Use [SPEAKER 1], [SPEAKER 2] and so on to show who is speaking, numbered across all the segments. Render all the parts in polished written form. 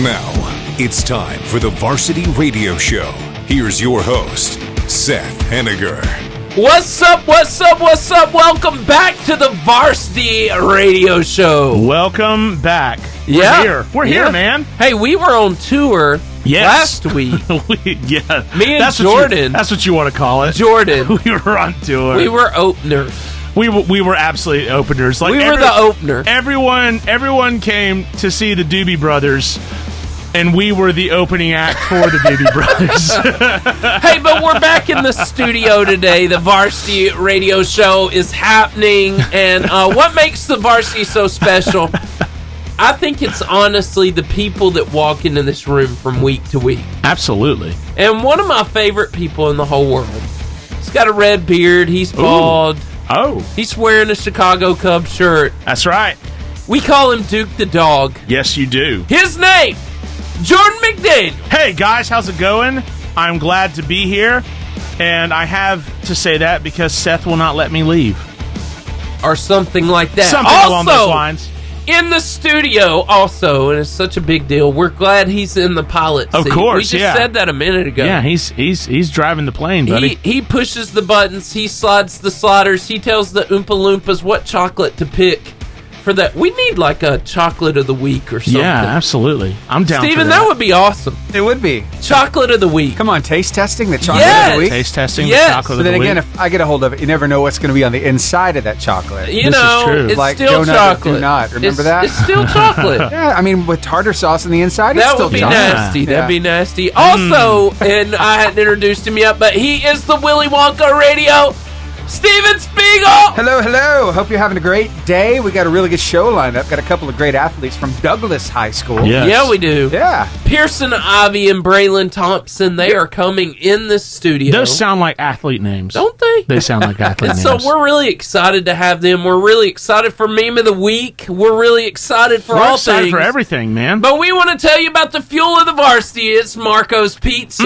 [SPEAKER 1] Now, it's time for the Varsity Radio Show. Here's your host, Seth Henniger.
[SPEAKER 2] What's up? Welcome back to the Varsity Radio Show.
[SPEAKER 3] Welcome back. We're here, man.
[SPEAKER 2] Hey, we were on tour last week. Me and Jordan.
[SPEAKER 3] That's what you want to call it.
[SPEAKER 2] Jordan.
[SPEAKER 3] We were on tour.
[SPEAKER 2] We were openers.
[SPEAKER 3] We were absolute openers.
[SPEAKER 2] We were the opener.
[SPEAKER 3] Everyone came to see the Doobie Brothers, and we were the opening act for the Doobie Brothers.
[SPEAKER 2] Hey, but we're back in the studio today. The Varsity Radio Show is happening, and what makes the Varsity so special? I think it's honestly the people that walk into this room from week to week.
[SPEAKER 3] Absolutely.
[SPEAKER 2] And one of my favorite people in the whole world. He's got a red beard. He's bald.
[SPEAKER 3] Ooh. Oh.
[SPEAKER 2] He's wearing a Chicago Cubs shirt.
[SPEAKER 3] That's right.
[SPEAKER 2] We call him Duke the Dog.
[SPEAKER 3] Yes, you do.
[SPEAKER 2] His name, Jordan McDaniel.
[SPEAKER 3] Hey, guys, how's it going? I'm glad to be here, and I have to say that because Seth will not let me leave.
[SPEAKER 2] Or something like that.
[SPEAKER 3] Something along those lines.
[SPEAKER 2] In the studio, also, and it's such a big deal, we're glad he's in the pilot seat.
[SPEAKER 3] Of course,
[SPEAKER 2] we just said that a minute ago.
[SPEAKER 3] Yeah, he's driving the plane, buddy.
[SPEAKER 2] He pushes the buttons, he slides the sliders, he tells the Oompa Loompas what chocolate to pick for that. We need like a chocolate of the week or something.
[SPEAKER 3] Yeah, absolutely. I'm down
[SPEAKER 2] Steven,
[SPEAKER 3] for that.
[SPEAKER 2] that would be awesome.
[SPEAKER 4] It would be.
[SPEAKER 2] Chocolate of the week.
[SPEAKER 4] Come on, taste testing the chocolate
[SPEAKER 2] Yes.
[SPEAKER 4] of the week.
[SPEAKER 3] Taste testing
[SPEAKER 2] Yes.
[SPEAKER 3] the chocolate
[SPEAKER 4] But then
[SPEAKER 3] of the
[SPEAKER 4] again,
[SPEAKER 3] week.
[SPEAKER 4] if I get a hold of it, you never know what's going to be on the inside of that chocolate.
[SPEAKER 2] You
[SPEAKER 3] This is
[SPEAKER 2] know,
[SPEAKER 3] true.
[SPEAKER 2] it's
[SPEAKER 4] Like
[SPEAKER 2] still
[SPEAKER 4] donut or
[SPEAKER 2] chocolate.
[SPEAKER 4] do not. Remember
[SPEAKER 2] It's-
[SPEAKER 4] that?
[SPEAKER 2] It's still chocolate.
[SPEAKER 4] Yeah, I mean, with tartar sauce on the inside, it's
[SPEAKER 2] That
[SPEAKER 4] still
[SPEAKER 2] would be
[SPEAKER 4] chocolate.
[SPEAKER 2] nasty.
[SPEAKER 4] Yeah.
[SPEAKER 2] That'd be nasty. Also, and I hadn't introduced him yet, but he is the Willy Wonka Radio, Steven Spiegel.
[SPEAKER 4] Hello. Hope you're having a great day. We got a really good show lined up. Got a couple of great athletes from Douglas High School.
[SPEAKER 3] Yes.
[SPEAKER 2] Yeah, we do.
[SPEAKER 4] Yeah.
[SPEAKER 2] Pearson Ivy and Braylon Thompson, they are coming in the studio.
[SPEAKER 3] Those sound like athlete names.
[SPEAKER 2] Don't they?
[SPEAKER 3] They sound like athlete
[SPEAKER 2] And
[SPEAKER 3] names.
[SPEAKER 2] so we're really excited to have them. We're really excited for Meme of the Week. We're really excited for
[SPEAKER 3] We're
[SPEAKER 2] all
[SPEAKER 3] excited
[SPEAKER 2] things.
[SPEAKER 3] for everything, man.
[SPEAKER 2] But we want to tell you about the fuel of the Varsity. It's Marco's Pizza.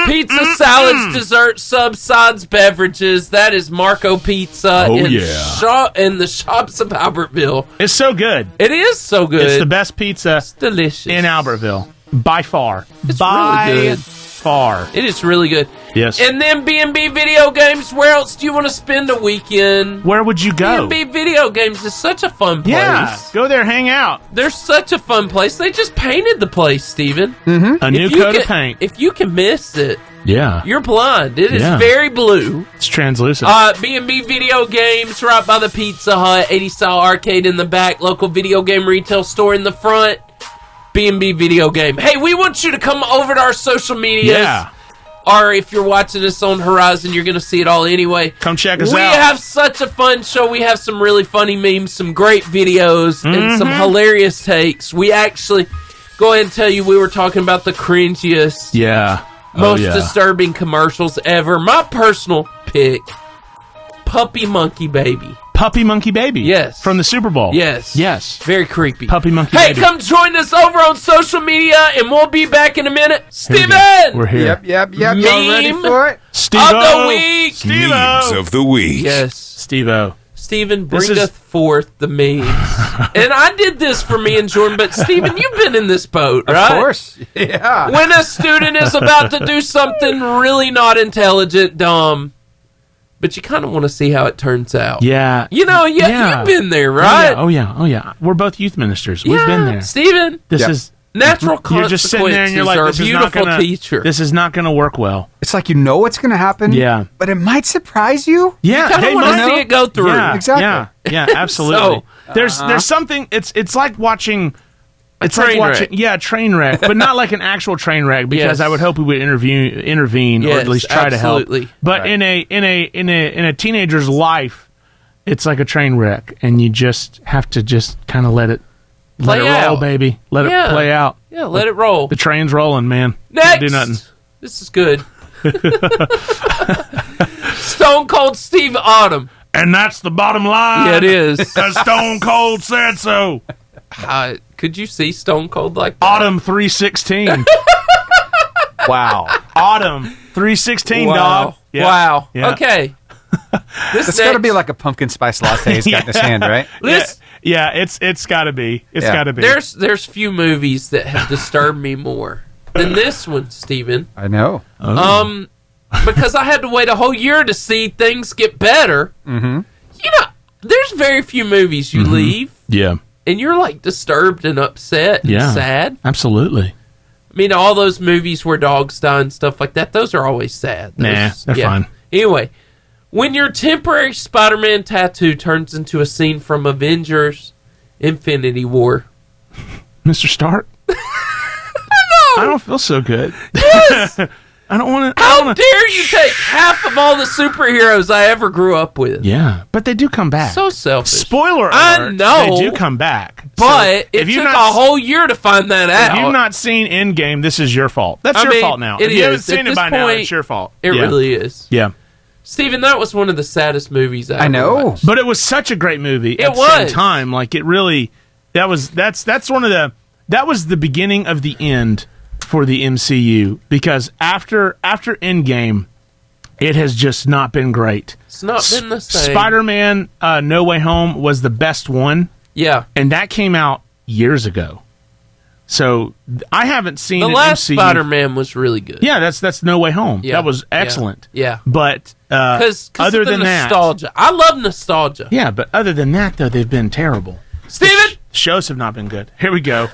[SPEAKER 2] Pizza, salads, desserts, subs, sides, beverages. That is Marco Pizza
[SPEAKER 3] Oh,
[SPEAKER 2] in
[SPEAKER 3] yeah.
[SPEAKER 2] in the shops of Albertville.
[SPEAKER 3] It's so good.
[SPEAKER 2] It is so good.
[SPEAKER 3] It's the best pizza
[SPEAKER 2] It's delicious.
[SPEAKER 3] in Albertville. By far.
[SPEAKER 2] It's
[SPEAKER 3] By
[SPEAKER 2] really good.
[SPEAKER 3] far.
[SPEAKER 2] It is really good.
[SPEAKER 3] Yes.
[SPEAKER 2] And then B&B Video Games. Where else do you want to spend a weekend?
[SPEAKER 3] Where would you go?
[SPEAKER 2] B&B Video Games is such a fun place.
[SPEAKER 3] Yeah. Go there, hang out.
[SPEAKER 2] They're such a fun place. They just painted the place, Steven.
[SPEAKER 3] A new coat of paint.
[SPEAKER 2] If you can miss it,
[SPEAKER 3] Yeah.
[SPEAKER 2] you're blind. It is
[SPEAKER 3] Yeah.
[SPEAKER 2] very blue.
[SPEAKER 3] It's translucent.
[SPEAKER 2] B&B Video Games right by the Pizza Hut, 80 style arcade in the back, local video game retail store in the front. B&B Video Game. Hey, we want you to come over to our social medias.
[SPEAKER 3] Yeah.
[SPEAKER 2] Or if you're watching this on Horizon, you're going to see it all anyway.
[SPEAKER 3] Come check us
[SPEAKER 2] We
[SPEAKER 3] out.
[SPEAKER 2] have such a fun show. We have some really funny memes, some great videos, and some hilarious takes. We actually, go ahead and tell you, we were talking about the cringiest,
[SPEAKER 3] Yeah.
[SPEAKER 2] most disturbing commercials ever. My personal pick, Puppy Monkey Baby.
[SPEAKER 3] Puppy Monkey Baby.
[SPEAKER 2] Yes.
[SPEAKER 3] From the Super Bowl.
[SPEAKER 2] Yes.
[SPEAKER 3] Yes.
[SPEAKER 2] Very creepy.
[SPEAKER 3] Puppy Monkey
[SPEAKER 2] Hey,
[SPEAKER 3] Baby.
[SPEAKER 2] come join us over on social media, and we'll be back in a minute.
[SPEAKER 3] Here we go.
[SPEAKER 2] Steven!
[SPEAKER 3] We're here.
[SPEAKER 4] Yep. Y'all ready
[SPEAKER 2] Meme
[SPEAKER 4] for it?
[SPEAKER 3] Steve-O.
[SPEAKER 2] Of the week!
[SPEAKER 1] Memes of the week.
[SPEAKER 2] Yes.
[SPEAKER 3] Steve-O.
[SPEAKER 2] Stephen,
[SPEAKER 3] This
[SPEAKER 2] bringeth
[SPEAKER 3] is-
[SPEAKER 2] forth the memes. And I did this for me and Jordan, but Stephen, you've been in this boat, right?
[SPEAKER 4] Of course. Yeah.
[SPEAKER 2] When a student is about to do something really not intelligent, dumb, but you kind of want to see how it turns out.
[SPEAKER 3] Yeah.
[SPEAKER 2] You know,
[SPEAKER 3] Yeah.
[SPEAKER 2] you've been there, right?
[SPEAKER 3] Oh, yeah. We're both youth ministers. We've been there.
[SPEAKER 2] Stephen,
[SPEAKER 3] This
[SPEAKER 4] Yep.
[SPEAKER 3] is...
[SPEAKER 2] natural
[SPEAKER 3] You're just sitting there and you're like,
[SPEAKER 2] consequences
[SPEAKER 3] this
[SPEAKER 2] are
[SPEAKER 3] is
[SPEAKER 2] a
[SPEAKER 3] not
[SPEAKER 2] beautiful
[SPEAKER 3] gonna,
[SPEAKER 2] teacher.
[SPEAKER 3] This is not going to work well.
[SPEAKER 4] It's like you know what's going to happen.
[SPEAKER 3] Yeah.
[SPEAKER 4] But it might surprise you.
[SPEAKER 3] Yeah.
[SPEAKER 2] kind of
[SPEAKER 3] hey,
[SPEAKER 2] want to
[SPEAKER 3] man.
[SPEAKER 2] see it go through.
[SPEAKER 3] Yeah,
[SPEAKER 4] Exactly.
[SPEAKER 3] Yeah, absolutely.
[SPEAKER 2] So,
[SPEAKER 3] there's something. It's like watching. It's
[SPEAKER 2] train
[SPEAKER 3] like watching,
[SPEAKER 2] wreck.
[SPEAKER 3] a train wreck, but not like an actual train wreck because
[SPEAKER 2] Yes.
[SPEAKER 3] I would hope we would intervene or
[SPEAKER 2] Yes,
[SPEAKER 3] at least try
[SPEAKER 2] absolutely.
[SPEAKER 3] to help. But
[SPEAKER 4] Right.
[SPEAKER 3] in a teenager's life, it's like a train wreck, and you just have to just kind of let it
[SPEAKER 2] Play
[SPEAKER 3] roll,
[SPEAKER 2] out.
[SPEAKER 3] baby. Let
[SPEAKER 2] Yeah.
[SPEAKER 3] it play out.
[SPEAKER 2] Yeah, let it roll.
[SPEAKER 3] The train's rolling, man.
[SPEAKER 2] Next!
[SPEAKER 3] Can't do nothing.
[SPEAKER 2] This is good. Stone Cold Steve Autumn.
[SPEAKER 3] And that's the bottom line.
[SPEAKER 2] Yeah, it is.
[SPEAKER 3] Because Stone Cold said so.
[SPEAKER 2] Could you see Stone Cold like that?
[SPEAKER 3] Autumn 316.
[SPEAKER 4] Wow.
[SPEAKER 3] Autumn 316,
[SPEAKER 2] Wow.
[SPEAKER 3] dog. Yeah.
[SPEAKER 2] Wow.
[SPEAKER 3] Yeah.
[SPEAKER 2] Okay.
[SPEAKER 4] It's got to be like a pumpkin spice latte he's got in his hand, right?
[SPEAKER 3] Yeah, it's got to be. It's got to be.
[SPEAKER 2] There's few movies that have disturbed me more than this one, Steven.
[SPEAKER 4] I know.
[SPEAKER 2] Because I had to wait a whole year to see things get better.
[SPEAKER 4] Mm-hmm.
[SPEAKER 2] There's very few movies you leave.
[SPEAKER 3] Yeah.
[SPEAKER 2] And you're like disturbed and upset and sad.
[SPEAKER 3] Absolutely.
[SPEAKER 2] I mean, all those movies where dogs die and stuff like that, those are always sad.
[SPEAKER 3] They're fine.
[SPEAKER 2] Anyway, when your temporary Spider-Man tattoo turns into a scene from Avengers Infinity War.
[SPEAKER 3] Mr. Stark? I don't feel so good.
[SPEAKER 2] Yes!
[SPEAKER 3] I don't want to.
[SPEAKER 2] How dare you take half of all the superheroes I ever grew up with?
[SPEAKER 3] Yeah, but they do come back.
[SPEAKER 2] So selfish.
[SPEAKER 3] Spoiler alert.
[SPEAKER 2] I know.
[SPEAKER 3] They do come back.
[SPEAKER 2] But it took a whole year to find that out.
[SPEAKER 3] If you've not seen Endgame, this is your fault. That's your fault now. If you haven't seen it by now, it's your fault.
[SPEAKER 2] It really is.
[SPEAKER 3] Yeah.
[SPEAKER 2] Steven, that was one of the saddest movies I ever
[SPEAKER 4] know.
[SPEAKER 2] watched.
[SPEAKER 3] But it was such a great movie at the same time. Like, it really... That was the beginning of the end for the MCU, because after Endgame, it has just not been great.
[SPEAKER 2] It's not been the same.
[SPEAKER 3] Spider-Man No Way Home was the best one.
[SPEAKER 2] Yeah.
[SPEAKER 3] And that came out years ago. So I haven't seen
[SPEAKER 2] the
[SPEAKER 3] an
[SPEAKER 2] last
[SPEAKER 3] MCU.
[SPEAKER 2] Spider-Man was really good.
[SPEAKER 3] Yeah, that's No Way Home.
[SPEAKER 2] Yeah.
[SPEAKER 3] That was excellent.
[SPEAKER 2] Yeah.
[SPEAKER 3] But
[SPEAKER 2] Because
[SPEAKER 3] other than
[SPEAKER 2] nostalgia. I love nostalgia.
[SPEAKER 3] Yeah, but other than that, though, they've been terrible.
[SPEAKER 2] Steven!
[SPEAKER 3] Shows have not been good. Here we go.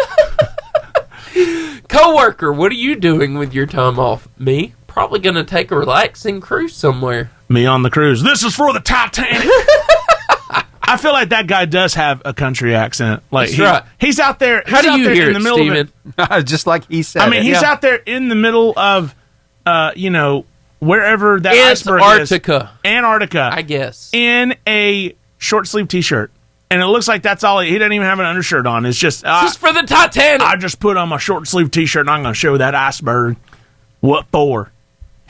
[SPEAKER 2] Coworker, what are you doing with your time off? Me? Probably going to take a relaxing cruise somewhere.
[SPEAKER 3] Me on the cruise. This is for the Titanic. I feel like that guy does have a country accent. Like he's out there.
[SPEAKER 2] How do you hear
[SPEAKER 3] in the middle
[SPEAKER 2] Steven?
[SPEAKER 3] of it.
[SPEAKER 4] Just like he said.
[SPEAKER 3] I mean, he's out there in the middle of, wherever that iceberg is. Antarctica,
[SPEAKER 2] I guess.
[SPEAKER 3] In a short sleeve T-shirt. And it looks like that's all. He doesn't even have an undershirt on. It's just
[SPEAKER 2] for the Titanic.
[SPEAKER 3] I just put on my short sleeve T-shirt and I'm going to show that iceberg. What for?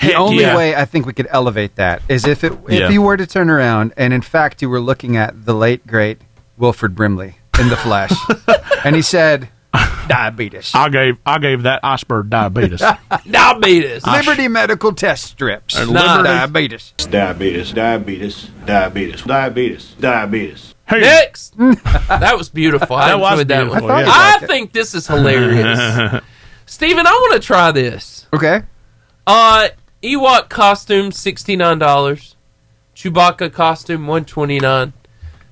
[SPEAKER 4] The only way I think we could elevate that is if you were to turn around and in fact you were looking at the late great Wilford Brimley in the flesh, and he said, "Diabetes."
[SPEAKER 3] I gave that iceberg diabetes.
[SPEAKER 2] Diabetes.
[SPEAKER 4] Liberty Medical Test Strips. Diabetes.
[SPEAKER 5] Diabetes. Diabetes. Diabetes. Diabetes. Diabetes.
[SPEAKER 3] Hey.
[SPEAKER 2] Next. That was beautiful. I enjoyed that one. I think this is hilarious. Steven, I want to try this.
[SPEAKER 4] Okay.
[SPEAKER 2] Ewok costume, $69. Chewbacca costume, $129.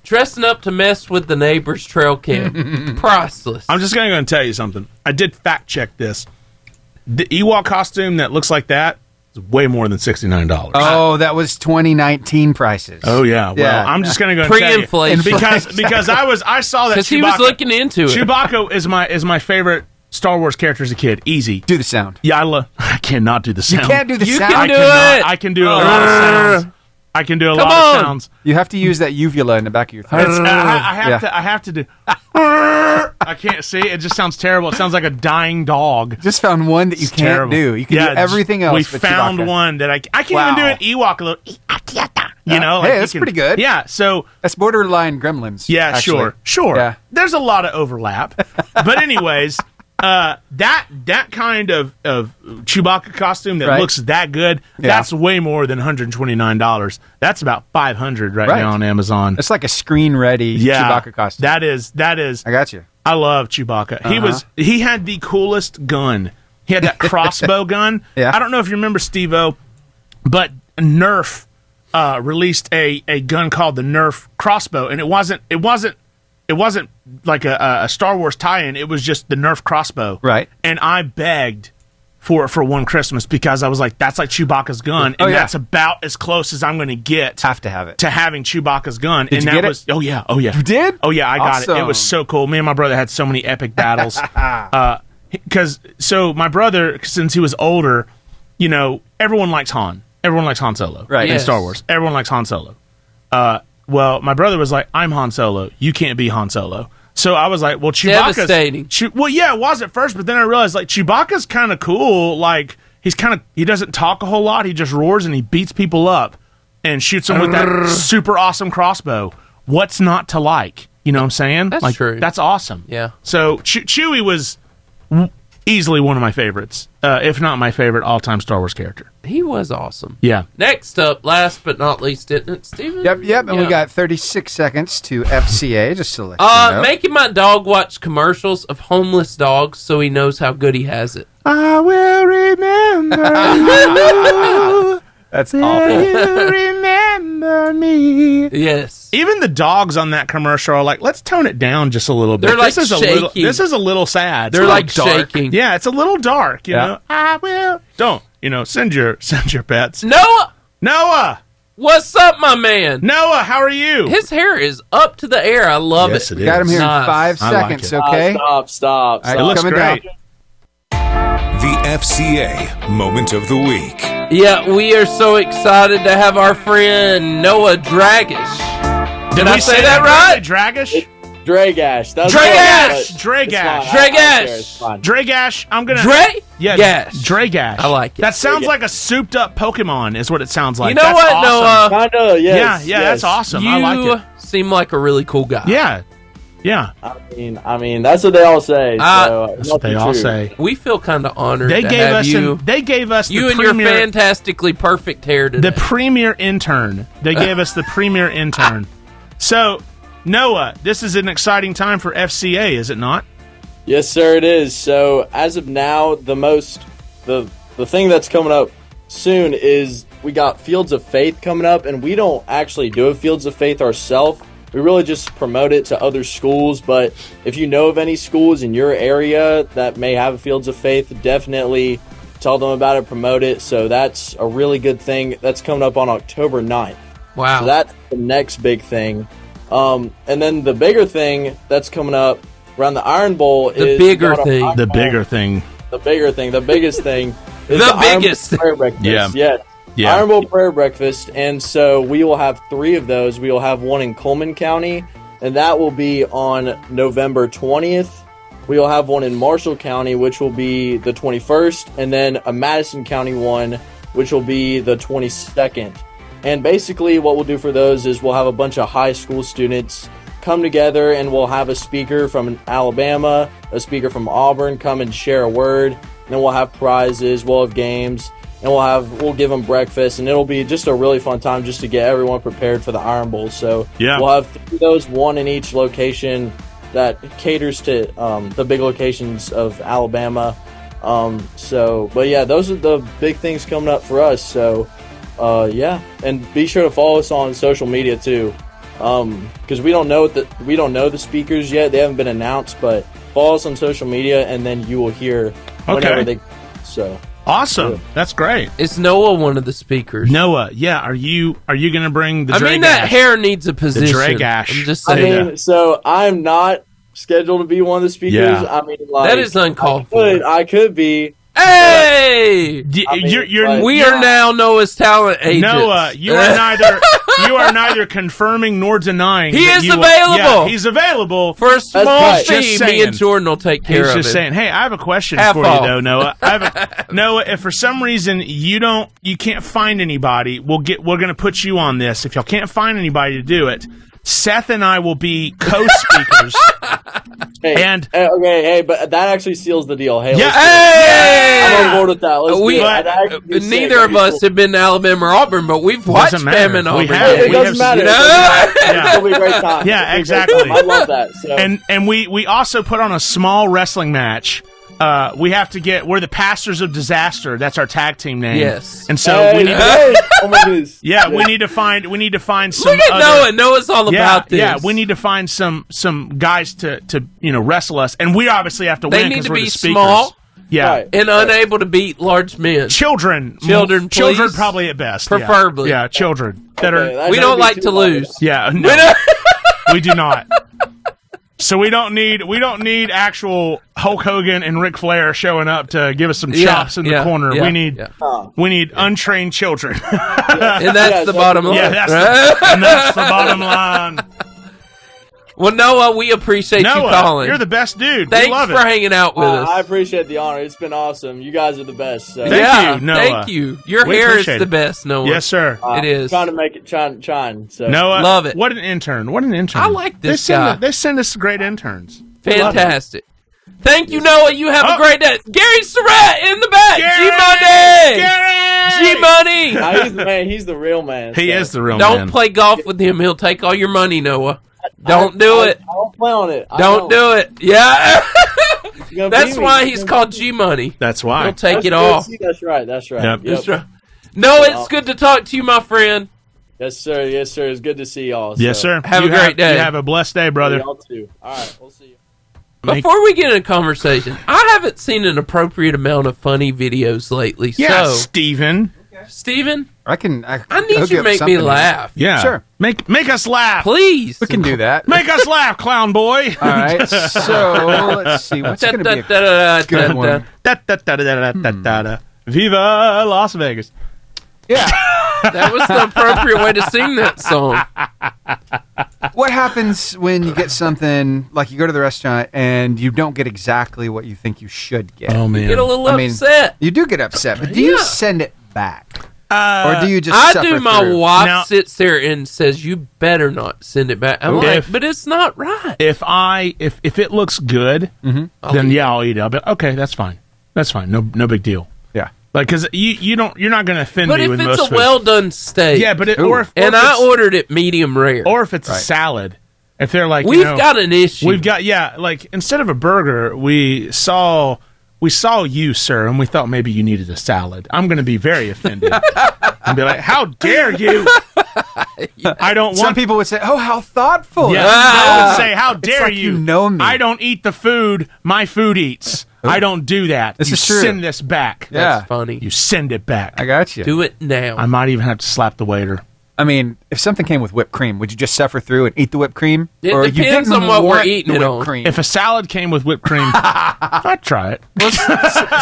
[SPEAKER 2] Dressing up to mess with the neighbor's trail cam. Priceless.
[SPEAKER 3] I'm just going to tell you something. I did fact check this. The Ewok costume that looks like that is way more than $69.
[SPEAKER 4] Oh, that was 2019 prices.
[SPEAKER 3] Oh yeah. Well, I'm just going to go
[SPEAKER 2] pre-inflation
[SPEAKER 3] because I saw that Chewbacca.
[SPEAKER 2] He was looking into it.
[SPEAKER 3] Chewbacca is my favorite Star Wars character as a kid. Easy.
[SPEAKER 4] Do the sound.
[SPEAKER 3] Yeah, I cannot do the sound.
[SPEAKER 4] You can't do the sound.
[SPEAKER 2] You can do it.
[SPEAKER 3] I can do a lot of sounds. I can do a lot of sounds.
[SPEAKER 4] You have to use that uvula in the back of your throat.
[SPEAKER 3] I have to do. I can't see. It just sounds terrible. It sounds like a dying dog.
[SPEAKER 4] Just found one that you can't do. You can do everything else.
[SPEAKER 3] We found one that I can't even do an Ewok. A little,
[SPEAKER 4] hey, that's pretty good.
[SPEAKER 3] Yeah, so
[SPEAKER 4] that's borderline Gremlins.
[SPEAKER 3] Yeah,
[SPEAKER 4] actually.
[SPEAKER 3] sure. Yeah. There's a lot of overlap, but anyways. That kind of Chewbacca costume that looks that good, that's way more than $129. That's about $500 right now on Amazon.
[SPEAKER 4] It's like a screen-ready Chewbacca costume.
[SPEAKER 3] That is.
[SPEAKER 4] I got you.
[SPEAKER 3] I love Chewbacca. He had the coolest gun. He had that crossbow gun.
[SPEAKER 4] Yeah.
[SPEAKER 3] I don't know if you remember, Steve-O, but Nerf released a gun called the Nerf crossbow, and it wasn't like a Star Wars tie-in. It was just the Nerf crossbow.
[SPEAKER 4] Right.
[SPEAKER 3] And I begged for one Christmas because I was like, that's like Chewbacca's gun, and that's about as close as I'm going to get.
[SPEAKER 4] Have to have it.
[SPEAKER 3] To having Chewbacca's gun.
[SPEAKER 4] Did you get it?
[SPEAKER 3] Oh, yeah.
[SPEAKER 4] You did?
[SPEAKER 3] Oh, yeah, I got it. It was so cool. Me and my brother had so many epic battles. So my brother, since he was older, everyone likes Han. Everyone likes Han Solo.
[SPEAKER 4] Right.
[SPEAKER 3] In Star Wars. Everyone likes Han Solo. Well, my brother was like, I'm Han Solo. You can't be Han Solo. So I was like, well, Chewbacca's...
[SPEAKER 2] Devastating.
[SPEAKER 3] Well, yeah, it was at first, but then I realized, like, Chewbacca's kind of cool. Like, he doesn't talk a whole lot. He just roars and he beats people up and shoots them with that super awesome crossbow. What's not to like? You know what I'm saying?
[SPEAKER 2] That's true.
[SPEAKER 3] That's awesome.
[SPEAKER 2] Yeah.
[SPEAKER 3] So Chewie was... easily one of my favorites, if not my favorite all-time Star Wars character.
[SPEAKER 2] He was awesome.
[SPEAKER 3] Yeah.
[SPEAKER 2] Next up, last but not least, isn't it, Steven?
[SPEAKER 4] Yep. And we got 36 seconds to FCA, just to let you know.
[SPEAKER 2] Making my dog watch commercials of homeless dogs so he knows how good he has it.
[SPEAKER 3] I will remember you.
[SPEAKER 4] That's
[SPEAKER 3] awful. You remember me.
[SPEAKER 2] Yes.
[SPEAKER 3] Even the dogs on that commercial are like, let's tone it down just a little bit.
[SPEAKER 2] They're like
[SPEAKER 3] this is a little sad.
[SPEAKER 2] They're like shaking.
[SPEAKER 3] Yeah, it's a little dark, you know. I will. Don't, send your pets. Noah!
[SPEAKER 2] What's up, my man?
[SPEAKER 3] Noah, how are you?
[SPEAKER 2] His hair is up to the air. I love it.
[SPEAKER 3] It is.
[SPEAKER 4] Got him here in 5 seconds, okay?
[SPEAKER 6] Stop.
[SPEAKER 3] It looks great.
[SPEAKER 4] Down.
[SPEAKER 1] The FCA Moment of the Week.
[SPEAKER 2] Yeah, we are so excited to have our friend Noah Dragish. Did I say that right?
[SPEAKER 3] Dragish?
[SPEAKER 6] Dragash.
[SPEAKER 3] Dragash. I'm gonna. Dragash.
[SPEAKER 2] I like it.
[SPEAKER 3] That sounds like a souped-up Pokemon. Is what it sounds like.
[SPEAKER 2] You know
[SPEAKER 3] that's
[SPEAKER 2] what,
[SPEAKER 3] awesome.
[SPEAKER 2] Noah?
[SPEAKER 6] Kinda, yes.
[SPEAKER 3] Yeah, that's awesome.
[SPEAKER 2] You
[SPEAKER 3] I like it.
[SPEAKER 2] seem like a really cool guy.
[SPEAKER 3] Yeah.
[SPEAKER 6] I mean, that's what they all say. So
[SPEAKER 3] That's what they all say.
[SPEAKER 2] We feel kind of honored
[SPEAKER 3] They
[SPEAKER 2] to
[SPEAKER 3] gave
[SPEAKER 2] have
[SPEAKER 3] us.
[SPEAKER 2] you.
[SPEAKER 3] They gave us
[SPEAKER 2] You
[SPEAKER 3] the
[SPEAKER 2] and your
[SPEAKER 3] premier,
[SPEAKER 2] fantastically perfect hair today.
[SPEAKER 3] the premier intern. They gave us the premier intern. So, Noah, this is an exciting time for FCA, is it not?
[SPEAKER 6] Yes, sir, it is. So as of now, the thing that's coming up soon is we got Fields of Faith coming up, and we don't actually do a Fields of Faith ourselves. We really just promote it to other schools, but if you know of any schools in your area that may have a Fields of Faith, definitely tell them about it, promote it. So that's a really good thing. That's coming up on October 9th.
[SPEAKER 2] Wow.
[SPEAKER 6] So that's the next big thing. And then the bigger thing that's coming up around the Iron Bowl is...
[SPEAKER 3] The bigger thing. The biggest thing is
[SPEAKER 2] the biggest
[SPEAKER 6] prayer breakfast.
[SPEAKER 3] Yeah.
[SPEAKER 6] Iron Bowl prayer breakfast. And so we will have 3 of those. We will have one in Coleman County, and that will be on November 20th. We will have one in Marshall County, which will be the 21st, and then a Madison County one, which will be the 22nd. And basically what we'll do for those is we'll have a bunch of high school students come together, and we'll have a speaker from Alabama, a speaker from Auburn come and share a word. And then we'll have prizes, we'll have games, and we'll give them breakfast, and it'll be just a really fun time just to get everyone prepared for the Iron Bowl. So we'll have 3 of those, one in each location that caters to the big locations of Alabama. But yeah, those are the big things coming up for us. So and be sure to follow us on social media too, because we don't know the speakers yet; they haven't been announced. But follow us on social media, and then you will hear whenever they. So
[SPEAKER 3] awesome,
[SPEAKER 6] yeah.
[SPEAKER 3] That's great.
[SPEAKER 2] Is Noah one of the speakers?
[SPEAKER 3] Noah, yeah. Are you going to bring the?
[SPEAKER 2] I mean, that hair needs a position.
[SPEAKER 3] The Dragash.
[SPEAKER 2] I'm just saying.
[SPEAKER 6] So I'm not scheduled to be one of the speakers.
[SPEAKER 3] Yeah.
[SPEAKER 6] I mean, like,
[SPEAKER 2] that is uncalled for.
[SPEAKER 6] I could be.
[SPEAKER 2] Hey!
[SPEAKER 6] We
[SPEAKER 2] are now Noah's talent agents.
[SPEAKER 3] Noah, you are neither confirming nor denying.
[SPEAKER 2] He is available.
[SPEAKER 3] Yeah, he's available
[SPEAKER 2] for a small fee.
[SPEAKER 3] Just
[SPEAKER 2] Me and Jordan will take care of it.
[SPEAKER 3] He's just saying. Hey, I have a question for you though, Noah. Noah, if for some reason you can't find anybody, we're going to put you on this. If y'all can't find anybody to do it, Seth and I will be co-speakers.
[SPEAKER 6] But that actually seals the deal. Hey, I'm on board with that.
[SPEAKER 2] Neither of us have been to Alabama or Auburn, but we've watched Bama and Auburn.
[SPEAKER 6] It doesn't matter. It'll be a great time.
[SPEAKER 3] Yeah, exactly.
[SPEAKER 6] I love that. So.
[SPEAKER 3] And we also put on a small wrestling match. We have to we're the Pastors of Disaster. That's our tag team name.
[SPEAKER 2] Yes.
[SPEAKER 3] And so we need
[SPEAKER 6] oh my goodness.
[SPEAKER 3] Yeah, we need to find some.
[SPEAKER 2] Look at Noah. Noah's all about this.
[SPEAKER 3] Yeah, we need to find some guys to wrestle us, and we obviously have to win.
[SPEAKER 2] They need to
[SPEAKER 3] we're
[SPEAKER 2] be
[SPEAKER 3] the speakers.
[SPEAKER 2] small.
[SPEAKER 3] Yeah,
[SPEAKER 2] and unable to beat large men.
[SPEAKER 3] Children,
[SPEAKER 2] please.
[SPEAKER 3] probably at best.
[SPEAKER 2] Preferably,
[SPEAKER 3] yeah, children that are.
[SPEAKER 2] We don't like to lose.
[SPEAKER 3] Yeah, no, we do not. So we don't need actual Hulk Hogan and Ric Flair showing up to give us some chops in the corner. We need untrained children.
[SPEAKER 2] And that's the bottom line.
[SPEAKER 3] Yeah, that's the bottom line.
[SPEAKER 2] Well, Noah, we appreciate you calling.
[SPEAKER 3] You're the best dude.
[SPEAKER 2] Thanks
[SPEAKER 3] we love
[SPEAKER 2] for hanging out with us.
[SPEAKER 6] I appreciate the honor. It's been awesome. You guys are the best. So.
[SPEAKER 3] Thank you, Noah.
[SPEAKER 2] Thank you. Your hair is the best, Noah.
[SPEAKER 3] Yes, sir.
[SPEAKER 2] It is.
[SPEAKER 6] Trying to make it shine. So.
[SPEAKER 3] Noah,
[SPEAKER 2] love it.
[SPEAKER 3] What an intern.
[SPEAKER 2] I like this guy.
[SPEAKER 3] They send us great interns.
[SPEAKER 2] Fantastic. Thank you, Noah. You have a great day. Gary Surratt in the back. G-Money.
[SPEAKER 6] He's the man. He's the real man.
[SPEAKER 3] He is the real man.
[SPEAKER 2] Don't play golf with him. He'll take all your money, Noah. Don't do it.
[SPEAKER 6] I don't play on it.
[SPEAKER 2] Don't do it. Yeah. That's why he's called G-Money.
[SPEAKER 3] That's why.
[SPEAKER 2] He'll take it all.
[SPEAKER 6] That's right. That's right.
[SPEAKER 3] Yep.
[SPEAKER 2] That's right. No, it's good to talk to you, my friend.
[SPEAKER 6] Yes, sir. Yes, sir. It's good to see y'all.
[SPEAKER 3] Yes, sir.
[SPEAKER 2] Have a great day.
[SPEAKER 3] You have a blessed day, brother.
[SPEAKER 6] Y'all too. All right. We'll see you.
[SPEAKER 2] Before we get into conversation, I haven't seen an appropriate amount of funny videos lately.
[SPEAKER 3] Yeah,
[SPEAKER 2] so,
[SPEAKER 3] Steven.
[SPEAKER 2] Steven?
[SPEAKER 4] I
[SPEAKER 2] need you to make me laugh.
[SPEAKER 3] Yeah.
[SPEAKER 4] Sure.
[SPEAKER 3] Make us laugh.
[SPEAKER 2] Please.
[SPEAKER 4] We can do that.
[SPEAKER 3] Make us laugh, clown boy.
[SPEAKER 4] All right. So let's see. What's going to be a good one?
[SPEAKER 3] Viva Las Vegas.
[SPEAKER 4] Yeah.
[SPEAKER 2] That was the appropriate way to sing that song.
[SPEAKER 4] What happens when you get something, like you go to the restaurant and you don't get exactly what you think you should get?
[SPEAKER 3] Oh, man.
[SPEAKER 2] You get a little upset.
[SPEAKER 4] You do get upset, but do you send it back? Or do you just
[SPEAKER 2] I
[SPEAKER 4] suffer
[SPEAKER 2] do. My
[SPEAKER 4] through?
[SPEAKER 2] wife sits there and says, "You better not send it back." I'm like, but it's not right.
[SPEAKER 3] If it looks good, then I'll eat it. I'll be okay. That's fine. That's fine. No big deal.
[SPEAKER 4] Yeah.
[SPEAKER 3] Like, because you're not going to offend
[SPEAKER 2] But
[SPEAKER 3] me
[SPEAKER 2] if
[SPEAKER 3] with
[SPEAKER 2] it's
[SPEAKER 3] most
[SPEAKER 2] a
[SPEAKER 3] food.
[SPEAKER 2] well done steak,
[SPEAKER 3] Yeah, but
[SPEAKER 2] I ordered it medium rare,
[SPEAKER 3] or if it's a salad, if they're like,
[SPEAKER 2] we've got an issue.
[SPEAKER 3] We've got like instead of a burger, we saw you, sir, and we thought maybe you needed a salad. I'm going to be very offended and be like, "How dare you!" I don't want.
[SPEAKER 4] Some people would say, "Oh, how thoughtful!"
[SPEAKER 3] Yeah, I would say, "How dare
[SPEAKER 4] like you know me.
[SPEAKER 3] I don't eat the food my food eats. I don't do that.
[SPEAKER 4] This
[SPEAKER 3] you
[SPEAKER 4] is true.
[SPEAKER 3] Send this back.
[SPEAKER 4] Yeah.
[SPEAKER 2] That's funny.
[SPEAKER 3] You send it back.
[SPEAKER 4] I got you.
[SPEAKER 2] Do it now.
[SPEAKER 3] I might even have to slap the waiter.
[SPEAKER 4] I mean, if something came with whipped cream, would you just suffer through and eat the whipped cream?
[SPEAKER 2] It
[SPEAKER 4] or
[SPEAKER 2] depends
[SPEAKER 4] you didn't
[SPEAKER 2] on what we're
[SPEAKER 4] want
[SPEAKER 2] eating
[SPEAKER 4] the
[SPEAKER 2] it
[SPEAKER 4] whipped
[SPEAKER 2] on.
[SPEAKER 4] cream?
[SPEAKER 3] If a salad came with whipped cream, I'd try it.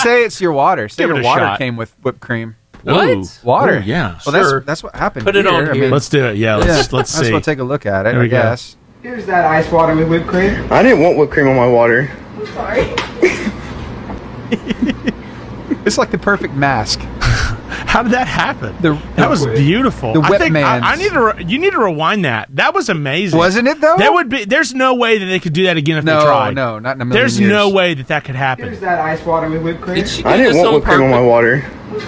[SPEAKER 4] Say it's your water. Say
[SPEAKER 3] Give it
[SPEAKER 4] your
[SPEAKER 3] a
[SPEAKER 4] water
[SPEAKER 3] shot.
[SPEAKER 4] came with whipped cream.
[SPEAKER 2] What?
[SPEAKER 3] Ooh.
[SPEAKER 4] Water.
[SPEAKER 3] Oh, yeah.
[SPEAKER 4] Well,
[SPEAKER 2] Sure.
[SPEAKER 4] that's what happened.
[SPEAKER 2] Put it on here.
[SPEAKER 4] I mean,
[SPEAKER 3] Let's do it. Yeah, let's
[SPEAKER 4] Let's
[SPEAKER 3] see.
[SPEAKER 4] go take a look at it,
[SPEAKER 3] There
[SPEAKER 4] I
[SPEAKER 3] we go.
[SPEAKER 4] guess.
[SPEAKER 7] Here's that ice water with whipped cream.
[SPEAKER 5] I didn't want whipped cream on my water.
[SPEAKER 7] I'm sorry.
[SPEAKER 4] It's like the perfect mask.
[SPEAKER 3] How did that happen? That was
[SPEAKER 7] whip.
[SPEAKER 3] beautiful.
[SPEAKER 4] The
[SPEAKER 3] I
[SPEAKER 4] whip
[SPEAKER 3] think
[SPEAKER 4] man's.
[SPEAKER 3] I need to. You need to rewind that. That was amazing,
[SPEAKER 4] Wasn't it, though?
[SPEAKER 3] That would be. There's no way that they could do that again if they
[SPEAKER 4] No,
[SPEAKER 3] tried.
[SPEAKER 4] no, not in a million
[SPEAKER 3] There's
[SPEAKER 4] years.
[SPEAKER 3] no way that could happen.
[SPEAKER 7] Here's that ice water with whipped cream.
[SPEAKER 2] Did she do
[SPEAKER 5] I didn't
[SPEAKER 2] this
[SPEAKER 5] want
[SPEAKER 2] on
[SPEAKER 5] whipped cream on my
[SPEAKER 2] purpose?
[SPEAKER 5] water.
[SPEAKER 7] I'm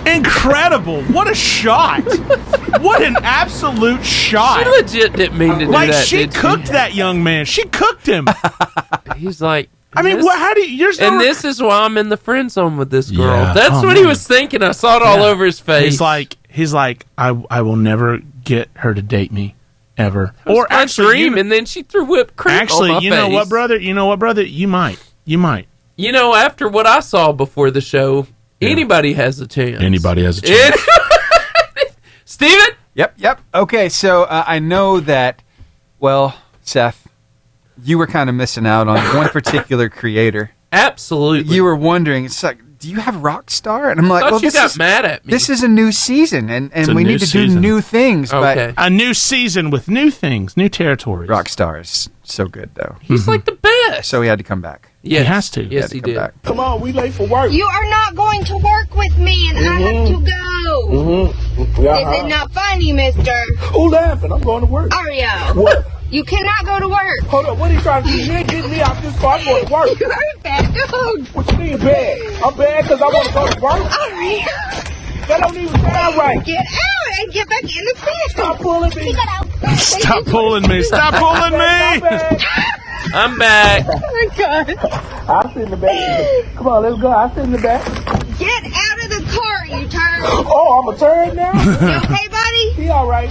[SPEAKER 7] sorry.
[SPEAKER 3] Incredible! What a shot! What an absolute shot!
[SPEAKER 2] She legit didn't mean to do
[SPEAKER 3] Like
[SPEAKER 2] that.
[SPEAKER 3] she
[SPEAKER 2] did
[SPEAKER 3] cooked that young man. She cooked him.
[SPEAKER 2] He's like,
[SPEAKER 3] I mean,
[SPEAKER 2] this-
[SPEAKER 3] how do you? There's no.
[SPEAKER 2] And this is why I'm in the friend zone with this girl.
[SPEAKER 3] Yeah.
[SPEAKER 2] That's
[SPEAKER 3] Oh,
[SPEAKER 2] what he
[SPEAKER 3] man.
[SPEAKER 2] was thinking. I saw it all over his face.
[SPEAKER 3] He's like, I will never get her to date me ever.
[SPEAKER 2] Or
[SPEAKER 3] Or actually,
[SPEAKER 2] dream, and then she threw whipped cream on
[SPEAKER 3] actually,
[SPEAKER 2] my
[SPEAKER 3] you know
[SPEAKER 2] face.
[SPEAKER 3] what, brother? You might.
[SPEAKER 2] You know, after what I saw before the show, anybody has a chance.
[SPEAKER 3] Anybody has a chance.
[SPEAKER 2] Steven?
[SPEAKER 4] Yep. Okay, so I know that, well, Seth, you were kind of missing out on one particular creator.
[SPEAKER 2] Absolutely.
[SPEAKER 4] You were wondering, it's like, do you have Rockstar? And I'm like,
[SPEAKER 2] I thought
[SPEAKER 4] well,
[SPEAKER 2] you
[SPEAKER 4] this
[SPEAKER 2] got
[SPEAKER 4] is
[SPEAKER 2] mad at me.
[SPEAKER 4] this is a new season, and
[SPEAKER 3] a
[SPEAKER 4] we
[SPEAKER 3] new
[SPEAKER 4] need to
[SPEAKER 3] season.
[SPEAKER 4] do new things.
[SPEAKER 2] Okay.
[SPEAKER 3] A new season with new things, new territories.
[SPEAKER 4] But Rockstar is so good, though.
[SPEAKER 2] He's like the best.
[SPEAKER 4] So he had to come back.
[SPEAKER 2] Yes.
[SPEAKER 3] has to.
[SPEAKER 2] Yes,
[SPEAKER 4] He
[SPEAKER 2] he
[SPEAKER 4] had to come
[SPEAKER 2] did.
[SPEAKER 4] back.
[SPEAKER 5] Come on, we late for work.
[SPEAKER 8] You are not going to work with me, and I have to go. Is it not funny, mister?
[SPEAKER 5] Who laughing? I'm going to work.
[SPEAKER 8] Ario.
[SPEAKER 5] What?
[SPEAKER 8] You cannot go to work.
[SPEAKER 5] Hold up, what are you trying to do? You ain't getting me out this car. I'm going to work.
[SPEAKER 8] You are a bad dog.
[SPEAKER 5] What you mean bad? I'm bad because I want to go to work?
[SPEAKER 8] Ario.
[SPEAKER 5] That don't even sound right.
[SPEAKER 8] Get out and get back in the fence.
[SPEAKER 5] Stop pulling me.
[SPEAKER 3] Stop pulling me! Stop pulling me!
[SPEAKER 2] I'm back.
[SPEAKER 8] Oh, my God.
[SPEAKER 5] I'll sit in the back. Come on, let's go. I'll sit in the back.
[SPEAKER 8] Get out of the car, you turd.
[SPEAKER 5] Oh, I'm a turd now?
[SPEAKER 8] You okay, buddy?
[SPEAKER 5] He all right.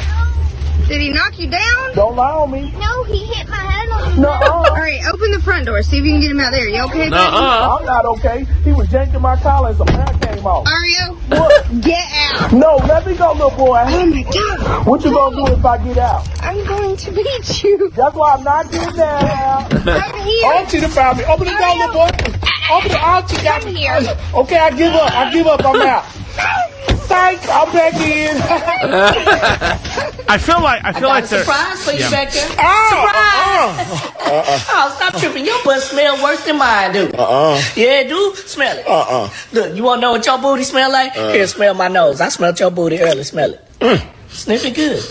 [SPEAKER 8] Did he knock you down?
[SPEAKER 5] Don't lie on me.
[SPEAKER 8] No, he hit my head on the
[SPEAKER 5] Nuh-uh.
[SPEAKER 8] All right, open the front door. See if you can get him out there. You okay, buddy?
[SPEAKER 2] Nuh-uh.
[SPEAKER 5] I'm not okay. He was janking my collar and some hair came off.
[SPEAKER 8] Ario,
[SPEAKER 5] What?
[SPEAKER 8] get out.
[SPEAKER 5] No, let me go, little boy.
[SPEAKER 8] Oh, my God.
[SPEAKER 5] What you gonna do if I get out?
[SPEAKER 8] I'm going to beat you.
[SPEAKER 5] That's why I'm not getting down.
[SPEAKER 8] Over here.
[SPEAKER 5] Auntie to found me. Open the door, little boy. Open the Auntie got
[SPEAKER 8] Come
[SPEAKER 5] me.
[SPEAKER 8] here.
[SPEAKER 5] Okay, I give up. I'm out. Psych, I'm back in.
[SPEAKER 3] I feel like they're.
[SPEAKER 9] Surprise for you back there.
[SPEAKER 5] Oh,
[SPEAKER 9] Oh, stop tripping. Your butt smell worse than mine do. Yeah, it do. Smell it. Look, you want to know what your booty smell like? Here, smell my nose. I smelled your booty earlier. Smell it. Sniff it good.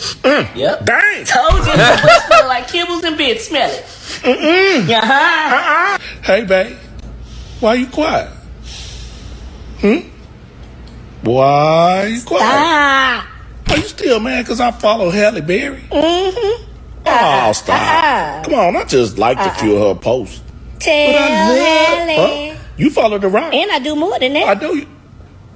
[SPEAKER 9] Yep.
[SPEAKER 5] Dang.
[SPEAKER 9] Told you your butt smell like kibbles and bits. Smell it. Yeah.
[SPEAKER 5] Hey, babe. Why you quiet? Why you quiet?
[SPEAKER 9] Ah.
[SPEAKER 5] Are you still mad because I follow Halle Berry?
[SPEAKER 9] Mm-hmm.
[SPEAKER 5] Oh, stop. Come on, I just like to kill her post.
[SPEAKER 9] Tell Halle.
[SPEAKER 5] Huh? You follow The Rock.
[SPEAKER 9] And I do more than that.
[SPEAKER 5] I do.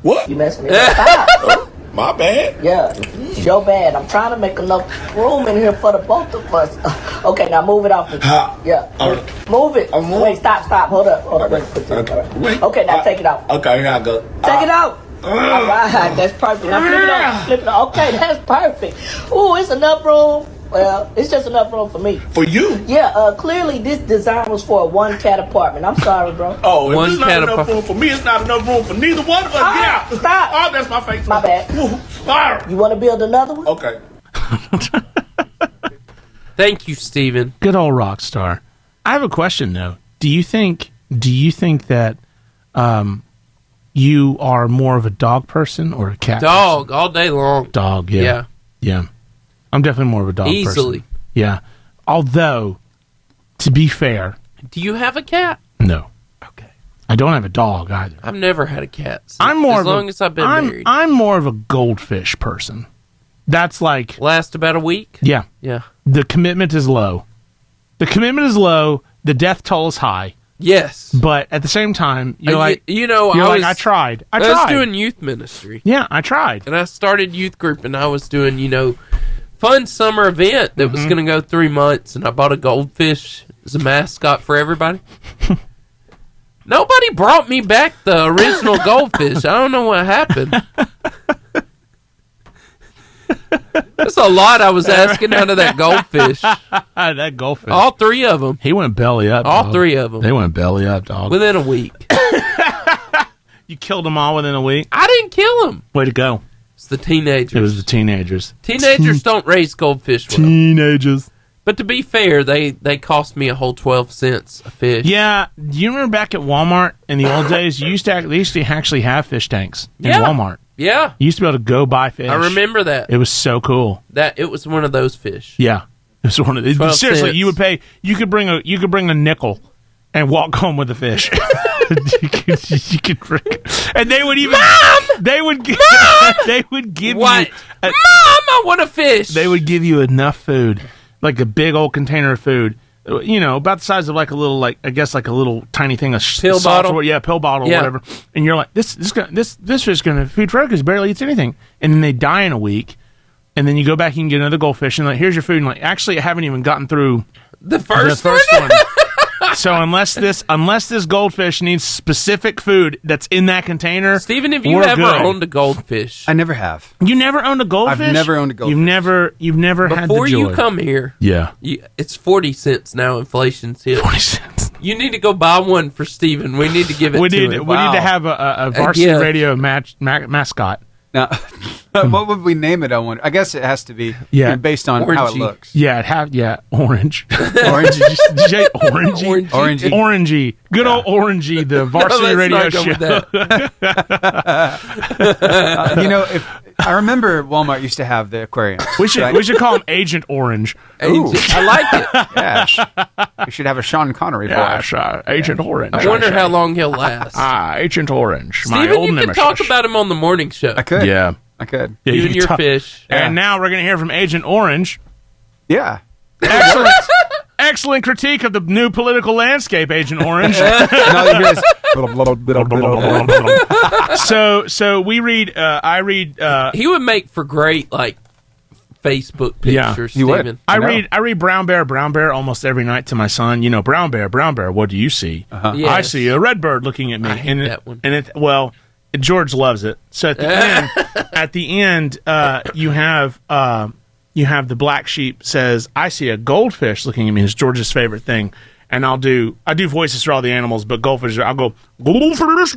[SPEAKER 5] What?
[SPEAKER 9] You messed me up.
[SPEAKER 5] My bad.
[SPEAKER 9] Yeah, it's your bad. I'm trying to make enough room in here for the both of us. Okay, now move it off me. Yeah. Move it. Wait, stop. Hold up. Wait. Okay, now take it out.
[SPEAKER 5] Okay, here I go.
[SPEAKER 9] Take it out. All right, that's perfect. Now flip it on. Okay, that's perfect. Ooh, it's enough room. Well, it's just enough room for me.
[SPEAKER 5] For you?
[SPEAKER 9] Yeah, clearly this design was for a one-cat apartment. I'm sorry, bro.
[SPEAKER 5] Oh, if there's not enough room for me, it's not enough room for neither one of us.
[SPEAKER 9] Yeah. Stop.
[SPEAKER 5] Oh, that's my face.
[SPEAKER 9] My bad. You want to build another one?
[SPEAKER 5] Okay.
[SPEAKER 2] Thank you, Steven.
[SPEAKER 3] Good old rock star. I have a question, though. Do you think that you are more of a dog person or a cat
[SPEAKER 2] Dog,
[SPEAKER 3] person?
[SPEAKER 2] all day long.
[SPEAKER 3] Dog, yeah. I'm definitely more of a dog person.
[SPEAKER 2] Easily.
[SPEAKER 3] Yeah. Although, to be fair...
[SPEAKER 2] Do you have a cat?
[SPEAKER 3] No.
[SPEAKER 2] Okay.
[SPEAKER 3] I don't have a dog either.
[SPEAKER 2] I've never had a cat.
[SPEAKER 3] As
[SPEAKER 2] long as I've been married.
[SPEAKER 3] I'm more of a goldfish person. That's like...
[SPEAKER 2] Last about a week?
[SPEAKER 3] Yeah.
[SPEAKER 2] Yeah.
[SPEAKER 3] The commitment is low. The death toll is high.
[SPEAKER 2] Yes.
[SPEAKER 3] But at the same time, I tried. I
[SPEAKER 2] was doing youth ministry.
[SPEAKER 3] Yeah, I tried.
[SPEAKER 2] And I started youth group, and I was doing, fun summer event that was going to go 3 months, and I bought a goldfish as a mascot for everybody. Nobody brought me back the original goldfish. I don't know what happened. That's a lot I was asking out of that goldfish.
[SPEAKER 3] That goldfish.
[SPEAKER 2] All 3 of them.
[SPEAKER 3] He went belly up.
[SPEAKER 2] All
[SPEAKER 3] dog.
[SPEAKER 2] 3 of them.
[SPEAKER 3] They went belly up, dog.
[SPEAKER 2] Within a week.
[SPEAKER 3] You killed them all within a week?
[SPEAKER 2] I didn't kill them.
[SPEAKER 3] Way to go.
[SPEAKER 2] It's the teenagers.
[SPEAKER 3] It was the teenagers.
[SPEAKER 2] Teenagers don't raise goldfish well.
[SPEAKER 3] Teenagers.
[SPEAKER 2] But to be fair, they cost me a whole 12 cents a fish.
[SPEAKER 3] Yeah. Do you remember back at Walmart in the old days, they used to actually have fish tanks in Walmart.
[SPEAKER 2] Yeah.
[SPEAKER 3] You used to be able to go buy fish.
[SPEAKER 2] I remember that.
[SPEAKER 3] It was so cool.
[SPEAKER 2] It was one of those fish.
[SPEAKER 3] Yeah. It was one of those. Seriously, cents. You could bring a nickel and walk home with the fish. you could bring it. And they would even they would give
[SPEAKER 2] what?
[SPEAKER 3] you
[SPEAKER 2] Mom, I want a fish.
[SPEAKER 3] They would give you enough food, like a big old container of food. About the size of like a little, a little tiny thing of
[SPEAKER 2] pill bottle.
[SPEAKER 3] Pill bottle, or whatever. And you're like, this fish is going to feed Fred because barely eats anything. And then they die in a week. And then you go back and get another goldfish, and here's your food. And actually, I haven't even gotten through
[SPEAKER 2] the first one.
[SPEAKER 3] So unless this goldfish needs specific food that's in that container,
[SPEAKER 2] Stephen, have you ever owned a goldfish?
[SPEAKER 4] I never have.
[SPEAKER 3] You never owned a goldfish?
[SPEAKER 4] I've never owned a goldfish.
[SPEAKER 3] You've never had the joy.
[SPEAKER 2] Before you come here, it's 40 cents now. Inflation's hit.
[SPEAKER 3] 40 cents.
[SPEAKER 2] You need to go buy one for Stephen. We need to give it to him.
[SPEAKER 3] We need to have a varsity radio mascot.
[SPEAKER 4] Now, what would we name it? I guess it has to be based on
[SPEAKER 3] Orangey.
[SPEAKER 4] how it looks.
[SPEAKER 3] Orange.
[SPEAKER 4] Orange.
[SPEAKER 3] Did you say orangey? Orangey. Good old Orangey, the varsity radio show.
[SPEAKER 4] If I remember, Walmart used to have the aquarium.
[SPEAKER 3] We should call him Agent Orange.
[SPEAKER 2] I like it.
[SPEAKER 4] Yeah, we should have a Sean Connery voice.
[SPEAKER 3] Agent Orange.
[SPEAKER 2] I wonder how long he'll last.
[SPEAKER 3] Agent Orange.
[SPEAKER 2] Stephen, you can talk about him on the morning show.
[SPEAKER 4] I could.
[SPEAKER 3] Yeah,
[SPEAKER 4] I could.
[SPEAKER 3] Yeah,
[SPEAKER 2] you and your fish.
[SPEAKER 3] Yeah. And now we're going to hear from Agent Orange.
[SPEAKER 4] Yeah.
[SPEAKER 3] Excellent critique of the new political landscape, Agent Orange. So we read. I read.
[SPEAKER 2] He would make for great Facebook pictures.
[SPEAKER 3] He
[SPEAKER 2] would.
[SPEAKER 3] I read Brown Bear almost every night to my son. Brown Bear. What do you see?
[SPEAKER 2] Yes.
[SPEAKER 3] I see a red bird looking at me.
[SPEAKER 2] I hate that one.
[SPEAKER 3] And George loves it. So at the end, you have the black sheep says, "I see a goldfish looking at me." It's George's favorite thing. And I do voices for all the animals, but goldfish, I'll go, goldfish.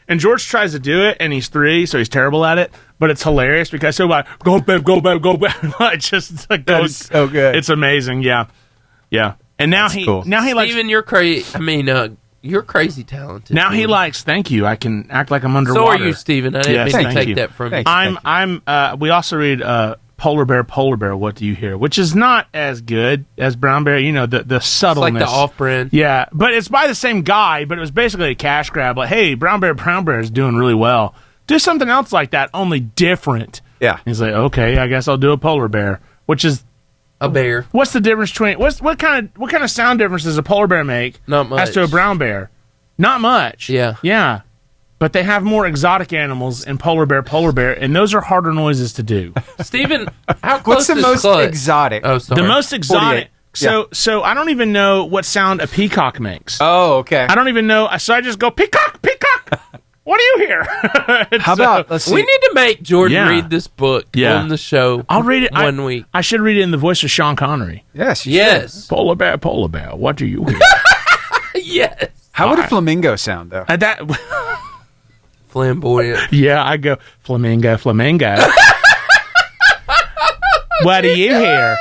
[SPEAKER 3] And George tries to do it, and he's 3, so he's terrible at it. But it's hilarious because so like, go back.
[SPEAKER 4] That is so good.
[SPEAKER 3] It's amazing, yeah. And now he likes.
[SPEAKER 2] Stephen, you're crazy. You're crazy talented.
[SPEAKER 3] Now he likes. Thank you. I can act like I'm underwater.
[SPEAKER 2] So are you, Stephen? I didn't mean to take that from you.
[SPEAKER 3] We also read polar bear, what do you hear? Which is not as good as brown bear. You know, the subtleness.
[SPEAKER 2] It's like the off-brand.
[SPEAKER 3] Yeah, but it's by the same guy, but it was basically a cash grab. Like, hey, brown bear is doing really well. Do something else like that, only different.
[SPEAKER 4] Yeah.
[SPEAKER 3] He's like, okay, I guess I'll do a polar bear, which is
[SPEAKER 2] a bear.
[SPEAKER 3] What's the difference between what kind of sound difference does a polar bear make?
[SPEAKER 2] Not much.
[SPEAKER 3] As to a brown bear, not much.
[SPEAKER 2] Yeah.
[SPEAKER 3] But they have more exotic animals in polar bear, and those are harder noises to do.
[SPEAKER 2] Steven, how close
[SPEAKER 4] What's the most exotic?
[SPEAKER 2] Oh, sorry.
[SPEAKER 3] The most exotic.
[SPEAKER 4] 48.
[SPEAKER 3] So I don't even know what sound a peacock makes.
[SPEAKER 4] Oh, okay.
[SPEAKER 3] I don't even know. So I just go, peacock. What do you hear?
[SPEAKER 4] How about, let's see.
[SPEAKER 2] We need to make Jordan read this book on the show.
[SPEAKER 3] I'll read it
[SPEAKER 2] one week.
[SPEAKER 3] I should read it in the voice of Sean Connery.
[SPEAKER 4] Yes.
[SPEAKER 2] Yes.
[SPEAKER 3] Polar bear, what do you hear?
[SPEAKER 2] Yes.
[SPEAKER 4] How would a flamingo sound, though?
[SPEAKER 2] Flamboyant.
[SPEAKER 3] Yeah, I go, flamingo. What do you hear?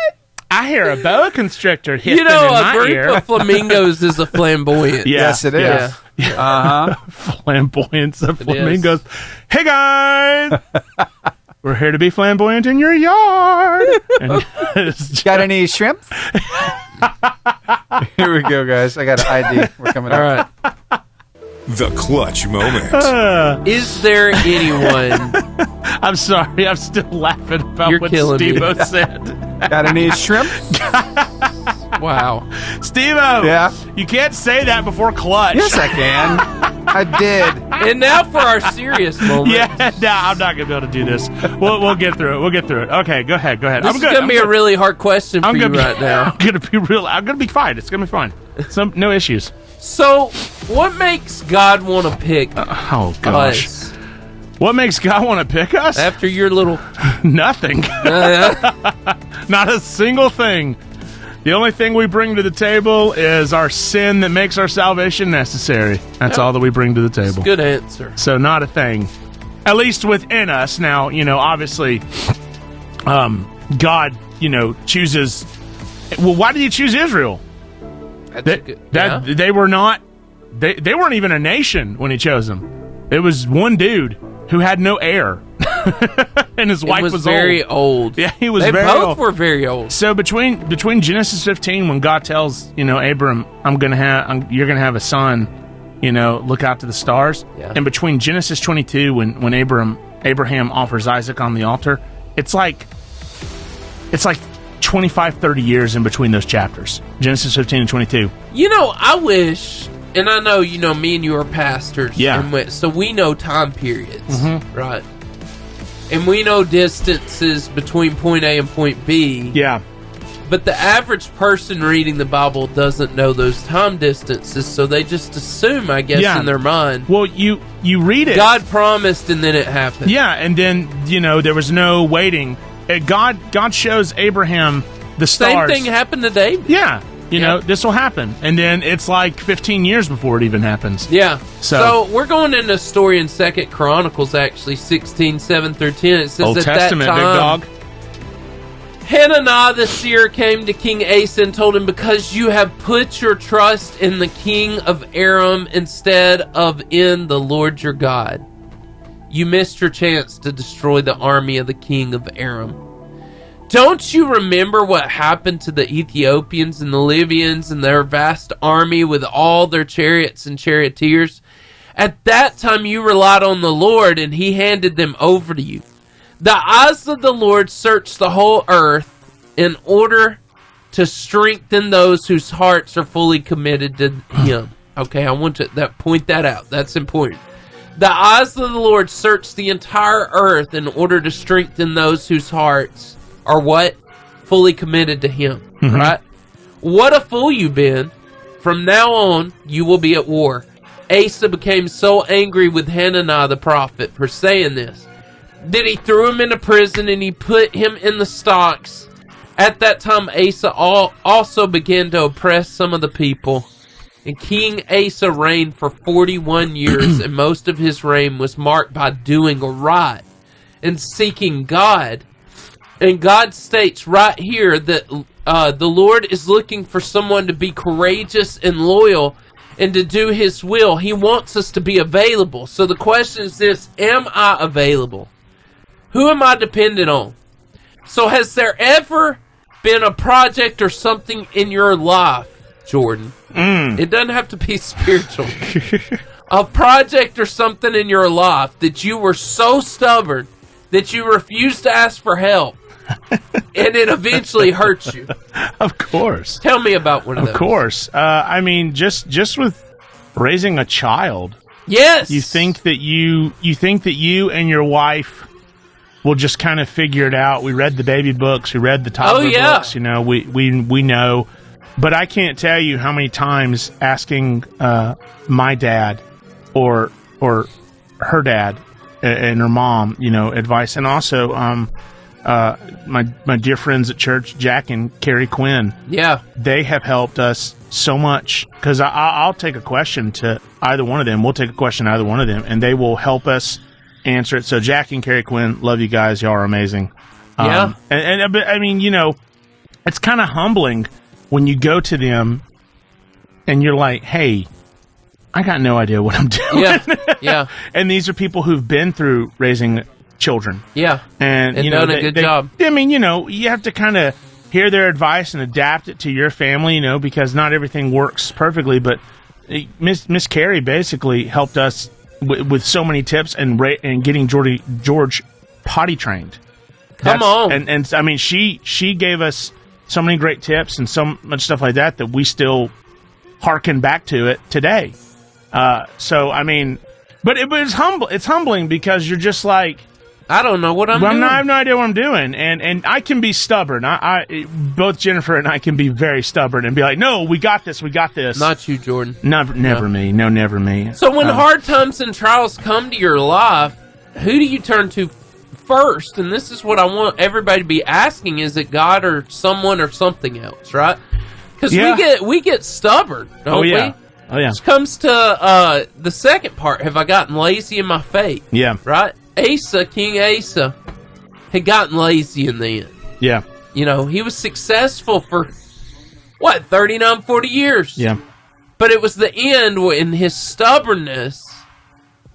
[SPEAKER 3] I hear a boa constrictor hissing in my ear.
[SPEAKER 2] A group of flamingos is a flamboyant.
[SPEAKER 4] Yes, it is.
[SPEAKER 3] Yeah. Flamboyance of flamingos. Hey, guys! We're here to be flamboyant in your yard.
[SPEAKER 4] Got any shrimps? Here we go, guys. I got an ID. We're coming up.
[SPEAKER 2] All right.
[SPEAKER 1] The clutch moment.
[SPEAKER 2] Is there anyone...
[SPEAKER 3] I'm sorry. I'm still laughing about what Steve-O said.
[SPEAKER 4] Got any shrimp?
[SPEAKER 2] Wow.
[SPEAKER 3] Steve-O!
[SPEAKER 4] Yeah?
[SPEAKER 3] You can't say that before clutch.
[SPEAKER 4] Yes, I can. I did.
[SPEAKER 2] And now for our serious moment.
[SPEAKER 3] Yeah, no, I'm not going to be able to do this. We'll get through it. Okay, go ahead.
[SPEAKER 2] This is going to be a really hard question for you right now.
[SPEAKER 3] I'm going to be fine. It's going to be fine. No issues.
[SPEAKER 2] So, what makes God want to pick
[SPEAKER 3] gosh.
[SPEAKER 2] us?
[SPEAKER 3] What makes God want to pick us?
[SPEAKER 2] After your little...
[SPEAKER 3] Nothing. Not a single thing. The only thing we bring to the table is our sin that makes our salvation necessary. That's all that we bring to the table.
[SPEAKER 2] Good answer.
[SPEAKER 3] So not a thing. At least within us. Now, obviously, God, chooses... Well, why did he choose Israel? They were not... They weren't even a nation when he chose them. It was one dude who had no heir. And his wife was
[SPEAKER 2] very old.
[SPEAKER 3] Yeah, he was
[SPEAKER 2] very old. They both were very old.
[SPEAKER 3] So between Genesis 15, when God tells, Abram, you're going to have a son, look out to the stars.
[SPEAKER 2] Yeah.
[SPEAKER 3] And between Genesis 22, when Abraham offers Isaac on the altar, it's like 25, 30 years in between those chapters. Genesis 15 and 22.
[SPEAKER 2] I wish... And I know, me and you are pastors.
[SPEAKER 3] Yeah.
[SPEAKER 2] So we know time periods,
[SPEAKER 3] mm-hmm.
[SPEAKER 2] right? And we know distances between point A and point B.
[SPEAKER 3] Yeah.
[SPEAKER 2] But the average person reading the Bible doesn't know those time distances, so they just assume, I guess, in their mind.
[SPEAKER 3] Well, you read it.
[SPEAKER 2] God promised, and then it happened.
[SPEAKER 3] Yeah, and then, there was no waiting. God shows Abraham the stars.
[SPEAKER 2] Same thing happened to David.
[SPEAKER 3] Yeah. This will happen. And then it's like 15 years before it even happens.
[SPEAKER 2] Yeah.
[SPEAKER 3] So
[SPEAKER 2] we're going into a story in 2 Chronicles, actually, 16, 7 through 10. It says
[SPEAKER 3] Old Testament,
[SPEAKER 2] that time,
[SPEAKER 3] big dog.
[SPEAKER 2] Hananiah the seer came to King Asa and told him, because you have put your trust in the king of Aram instead of in the Lord your God, you missed your chance to destroy the army of the king of Aram. Don't you remember what happened to the Ethiopians and the Libyans and their vast army with all their chariots and charioteers? At that time you relied on the Lord, and he handed them over to you. The eyes of the Lord search the whole earth in order to strengthen those whose hearts are fully committed to him. Okay, I want to point that out. That's important. The eyes of the Lord search the entire earth in order to strengthen those whose hearts are what? Fully committed to him.
[SPEAKER 3] Mm-hmm.
[SPEAKER 2] Right? What a fool you've been. From now on, you will be at war. Asa became so angry with Hananiah the prophet for saying this that he threw him into prison and he put him in the stocks. At that time, Asa also began to oppress some of the people. And King Asa reigned for 41 years, and most of his reign was marked by doing right and seeking God. And God states right here that the Lord is looking for someone to be courageous and loyal and to do his will. He wants us to be available. So the question is this: am I available? Who am I dependent on? So has there ever been a project or something in your life, Jordan? It doesn't have to be spiritual. A project or something in your life that you were so stubborn that you refused to ask for help, and it eventually hurts you.
[SPEAKER 3] Of course.
[SPEAKER 2] Tell me about one of those.
[SPEAKER 3] Of course. I mean, just with raising a child.
[SPEAKER 2] Yes.
[SPEAKER 3] You think that you and your wife will just kind of figure it out. We read the baby books. We read the toddler books. You know, we know. But I can't tell you how many times asking my dad or her dad and her mom, you know, advice, and also my dear friends at church, Jack and Carrie Quinn.
[SPEAKER 2] Yeah,
[SPEAKER 3] they have helped us so much, because I'll take a question to either one of them. We'll take a question to either one of them, and they will help us answer it. So Jack and Carrie Quinn, love you guys. Y'all are amazing.
[SPEAKER 2] Yeah,
[SPEAKER 3] and I mean, you know, it's kind of humbling when you go to them and you're like, hey, I got no idea what I'm doing.
[SPEAKER 2] Yeah.
[SPEAKER 3] And these are people who've been through raising children.
[SPEAKER 2] Yeah.
[SPEAKER 3] And you know,
[SPEAKER 2] done a good job.
[SPEAKER 3] I mean, you know, you have to kind of hear their advice and adapt it to your family, you know, because not everything works perfectly. But Miss Carrie basically helped us with so many tips and getting George potty trained.
[SPEAKER 2] Come on.
[SPEAKER 3] And I mean, she gave us so many great tips and so much stuff like that we still hearken back to it today. So I mean, but it's humbling because you're just like,
[SPEAKER 2] I don't know what I'm doing.
[SPEAKER 3] I have no idea what I'm doing, and I can be stubborn. Both Jennifer and I can be very stubborn and be like, no, we got this.
[SPEAKER 2] Not you, Jordan.
[SPEAKER 3] Never me. No, never me.
[SPEAKER 2] So when hard times and trials come to your life, who do you turn to first? And this is what I want everybody to be asking: is it God or someone or something else? Right? Because we get stubborn, don't we?
[SPEAKER 3] Oh yeah.
[SPEAKER 2] Which comes to the second part. Have I gotten lazy in my faith?
[SPEAKER 3] Yeah.
[SPEAKER 2] Right? King Asa, had gotten lazy in the end.
[SPEAKER 3] Yeah.
[SPEAKER 2] You know, he was successful for, 39, 40 years?
[SPEAKER 3] Yeah.
[SPEAKER 2] But it was the end in his stubbornness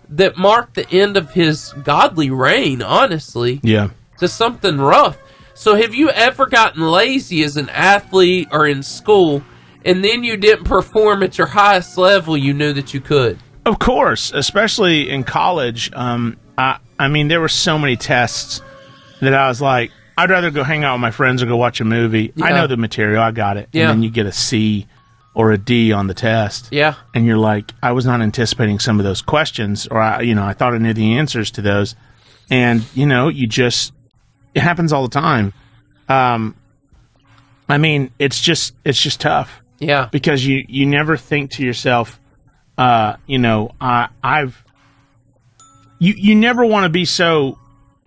[SPEAKER 2] that marked the end of his godly reign, honestly.
[SPEAKER 3] Yeah.
[SPEAKER 2] To something rough. So have you ever gotten lazy as an athlete or in school, and then you didn't perform at your highest level you knew that you could?
[SPEAKER 3] Of course, especially in college. I mean, there were so many tests that I was like, I'd rather go hang out with my friends or go watch a movie. Yeah. I know the material. I got it. Yeah. And then you get a C or a D on the test.
[SPEAKER 2] Yeah.
[SPEAKER 3] And you're like, I was not anticipating some of those questions, or I thought I knew the answers to those. And, you know, it happens all the time. I mean, it's just tough.
[SPEAKER 2] Yeah.
[SPEAKER 3] Because you never think to yourself, You never want to be so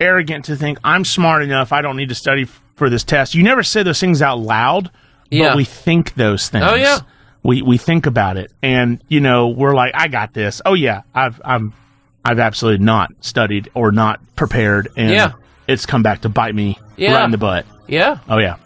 [SPEAKER 3] arrogant to think, I'm smart enough, I don't need to study for this test. You never say those things out loud, but we think those things.
[SPEAKER 2] Oh, yeah.
[SPEAKER 3] We think about it. And, you know, we're like, I got this. Oh, yeah, I've absolutely not studied or not prepared, and it's come back to bite me right in the butt.
[SPEAKER 2] Yeah.
[SPEAKER 3] Oh, yeah.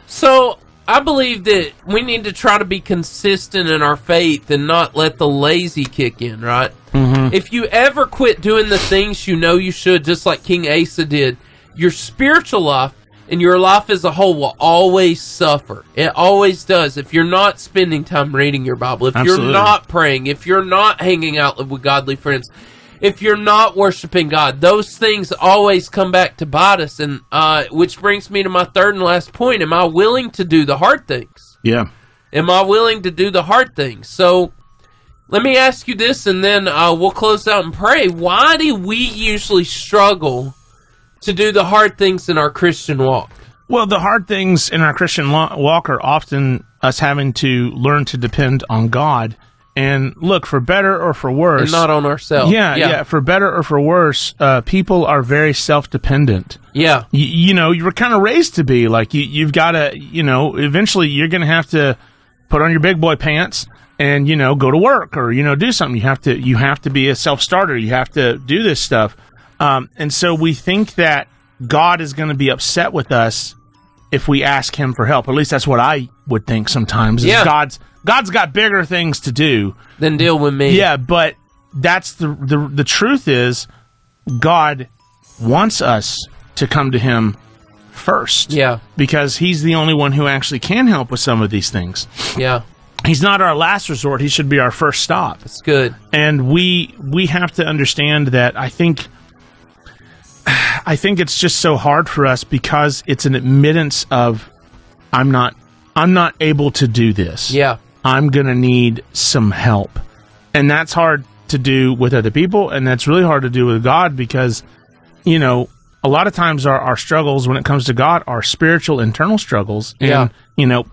[SPEAKER 2] So I believe that we need to try to be consistent in our faith and not let the lazy kick in, right? Mm-hmm. If you ever quit doing the things you know you should, just like King Asa did, your spiritual life and your life as a whole will always suffer. It always does. If you're not spending time reading your Bible, if you're not praying, if you're not hanging out with godly friends, if you're not worshiping God, those things always come back to bite us. And which brings me to my third and last point. Am I willing to do the hard things?
[SPEAKER 3] Yeah.
[SPEAKER 2] Am I willing to do the hard things? So let me ask you this, and then we'll close out and pray. Why do we usually struggle to do the hard things in our Christian walk?
[SPEAKER 3] Well, the hard things in our Christian walk are often us having to learn to depend on God. And look, for better or for worse...
[SPEAKER 2] And not on ourselves.
[SPEAKER 3] Yeah. For better or for worse, people are very self-dependent.
[SPEAKER 2] Yeah.
[SPEAKER 3] You know, you were kind of raised to be. Like, you've got to, you know, eventually you're going to have to put on your big boy pants and, you know, go to work or, you know, do something. You have to be a self-starter. You have to do this stuff. And so we think that God is going to be upset with us if we ask him for help. At least that's what I would think sometimes.
[SPEAKER 2] Yeah.
[SPEAKER 3] God's got bigger things to do
[SPEAKER 2] than deal with me.
[SPEAKER 3] Yeah, but that's the truth is God wants us to come to him first.
[SPEAKER 2] Yeah.
[SPEAKER 3] Because he's the only one who actually can help with some of these things.
[SPEAKER 2] Yeah.
[SPEAKER 3] He's not our last resort. He should be our first stop.
[SPEAKER 2] That's good.
[SPEAKER 3] And we have to understand that. I think it's just so hard for us because it's an admittance of I'm not able to do this.
[SPEAKER 2] Yeah.
[SPEAKER 3] I'm going to need some help. And that's hard to do with other people, and that's really hard to do with God because, you know, a lot of times our struggles when it comes to God are spiritual, internal struggles. And, you know,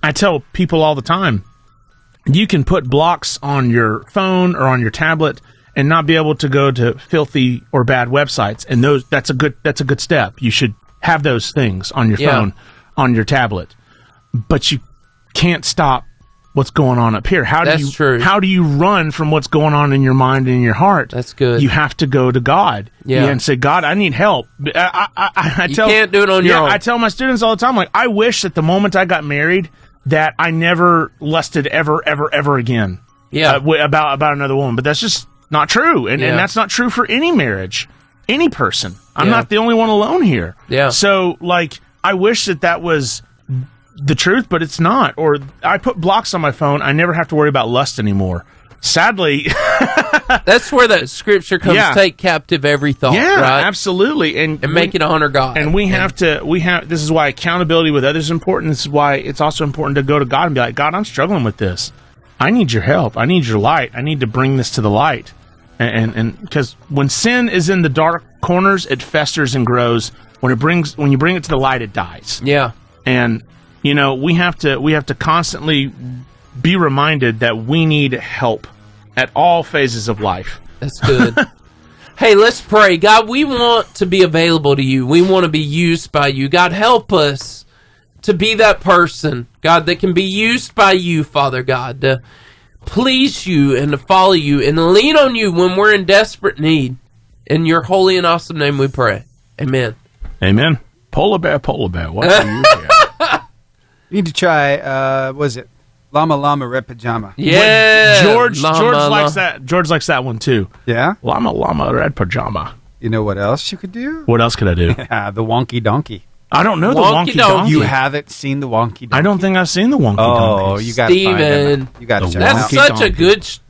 [SPEAKER 3] I tell people all the time, you can put blocks on your phone or on your tablet and not be able to go to filthy or bad websites. And that's a good step. You should have those things on your phone, on your tablet. But you can't stop what's going on up here. How do you run from what's going on in your mind and in your heart?
[SPEAKER 2] That's good.
[SPEAKER 3] You have to go to God. And say, God, I need help. I
[SPEAKER 2] you can't do it on your own.
[SPEAKER 3] I tell my students all the time, like, I wish that the moment I got married that I never lusted ever again. About another woman. But that's just not true. And that's not true for any marriage, any person. I'm not the only one alone here.
[SPEAKER 2] Yeah.
[SPEAKER 3] So, like, I wish that was the truth, but it's not. Or I put blocks on my phone. I never have to worry about lust anymore. Sadly,
[SPEAKER 2] that's where that scripture comes. Take captive every thought.
[SPEAKER 3] Yeah,
[SPEAKER 2] right?
[SPEAKER 3] Absolutely, and
[SPEAKER 2] make it honor God.
[SPEAKER 3] And we have. This is why accountability with others is important. This is why it's also important to go to God and be like, God, I'm struggling with this. I need your help. I need your light. I need to bring this to the light. And because when sin is in the dark corners, it festers and grows. When you bring it to the light, it dies.
[SPEAKER 2] Yeah,
[SPEAKER 3] and you know, we have to constantly be reminded that we need help at all phases of life.
[SPEAKER 2] That's good. Hey, let's pray. God, we want to be available to you. We want to be used by you. God, help us to be that person, God, that can be used by you, Father God, to please you and to follow you and lean on you when we're in desperate need. In your holy and awesome name we pray. Amen.
[SPEAKER 3] Amen. Polar bear, what are you here?
[SPEAKER 4] You need to try, was it Llama Llama Red Pajama?
[SPEAKER 3] Yeah. George likes that. George likes that one too.
[SPEAKER 4] Yeah?
[SPEAKER 3] Llama Llama Red Pajama.
[SPEAKER 4] You know what else you could do?
[SPEAKER 3] What else could I do?
[SPEAKER 4] Yeah, the Wonky Donkey.
[SPEAKER 3] I don't know the Wonky Donkey.
[SPEAKER 4] You haven't seen the Wonky Donkey?
[SPEAKER 3] I don't think I've seen the Wonky Donkey.
[SPEAKER 4] Oh, you got to find it. You got to check it out.
[SPEAKER 2] That's such a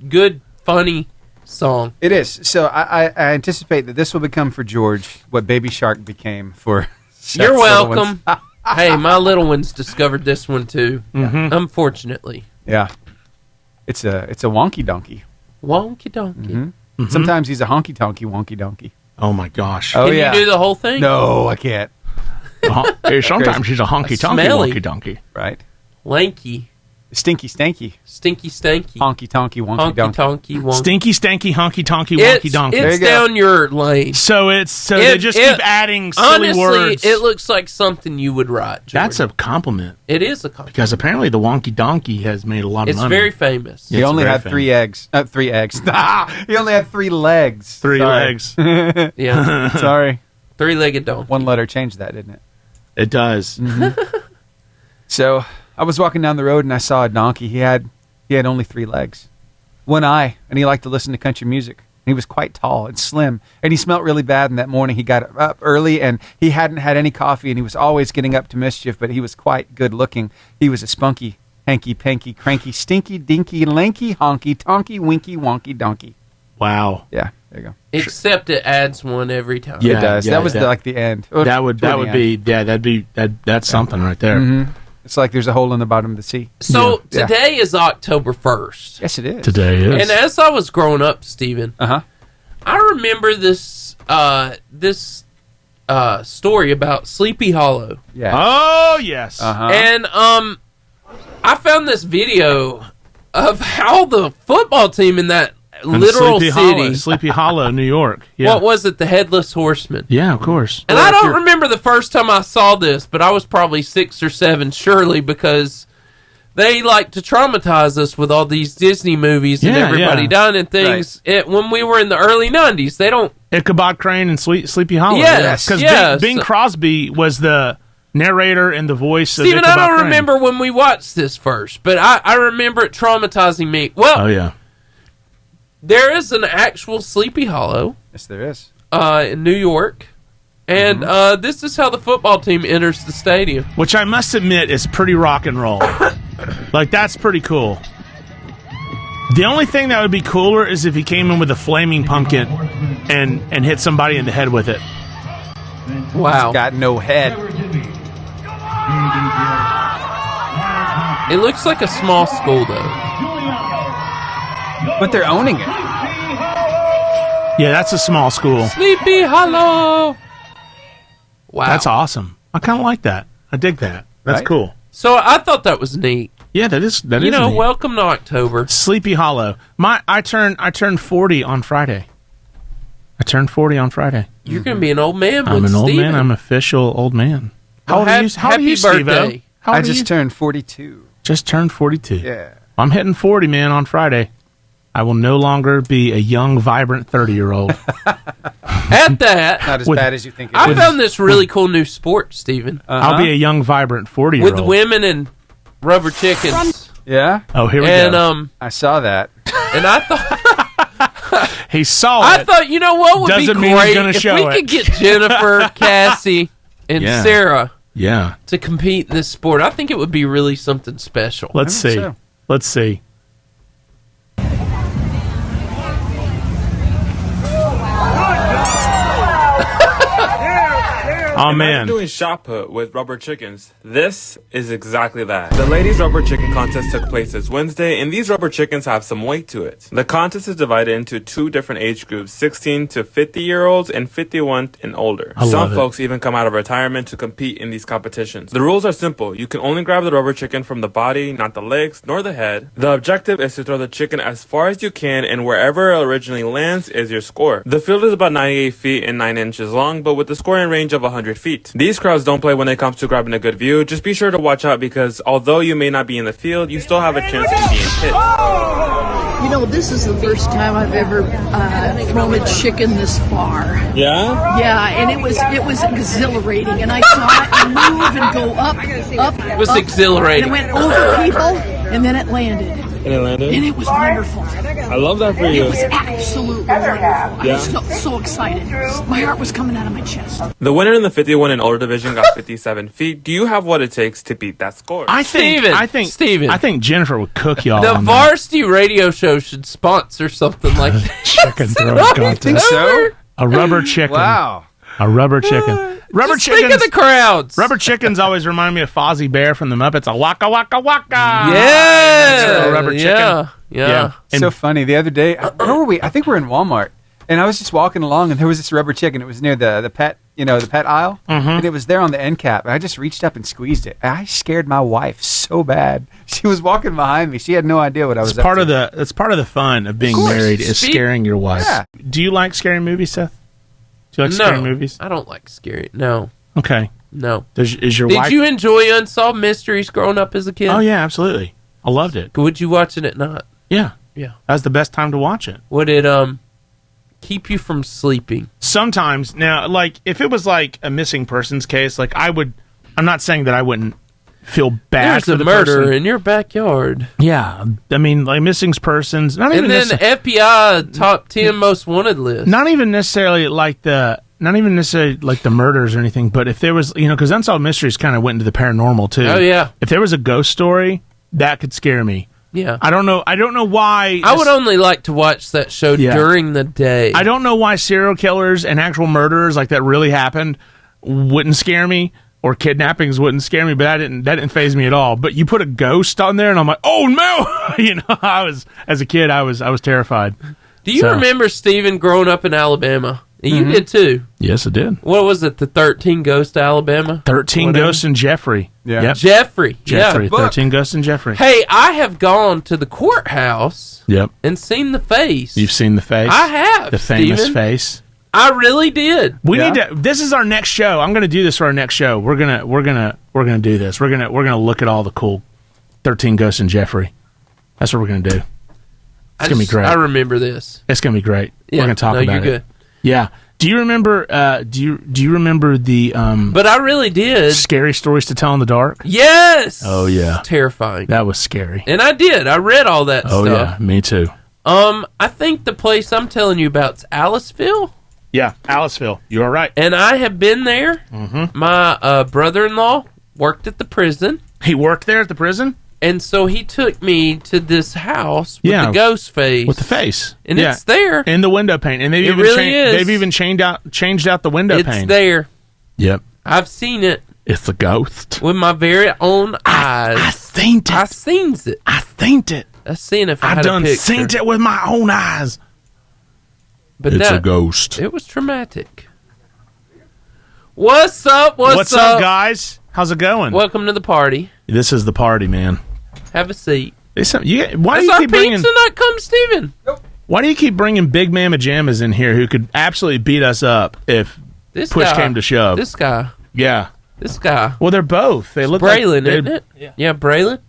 [SPEAKER 2] good, funny song.
[SPEAKER 4] It is. So I anticipate that this will become for George what Baby Shark became for
[SPEAKER 2] You're welcome. Hey, my little ones discovered this one too.
[SPEAKER 3] Mm-hmm.
[SPEAKER 2] Unfortunately.
[SPEAKER 4] Yeah. It's a wonky donkey.
[SPEAKER 2] Wonky donkey.
[SPEAKER 4] Mm-hmm. Mm-hmm. Sometimes he's a honky tonky wonky donkey.
[SPEAKER 3] Oh my gosh.
[SPEAKER 2] Can you do the whole thing?
[SPEAKER 4] No, I can't.
[SPEAKER 3] Sometimes he's a honky tonky wonky donkey.
[SPEAKER 4] Right.
[SPEAKER 2] Lanky.
[SPEAKER 4] Stinky stanky.
[SPEAKER 2] Stinky stanky.
[SPEAKER 4] Honky tonky wonky donkey.
[SPEAKER 2] Honky tonky
[SPEAKER 3] Stinky stanky honky tonky wonky donkey.
[SPEAKER 2] It's down your lane.
[SPEAKER 3] So they just keep adding silly words.
[SPEAKER 2] It looks like something you would write, Jordan.
[SPEAKER 3] That's a compliment.
[SPEAKER 2] It is a compliment.
[SPEAKER 3] Because apparently the wonky donkey has made a lot of money.
[SPEAKER 2] It's very famous.
[SPEAKER 4] He only had 3 eggs. 3 eggs. He only had 3 legs.
[SPEAKER 3] 3 legs.
[SPEAKER 2] Yeah.
[SPEAKER 4] Sorry.
[SPEAKER 2] 3-legged donkey.
[SPEAKER 4] 1 letter changed that, didn't it?
[SPEAKER 3] It does.
[SPEAKER 4] Mm-hmm. So I was walking down the road and I saw a donkey. He had only 3 legs, 1 eye, and he liked to listen to country music. And he was quite tall and slim, and he smelled really bad. And that morning he got up early, and he hadn't had any coffee, and he was always getting up to mischief. But he was quite good looking. He was a spunky, hanky, panky, cranky, stinky, dinky, lanky, honky, tonky, winky, wonky, donkey.
[SPEAKER 3] Wow.
[SPEAKER 4] Yeah, there you go.
[SPEAKER 2] Except it adds one every time.
[SPEAKER 4] Yeah, it does. That was like the end.
[SPEAKER 3] That's something right there.
[SPEAKER 4] Mm-hmm. It's like there's a hole in the bottom of the sea.
[SPEAKER 2] So today is October 1st.
[SPEAKER 4] Yes, it is.
[SPEAKER 3] Today is.
[SPEAKER 2] And as I was growing up, Stephen,
[SPEAKER 4] I
[SPEAKER 2] remember this story about Sleepy Hollow.
[SPEAKER 4] Yeah.
[SPEAKER 3] Oh yes.
[SPEAKER 2] And I found this video of how the football team in that literal city,
[SPEAKER 3] Sleepy Hollow, New York. Yeah.
[SPEAKER 2] What was it? The Headless Horseman.
[SPEAKER 3] Yeah, of course.
[SPEAKER 2] And I don't remember the first time I saw this, but I was probably 6 or 7, surely, because they like to traumatize us with all these Disney movies and everybody dying and things. Right. When we were in the early 90s, they don't...
[SPEAKER 3] Ichabod Crane and Sleepy Hollow.
[SPEAKER 2] Yes.
[SPEAKER 3] Because Bing Crosby was the narrator and the voice of
[SPEAKER 2] Stephen,
[SPEAKER 3] Ichabod
[SPEAKER 2] I don't
[SPEAKER 3] Crane.
[SPEAKER 2] remember when we watched this first, but I remember it traumatizing me. Well,
[SPEAKER 3] oh yeah.
[SPEAKER 2] There is an actual Sleepy Hollow.
[SPEAKER 4] Yes, there is.
[SPEAKER 2] In New York. And this is how the football team enters the stadium.
[SPEAKER 3] Which I must admit is pretty rock and roll. Like, that's pretty cool. The only thing that would be cooler is if he came in with a flaming pumpkin and hit somebody in the head with it.
[SPEAKER 2] Wow.
[SPEAKER 4] He's got no head.
[SPEAKER 2] It looks like a small school, though.
[SPEAKER 4] But they're owning it.
[SPEAKER 3] Yeah, that's a small school.
[SPEAKER 2] Sleepy Hollow. Wow.
[SPEAKER 3] That's awesome. I kind of like that. I dig that. That's
[SPEAKER 4] Right?
[SPEAKER 3] cool.
[SPEAKER 2] So I thought that was neat.
[SPEAKER 3] Yeah, that is neat.
[SPEAKER 2] Welcome to October.
[SPEAKER 3] Sleepy Hollow. I turned 40 on Friday. I turned 40 on Friday.
[SPEAKER 2] You're going to be an old man.
[SPEAKER 3] I'm
[SPEAKER 2] with
[SPEAKER 3] an old
[SPEAKER 2] Steven.
[SPEAKER 3] man. I'm an official old man. How old
[SPEAKER 2] Well,
[SPEAKER 3] are you? How old are you,
[SPEAKER 2] happy
[SPEAKER 3] Steve-O?
[SPEAKER 2] birthday.
[SPEAKER 3] How old
[SPEAKER 4] I
[SPEAKER 3] are
[SPEAKER 4] just
[SPEAKER 3] you?
[SPEAKER 4] turned 42.
[SPEAKER 3] Just turned 42.
[SPEAKER 4] Yeah.
[SPEAKER 3] I'm hitting 40, man, on Friday. I will no longer be a young, vibrant 30-year-old.
[SPEAKER 2] At that,
[SPEAKER 4] Not as bad as you think it
[SPEAKER 2] I
[SPEAKER 4] is.
[SPEAKER 2] found this really cool new sport, Steven.
[SPEAKER 3] I'll be a young, vibrant 40-year-old.
[SPEAKER 2] With women and rubber chickens.
[SPEAKER 4] Yeah?
[SPEAKER 3] Oh, here we
[SPEAKER 2] And
[SPEAKER 3] go.
[SPEAKER 4] I saw that.
[SPEAKER 2] and I thought
[SPEAKER 3] He saw
[SPEAKER 2] I
[SPEAKER 3] it.
[SPEAKER 2] thought, you know what would
[SPEAKER 3] Doesn't
[SPEAKER 2] be
[SPEAKER 3] mean he's
[SPEAKER 2] great
[SPEAKER 3] gonna
[SPEAKER 2] if
[SPEAKER 3] show
[SPEAKER 2] we
[SPEAKER 3] it.
[SPEAKER 2] could get Jennifer, Cassie, and
[SPEAKER 3] Yeah.
[SPEAKER 2] Sarah
[SPEAKER 3] Yeah.
[SPEAKER 2] to compete in this sport. I think it would be really something special.
[SPEAKER 3] Let's
[SPEAKER 4] I think
[SPEAKER 3] see.
[SPEAKER 4] so.
[SPEAKER 3] Let's see. Oh, man.
[SPEAKER 10] Imagine doing shot put with rubber chickens. This is exactly that. The ladies' rubber chicken contest took place this Wednesday, and these rubber chickens have some weight to it. The contest is divided into two different age groups, 16 to 50-year-olds and 51 and older.
[SPEAKER 3] I love
[SPEAKER 10] Some
[SPEAKER 3] it.
[SPEAKER 10] folks even come out of retirement to compete in these competitions. The rules are simple. You can only grab the rubber chicken from the body, not the legs, nor the head. The objective is to throw the chicken as far as you can, and wherever it originally lands is your score. The field is about 98 feet and 9 inches long, but with the scoring range of 100 feet. These crowds don't play when it comes to grabbing a good view. Just be sure to watch out because although you may not be in the field, you still have a chance of being hit.
[SPEAKER 11] You know, this is the first time I've ever thrown a chicken this far.
[SPEAKER 10] Yeah?
[SPEAKER 11] Yeah, and it was exhilarating, and I saw it move and go up.
[SPEAKER 2] It was exhilarating.
[SPEAKER 11] And it went over people, and then it landed.
[SPEAKER 10] And it landed?
[SPEAKER 11] And it was wonderful.
[SPEAKER 10] I love that for
[SPEAKER 11] It
[SPEAKER 10] you.
[SPEAKER 11] was absolutely wonderful. I
[SPEAKER 10] Yeah.
[SPEAKER 11] was so excited. My heart was coming out of my chest.
[SPEAKER 10] The winner in the 51 and older division got 57 feet. Do you have what it takes to beat that score?
[SPEAKER 3] I think Jennifer would cook y'all.
[SPEAKER 2] The
[SPEAKER 3] on that.
[SPEAKER 2] Varsity Radio Show should sponsor something like that.
[SPEAKER 3] Chicken throwing contest.
[SPEAKER 4] Think so?
[SPEAKER 3] A rubber chicken.
[SPEAKER 4] Wow.
[SPEAKER 3] A rubber chicken. Rubber
[SPEAKER 2] Just think of
[SPEAKER 3] chickens.
[SPEAKER 2] the crowds.
[SPEAKER 3] Rubber chickens always remind me of Fozzie Bear from the Muppets. A waka waka waka.
[SPEAKER 2] Yeah.
[SPEAKER 3] A rubber chicken.
[SPEAKER 2] Yeah.
[SPEAKER 3] And
[SPEAKER 4] So funny. The other day, where were we? I think we're in Walmart. And I was just walking along, and there was this rubber chicken. It was near the pet, the pet aisle.
[SPEAKER 3] Mm-hmm.
[SPEAKER 4] And it was there on the end cap. And I just reached up and squeezed it. I scared my wife so bad. She was walking behind me. She had no idea what I was
[SPEAKER 3] it's
[SPEAKER 4] up
[SPEAKER 3] part
[SPEAKER 4] to.
[SPEAKER 3] of the it's part of the fun of being married is scaring your wife.
[SPEAKER 4] Yeah.
[SPEAKER 3] Do you like scary movies, Seth? Do you like scary movies?
[SPEAKER 2] I don't like scary. No.
[SPEAKER 3] Okay.
[SPEAKER 2] No.
[SPEAKER 3] Is your
[SPEAKER 2] Did
[SPEAKER 3] wife?
[SPEAKER 2] you enjoy Unsolved Mysteries growing up as a kid?
[SPEAKER 3] Oh yeah, absolutely. I loved it.
[SPEAKER 2] Would you watch it at night?
[SPEAKER 3] Yeah.
[SPEAKER 2] Yeah.
[SPEAKER 3] That was the best time to watch it.
[SPEAKER 2] Would it keep you from sleeping?
[SPEAKER 3] Sometimes. Now, like if it was like a missing persons case, like I'm not saying that I wouldn't feel bad
[SPEAKER 2] There's
[SPEAKER 3] for
[SPEAKER 2] a
[SPEAKER 3] the
[SPEAKER 2] murder
[SPEAKER 3] person.
[SPEAKER 2] in your backyard.
[SPEAKER 3] Yeah. I mean, like missing persons, not even
[SPEAKER 2] And then FBI top 10 most wanted list.
[SPEAKER 3] not even necessarily like the murders or anything, but if there was, because Unsolved Mysteries kind of went into the paranormal too.
[SPEAKER 2] Oh, yeah.
[SPEAKER 3] If there was a ghost story, that could scare me.
[SPEAKER 2] Yeah.
[SPEAKER 3] I don't know why.
[SPEAKER 2] I would only like to watch that show during the day.
[SPEAKER 3] I don't know why serial killers and actual murderers like that really happened wouldn't scare me, or kidnappings wouldn't scare me, but that didn't faze me at all. But you put a ghost on there, and I'm like, oh no! I was, as a kid, I was terrified.
[SPEAKER 2] Do you remember Steven growing up in Alabama? You did too.
[SPEAKER 3] Yes, I did.
[SPEAKER 2] What was it? The 13 Ghosts of Alabama?
[SPEAKER 3] 13 Ghosts and Jeffrey.
[SPEAKER 4] Yeah.
[SPEAKER 3] Yep.
[SPEAKER 2] Jeffrey.
[SPEAKER 3] Jeffrey.
[SPEAKER 2] Yeah.
[SPEAKER 3] 13 Ghosts and Jeffrey.
[SPEAKER 2] Hey, I have gone to the courthouse
[SPEAKER 3] Yep.
[SPEAKER 2] and seen the face.
[SPEAKER 3] You've seen the face?
[SPEAKER 2] I have.
[SPEAKER 3] The famous
[SPEAKER 2] Steven.
[SPEAKER 3] face.
[SPEAKER 2] I really did.
[SPEAKER 3] We need to. This is our next show. I'm going to do this for our next show. We're gonna do this. We're gonna look at all the cool 13 Ghosts and Jeffrey. That's what we're gonna do. It's gonna be great.
[SPEAKER 2] I remember this.
[SPEAKER 3] It's gonna be great.
[SPEAKER 2] Yeah,
[SPEAKER 3] we're gonna talk about
[SPEAKER 2] you're
[SPEAKER 3] it.
[SPEAKER 2] Good.
[SPEAKER 3] Yeah. Do you remember? Do you remember the?
[SPEAKER 2] But I really did.
[SPEAKER 3] Scary stories to tell in the dark.
[SPEAKER 2] Yes.
[SPEAKER 3] Oh yeah.
[SPEAKER 2] Terrifying.
[SPEAKER 3] That was scary.
[SPEAKER 2] And I did. I read all that
[SPEAKER 3] Oh
[SPEAKER 2] stuff.
[SPEAKER 3] yeah, me too.
[SPEAKER 2] I think the place I'm telling you about is Aliceville.
[SPEAKER 3] Yeah, Aliceville. You are right.
[SPEAKER 2] And I have been there.
[SPEAKER 3] Mm-hmm.
[SPEAKER 2] My brother-in-law worked at the prison.
[SPEAKER 3] He worked there at the prison?
[SPEAKER 2] And so he took me to this house with the ghost face.
[SPEAKER 3] With the face.
[SPEAKER 2] And it's there.
[SPEAKER 3] In the window pane. And they've even changed out the window pane.
[SPEAKER 2] It's there.
[SPEAKER 3] Yep.
[SPEAKER 2] I've seen it.
[SPEAKER 3] It's a ghost.
[SPEAKER 2] With my very own eyes.
[SPEAKER 3] I seen it.
[SPEAKER 2] I seen it.
[SPEAKER 3] I seen it.
[SPEAKER 2] I seen it if I
[SPEAKER 3] had
[SPEAKER 2] a picture.
[SPEAKER 3] Seen it with my own eyes.
[SPEAKER 2] But
[SPEAKER 3] it's a ghost.
[SPEAKER 2] It was traumatic. What's up?
[SPEAKER 3] What's up, guys? How's it going?
[SPEAKER 2] Welcome to the party.
[SPEAKER 3] This is the party, man.
[SPEAKER 2] Have a seat.
[SPEAKER 3] Why do you keep bringing
[SPEAKER 2] pizza not come, Steven?
[SPEAKER 4] Nope.
[SPEAKER 3] Why do you keep bringing Big Mama Jammas in here who could absolutely beat us up if push came to shove?
[SPEAKER 2] This guy.
[SPEAKER 3] Yeah.
[SPEAKER 2] This guy.
[SPEAKER 3] Well, they're both. They look
[SPEAKER 2] Braylon,
[SPEAKER 3] like
[SPEAKER 2] isn't it? Yeah, Braylon.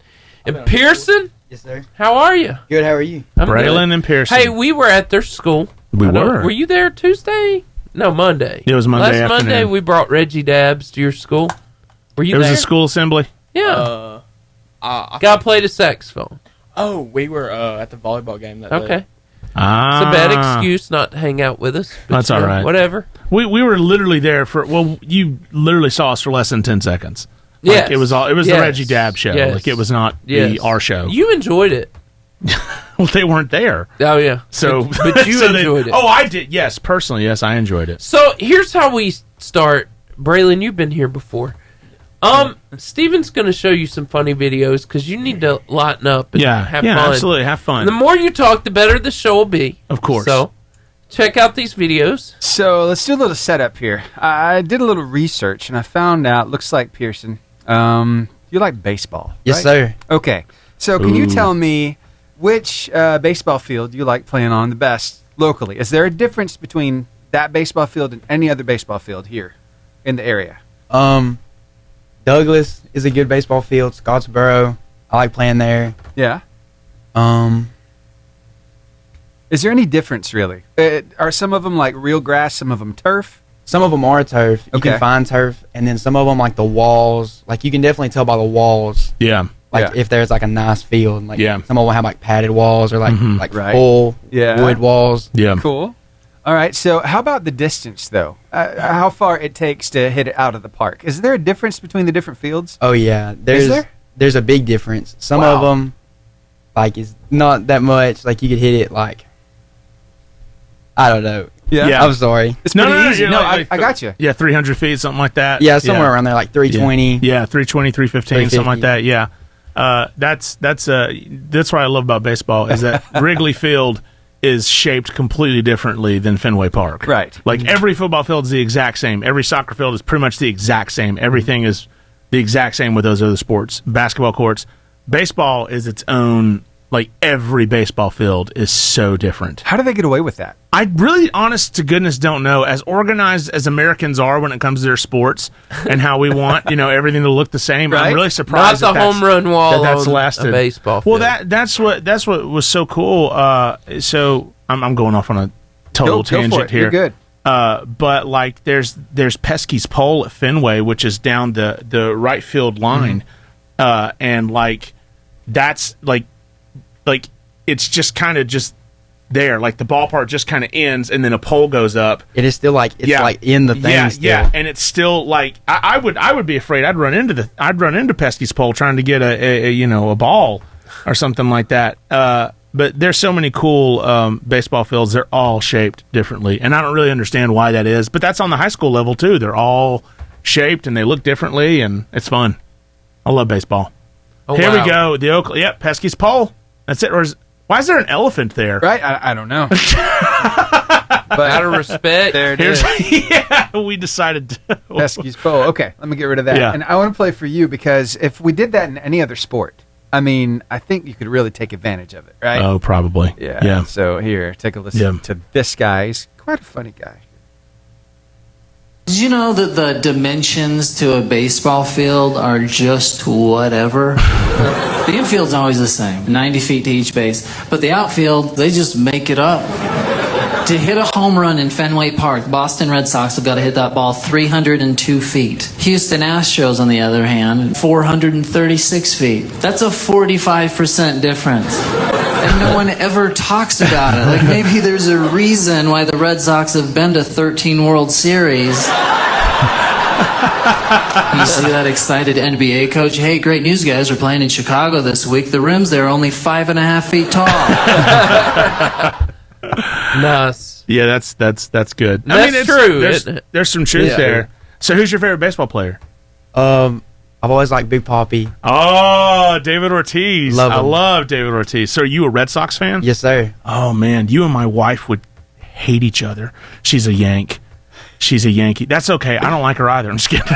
[SPEAKER 2] And Pearson?
[SPEAKER 12] Yes, sir.
[SPEAKER 2] How are you?
[SPEAKER 12] Good, how are you?
[SPEAKER 3] Braylon and Pearson.
[SPEAKER 2] Hey, we were at their school.
[SPEAKER 3] We were.
[SPEAKER 2] Were you there Tuesday? No, Monday.
[SPEAKER 3] It was Monday
[SPEAKER 2] Last
[SPEAKER 3] afternoon.
[SPEAKER 2] Monday, we brought Reggie Dabbs to your school. Were you there?
[SPEAKER 3] There was a school assembly?
[SPEAKER 2] Yeah. Guy played a saxophone.
[SPEAKER 12] Oh, we were at the volleyball game that day.
[SPEAKER 2] Okay. It's a bad excuse not to hang out with us.
[SPEAKER 3] That's all right.
[SPEAKER 2] Whatever.
[SPEAKER 3] We were literally there for, you literally saw us for less than 10 seconds.
[SPEAKER 2] Yes.
[SPEAKER 3] It was the Reggie Dabb show.
[SPEAKER 2] Yes.
[SPEAKER 3] Like, it was not our show.
[SPEAKER 2] You enjoyed it.
[SPEAKER 3] Well, they weren't there.
[SPEAKER 2] Oh, yeah.
[SPEAKER 3] So,
[SPEAKER 2] but you enjoyed it.
[SPEAKER 3] Oh, I did. Yes, personally, yes, I enjoyed it.
[SPEAKER 2] So, here's how we start. Braylon, you've been here before. Steven's going to show you some funny videos because you need to lighten up and have fun.
[SPEAKER 3] Yeah, absolutely. Have fun.
[SPEAKER 2] And the more you talk, the better the show will be.
[SPEAKER 3] Of course.
[SPEAKER 2] So, check out these videos.
[SPEAKER 4] So, let's do a little setup here. I did a little research, and I found out, looks like, Pearson, you like baseball,
[SPEAKER 12] Yes,
[SPEAKER 4] right?
[SPEAKER 12] sir.
[SPEAKER 4] Okay. So, can you tell me which baseball field you like playing on the best locally? Is there a difference between that baseball field and any other baseball field here in the area?
[SPEAKER 12] Douglas is a good baseball field. Scottsboro, I like playing there.
[SPEAKER 4] Yeah. Is there any difference, really? Are some of them like real grass, some of them turf?
[SPEAKER 12] Some of them are turf. You
[SPEAKER 4] Okay.
[SPEAKER 12] can find turf. And then some of them, like the walls, like you can definitely tell by the walls.
[SPEAKER 3] Yeah.
[SPEAKER 12] Like if there's like a nice field. Like
[SPEAKER 3] Yeah.
[SPEAKER 12] some of them have like padded walls or like
[SPEAKER 4] Right.
[SPEAKER 12] full
[SPEAKER 4] Yeah.
[SPEAKER 12] wood walls.
[SPEAKER 3] Yeah.
[SPEAKER 4] Cool. All right. So, how about the distance, though? How far it takes to hit it out of the park? Is there a difference between the different fields?
[SPEAKER 12] Oh, yeah.
[SPEAKER 4] there?
[SPEAKER 12] There's a big difference. Some
[SPEAKER 4] Wow.
[SPEAKER 12] of them, like, is not that much. Like, you could hit it, like, I don't know.
[SPEAKER 3] Yeah.
[SPEAKER 12] I'm sorry.
[SPEAKER 4] It's pretty easy.
[SPEAKER 3] you're
[SPEAKER 4] No,
[SPEAKER 3] like-
[SPEAKER 4] I got you.
[SPEAKER 3] Yeah, 300 feet, something like that.
[SPEAKER 12] Yeah, somewhere around there, like 320.
[SPEAKER 3] Yeah, 320, 315, something like that. Yeah. That's what I love about baseball is that Wrigley Field is shaped completely differently than Fenway Park.
[SPEAKER 4] Right.
[SPEAKER 3] Like every football field is the exact same. Every soccer field is pretty much the exact same. Everything is the exact same with those other sports. Basketball courts. Baseball is its own, like every baseball field is so different.
[SPEAKER 4] How do they get away with that?
[SPEAKER 3] I really, honest to goodness, don't know. As organized as Americans are when it comes to their sports and how we want, everything to look the same,
[SPEAKER 4] Right.
[SPEAKER 3] I'm really surprised
[SPEAKER 2] Not the home run wall
[SPEAKER 3] that's
[SPEAKER 2] on
[SPEAKER 3] lasted.
[SPEAKER 2] a baseball field.
[SPEAKER 3] Well, that's what was so cool. So I'm going off on a total
[SPEAKER 4] Go for
[SPEAKER 3] tangent
[SPEAKER 4] it.
[SPEAKER 3] here.
[SPEAKER 4] You're good.
[SPEAKER 3] But like there's Pesky's pole at Fenway, which is down the right field line, and like that's like it's just kind of just there, like the ballpark just kind of ends, and then a pole goes up.
[SPEAKER 12] It is still like it's like in the thing.
[SPEAKER 3] Yeah, and it's still like I would be afraid I'd run into Pesky's pole trying to get a ball or something like that. But there's so many cool baseball fields. They're all shaped differently, and I don't really understand why that is. But that's on the high school level too. They're all shaped and they look differently, and it's fun. I love baseball. Here we go. The Oakland. Yep, Pesky's pole. That's it. Why is there an elephant there?
[SPEAKER 4] Right? I don't know.
[SPEAKER 2] But out of respect,
[SPEAKER 4] there it is.
[SPEAKER 3] Yeah, we decided to.
[SPEAKER 4] Pesky's pole. Okay, let me get rid of that.
[SPEAKER 3] Yeah.
[SPEAKER 4] And I want to play for you because if we did that in any other sport, I mean, I think you could really take advantage of it, right?
[SPEAKER 3] Oh, probably.
[SPEAKER 4] Yeah. So here, take a listen to this guy. He's quite a funny guy.
[SPEAKER 13] Did you know that the dimensions to a baseball field are just whatever? The infield's always the same, 90 feet to each base. But the outfield, they just make it up. To hit a home run in Fenway Park, Boston Red Sox have got to hit that ball 302 feet. Houston Astros, on the other hand, 436 feet. That's a 45% difference. and no one ever talks about it. Like, maybe there's a reason why the Red Sox have been to 13 World Series. You see that excited NBA coach? Hey, great news, guys. We're playing in Chicago this week. The rims there are only 5.5 feet tall.
[SPEAKER 2] Nice.
[SPEAKER 3] Yeah, that's good.
[SPEAKER 2] That's true.
[SPEAKER 3] There's some truth there. So, who's your favorite baseball player?
[SPEAKER 12] I've always liked Big Papi.
[SPEAKER 3] Oh, David Ortiz.
[SPEAKER 12] Love him.
[SPEAKER 3] I love David Ortiz. So, are you a Red Sox fan?
[SPEAKER 12] Yes, sir.
[SPEAKER 3] Oh man, you and my wife would hate each other. She's a Yank. She's a Yankee. That's okay. I don't like her either. I'm just kidding.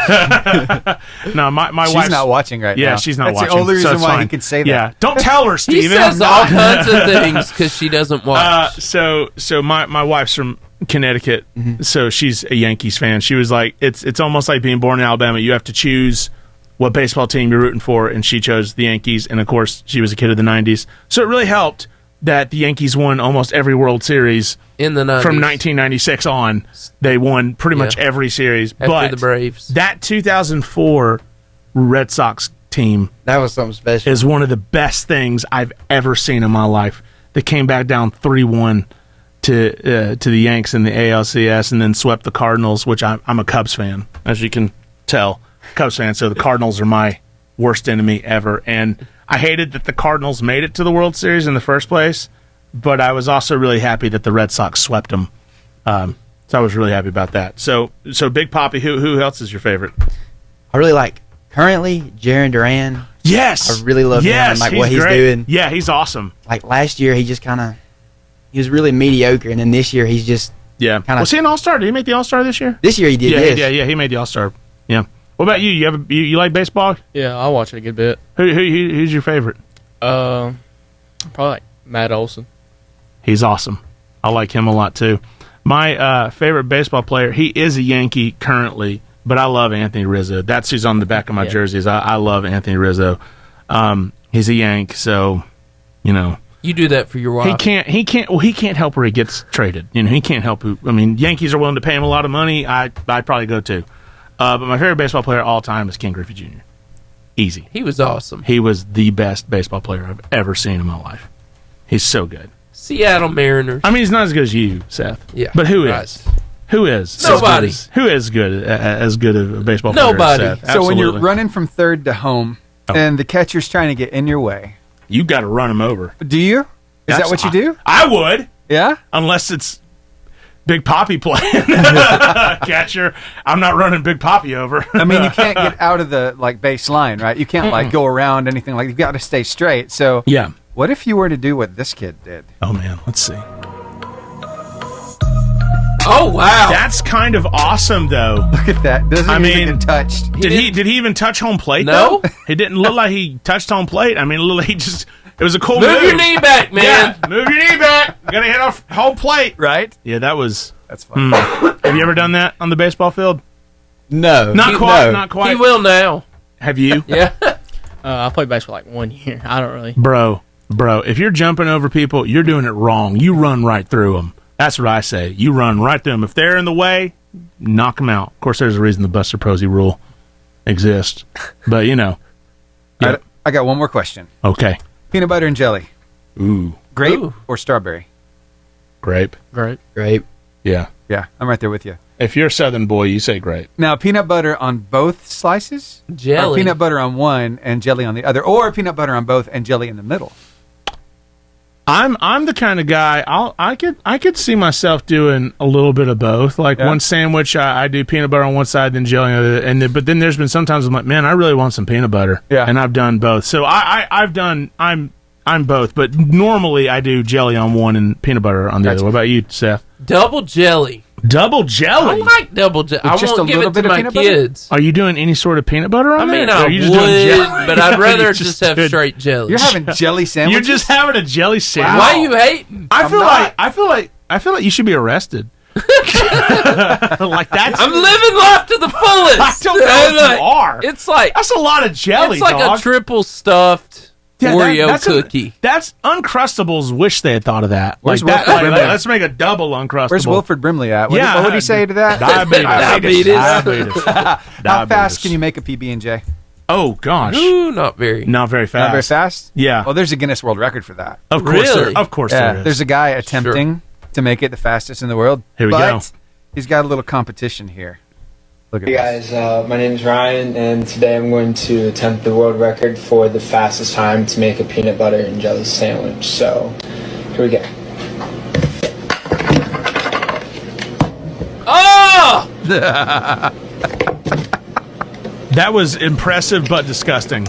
[SPEAKER 3] No, my wife's...
[SPEAKER 4] She's not watching right now.
[SPEAKER 3] Yeah, she's not watching.
[SPEAKER 4] That's the only reason why he can say that.
[SPEAKER 3] Yeah, don't tell her, Steven.
[SPEAKER 2] He says all kinds of things because she doesn't watch.
[SPEAKER 3] So my wife's from Connecticut, so she's a Yankees fan. She was like, it's almost like being born in Alabama. You have to choose what baseball team you're rooting for, and she chose the Yankees. And of course, she was a kid of the '90s, so it really helped that the Yankees won almost every World Series
[SPEAKER 2] in the 90s.
[SPEAKER 3] From 1996 on. They won pretty much every series.
[SPEAKER 2] After the Braves.
[SPEAKER 3] That 2004 Red Sox team,
[SPEAKER 12] that was something special,
[SPEAKER 3] is one of the best things I've ever seen in my life. They came back down 3-1 to the Yanks in the ALCS and then swept the Cardinals, which I'm a Cubs fan, as you can tell. Cubs fan, so the Cardinals are my worst enemy ever. And I hated that the Cardinals made it to the World Series in the first place, but I was also really happy that the Red Sox swept them. So I was really happy about that. So Big Papi, who else is your favorite?
[SPEAKER 12] I really like, currently, Jarren Duran.
[SPEAKER 3] Yes!
[SPEAKER 12] I really love him and like what he's
[SPEAKER 3] great.
[SPEAKER 12] doing.
[SPEAKER 3] Yeah, he's awesome.
[SPEAKER 12] Like last year, he just kind of, he was really mediocre, and then this year, he's just
[SPEAKER 3] kind of. Was he an All-Star? Did he make the All-Star this year?
[SPEAKER 12] This year he did,
[SPEAKER 3] Yeah, he made the All-Star. Yeah. What about you? You like baseball?
[SPEAKER 14] Yeah, I watch it a good bit.
[SPEAKER 3] Who's your favorite?
[SPEAKER 14] Probably like Matt Olson.
[SPEAKER 3] He's awesome. I like him a lot too. My favorite baseball player, he is a Yankee currently, but I love Anthony Rizzo. That's who's on the back of my jerseys. I love Anthony Rizzo. He's a Yank, so
[SPEAKER 2] you do that for your wife.
[SPEAKER 3] He can't help where he gets traded. He can't help who. I mean, Yankees are willing to pay him a lot of money. I'd probably go too. But my favorite baseball player of all time is Ken Griffey Jr. Easy.
[SPEAKER 2] He was awesome.
[SPEAKER 3] He was the best baseball player I've ever seen in my life. He's so good.
[SPEAKER 2] Seattle Mariners.
[SPEAKER 3] I mean, he's not as good as you, Seth.
[SPEAKER 2] Yeah.
[SPEAKER 3] But who is? Who is?
[SPEAKER 2] Nobody.
[SPEAKER 3] Who is good as good a baseball player
[SPEAKER 2] Nobody.
[SPEAKER 3] as Seth?
[SPEAKER 4] So when you're running from third to home and the catcher's trying to get in your way,
[SPEAKER 3] you got to run him over.
[SPEAKER 4] Do you? Is that what you do?
[SPEAKER 3] I would.
[SPEAKER 4] Yeah?
[SPEAKER 3] Unless it's Big Papi playing catcher. I'm not running Big Papi over.
[SPEAKER 4] I mean, you can't get out of the base line, right? You can't go around anything like. You've got to stay straight. So
[SPEAKER 3] yeah.
[SPEAKER 4] What if you were to do what this kid did?
[SPEAKER 3] Oh man, let's see.
[SPEAKER 2] Oh wow,
[SPEAKER 3] that's kind of awesome though.
[SPEAKER 4] Look at that. Doesn't even get touched.
[SPEAKER 3] Did he even touch home plate?
[SPEAKER 2] No,
[SPEAKER 3] though? It didn't look like he touched home plate. I mean, it looked like he just. It was a cool
[SPEAKER 2] move your knee back, man.
[SPEAKER 3] Yeah, move your knee back. You gotta hit off home plate,
[SPEAKER 4] right?
[SPEAKER 3] Yeah, that's
[SPEAKER 4] fun.
[SPEAKER 3] Have you ever done that on the baseball field?
[SPEAKER 12] No,
[SPEAKER 3] not quite.
[SPEAKER 2] He will now.
[SPEAKER 3] Have you?
[SPEAKER 2] Yeah.
[SPEAKER 14] I played baseball like 1 year. I don't really.
[SPEAKER 3] Bro, if you're jumping over people, you're doing it wrong. You run right through them. That's what I say. You run right through them. If they're in the way, knock them out. Of course, there's a reason the Buster Posey rule exists. But, Yeah.
[SPEAKER 4] I got one more question.
[SPEAKER 3] Okay.
[SPEAKER 4] Peanut butter and jelly.
[SPEAKER 3] Ooh.
[SPEAKER 4] Grape or strawberry?
[SPEAKER 3] Grape.
[SPEAKER 12] Grape.
[SPEAKER 3] Yeah.
[SPEAKER 4] Yeah, I'm right there with you.
[SPEAKER 3] If you're a Southern boy, you say grape.
[SPEAKER 4] Now, peanut butter on both slices?
[SPEAKER 2] Jelly.
[SPEAKER 4] Or peanut butter on one and jelly on the other? Or peanut butter on both and jelly in the middle?
[SPEAKER 3] I'm the kind of guy I could see myself doing a little bit of both. Like one sandwich, I do peanut butter on one side, then jelly on the other. But then there's been sometimes I'm like, man, I really want some peanut butter.
[SPEAKER 4] Yeah.
[SPEAKER 3] And I've done both. So I'm both, but normally I do jelly on one and peanut butter on the other. What about you, Seth?
[SPEAKER 2] Double jelly.
[SPEAKER 3] Double jelly?
[SPEAKER 2] I like double jelly. I won't give it to my kids.
[SPEAKER 3] Are you doing any sort of peanut butter on
[SPEAKER 2] it?
[SPEAKER 3] I
[SPEAKER 2] mean, I would, but I'd rather just have straight jelly.
[SPEAKER 4] You're having jelly sandwiches?
[SPEAKER 3] You're just having a jelly sandwich.
[SPEAKER 2] Why are you hating?
[SPEAKER 3] I feel like you should be arrested. Like that's
[SPEAKER 2] I'm living life to the fullest.
[SPEAKER 3] I don't know if you are.
[SPEAKER 2] It's like
[SPEAKER 3] that's a lot of jelly.
[SPEAKER 2] It's like a triple stuffed Oreo cookie.
[SPEAKER 3] That's Uncrustables. Wish they had thought of that.
[SPEAKER 4] Where's
[SPEAKER 3] like that.
[SPEAKER 4] Wilford Brimley?
[SPEAKER 3] Let's make a double Uncrustable.
[SPEAKER 4] Where's Wilford Brimley at? What would he say to that?
[SPEAKER 3] Diabetes.
[SPEAKER 4] How fast can you make a PB&J?
[SPEAKER 3] Oh gosh,
[SPEAKER 2] Ooh, not very
[SPEAKER 3] fast.
[SPEAKER 4] Not very fast.
[SPEAKER 3] Yeah.
[SPEAKER 4] Well, there's a Guinness World Record for that.
[SPEAKER 3] Of course, there is.
[SPEAKER 4] There's a guy attempting to make it the fastest in the world.
[SPEAKER 3] Here we go.
[SPEAKER 4] He's got a little competition here. Look at
[SPEAKER 15] Hey guys, my name is Ryan, and today I'm going to attempt the world record for the fastest time to make a peanut butter and jelly sandwich. So, here we go.
[SPEAKER 2] Oh!
[SPEAKER 3] That was impressive but disgusting.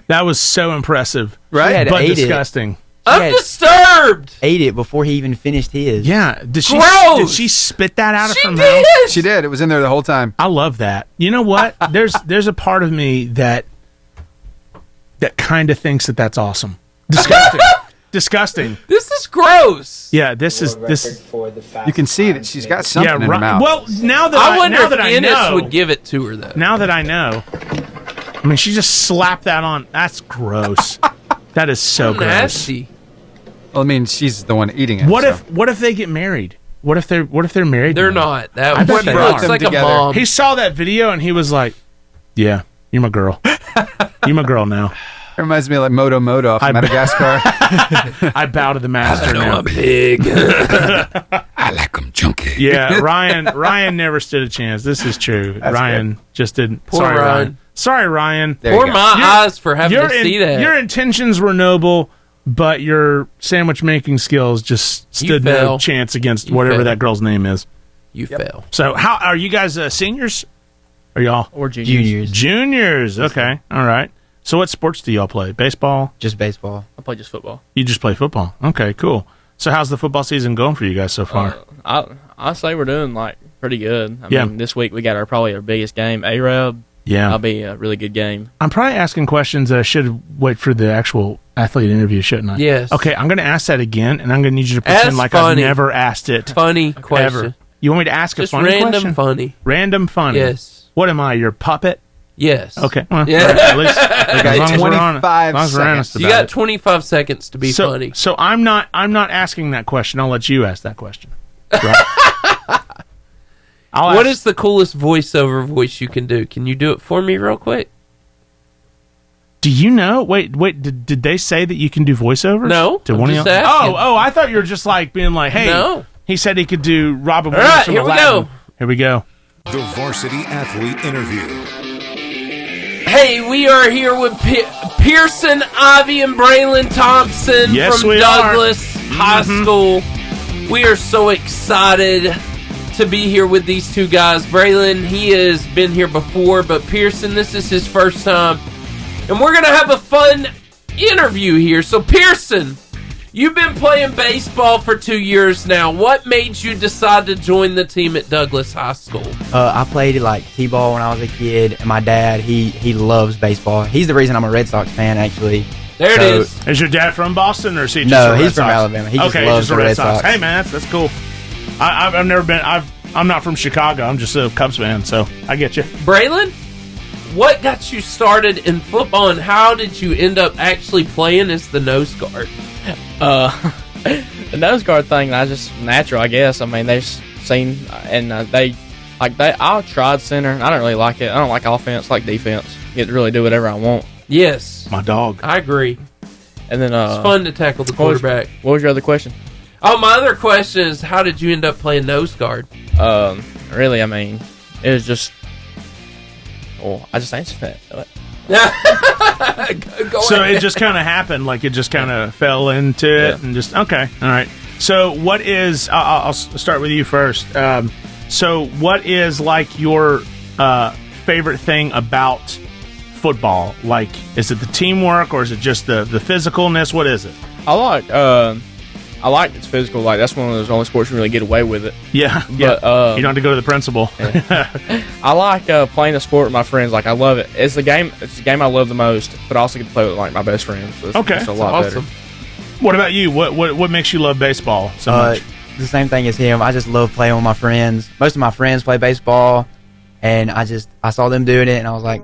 [SPEAKER 3] That was so impressive,
[SPEAKER 12] right?
[SPEAKER 3] But disgusting.
[SPEAKER 2] I'm disturbed.
[SPEAKER 12] Ate it before he even finished his.
[SPEAKER 3] Yeah. Did she spit that out of her mouth?
[SPEAKER 4] She did. It was in there the whole time.
[SPEAKER 3] I love that. You know what? There's a part of me that kind of thinks that that's awesome. Disgusting. Disgusting.
[SPEAKER 2] This is gross.
[SPEAKER 3] Yeah, this is.
[SPEAKER 4] You can see that she's got something in her mouth.
[SPEAKER 3] Well, now that
[SPEAKER 2] I wonder
[SPEAKER 3] now
[SPEAKER 2] if
[SPEAKER 3] that
[SPEAKER 2] Guinness
[SPEAKER 3] I know,
[SPEAKER 2] would give it to her though.
[SPEAKER 3] Now that I know, I mean, she just slapped that on. That's gross. That is so gross.
[SPEAKER 2] Nasty.
[SPEAKER 4] Well, I mean, she's the one eating it.
[SPEAKER 3] What if they get married? What if they're married?
[SPEAKER 2] They're not. That
[SPEAKER 3] I bet they
[SPEAKER 2] looks
[SPEAKER 3] are.
[SPEAKER 2] like
[SPEAKER 4] together.
[SPEAKER 2] a mom.
[SPEAKER 3] He saw that video and he was like, "Yeah, you're my girl. You're my girl now."
[SPEAKER 4] It reminds me of like Moto off Madagascar.
[SPEAKER 3] I bow to the master now.
[SPEAKER 2] I'm big.
[SPEAKER 16] I like them chunky.
[SPEAKER 3] Yeah, Ryan never stood a chance. This is true. Ryan just didn't.
[SPEAKER 2] Poor
[SPEAKER 3] Sorry,
[SPEAKER 2] Ryan.
[SPEAKER 3] Sorry, Ryan.
[SPEAKER 2] Poor my eyes for having to see that.
[SPEAKER 3] Your intentions were noble, but your sandwich making skills just stood no chance against whatever that girl's name is.
[SPEAKER 2] You fail.
[SPEAKER 3] So, how are you guys seniors? Are y'all
[SPEAKER 14] or juniors?
[SPEAKER 3] Juniors. Okay. All right. So, what sports do y'all play? Baseball?
[SPEAKER 12] Just baseball.
[SPEAKER 14] I play just football.
[SPEAKER 3] You just play football. Okay, cool. So, how's the football season going for you guys so far?
[SPEAKER 14] I say we're doing like pretty good. I mean, this week we got probably our biggest game, Arab.
[SPEAKER 3] Yeah,
[SPEAKER 14] that'll be a really good game.
[SPEAKER 3] I'm probably asking questions that I should wait for the actual athlete interview, shouldn't I?
[SPEAKER 2] Yes.
[SPEAKER 3] Okay, I'm going to ask that again, and I'm going to need you to pretend like I've never asked it.
[SPEAKER 2] Funny question.
[SPEAKER 3] Ever. You want me to ask
[SPEAKER 2] just
[SPEAKER 3] a funny
[SPEAKER 2] random
[SPEAKER 3] question?
[SPEAKER 2] Funny.
[SPEAKER 3] Random funny.
[SPEAKER 2] Yes.
[SPEAKER 3] What am I? Your puppet?
[SPEAKER 2] Yes.
[SPEAKER 3] Okay. Well,
[SPEAKER 2] yeah.
[SPEAKER 3] At least as long as we're honest about
[SPEAKER 2] you got 25 seconds to be funny.
[SPEAKER 3] So I'm not asking that question. I'll let you ask that question. Right?
[SPEAKER 2] What is the coolest voiceover voice you can do? Can you do it for me real quick?
[SPEAKER 3] Do you know? Wait. Did they say that you can do voiceovers?
[SPEAKER 2] No.
[SPEAKER 3] To one of y'all? Oh, I thought you were just like being like, hey,
[SPEAKER 2] no.
[SPEAKER 3] He said he could do Robin
[SPEAKER 2] Williams. All right, here we go.
[SPEAKER 3] Here we go.
[SPEAKER 1] The Varsity Athlete Interview.
[SPEAKER 2] Hey, we are here with Pearson, Ivy, and Braylon Thompson from Douglas High School. We are so excited to be here with these two guys. Braylon, he has been here before, but Pearson, this is his first time. And we're going to have a fun interview here. So, Pearson, you've been playing baseball for 2 years now. What made you decide to join the team at Douglas High School?
[SPEAKER 12] I played like T-ball when I was a kid, and my dad, he loves baseball. He's the reason I'm a Red Sox fan, actually.
[SPEAKER 2] There it is.
[SPEAKER 3] Is your dad from Boston, or is he just
[SPEAKER 12] No,
[SPEAKER 3] a Red
[SPEAKER 12] he's from
[SPEAKER 3] Sox?
[SPEAKER 12] Alabama. He just loves the Red Sox.
[SPEAKER 3] Hey, man, that's cool. I've never been. I'm not from Chicago. I'm just a Cubs fan, so I get you.
[SPEAKER 2] Braylon, what got you started in football, and how did you end up actually playing as the nose guard?
[SPEAKER 14] The nose guard thing, that's just natural, I guess. I mean, they've seen, and I tried center. I don't really like it. I don't like offense, like defense. You get to really do whatever I want.
[SPEAKER 2] Yes.
[SPEAKER 3] My dog.
[SPEAKER 2] I agree.
[SPEAKER 14] And then
[SPEAKER 2] it's fun to tackle the quarterback.
[SPEAKER 14] What was your other question?
[SPEAKER 2] Oh, my other question is, how did you end up playing nose guard?
[SPEAKER 14] Really, I mean, it was just... Well, I just answered that.
[SPEAKER 3] So it just kind of happened, like it just kind of fell into it, and just okay, all right. So what is? I'll start with you first. So what is like your favorite thing about football? Like, is it the teamwork, or is it just the physicalness? What is it?
[SPEAKER 14] I like it's physical. Like, that's one of those only sports you really get away with it.
[SPEAKER 3] Yeah,
[SPEAKER 14] but,
[SPEAKER 3] you don't have to go to the principal.
[SPEAKER 14] I like playing the sport with my friends. Like, I love it. It's the game I love the most, but I also get to play with like my best friends. So it's a lot better.
[SPEAKER 3] What about you? What makes you love baseball so much?
[SPEAKER 12] The same thing as him. I just love playing with my friends. Most of my friends play baseball, and I saw them doing it, and I was like,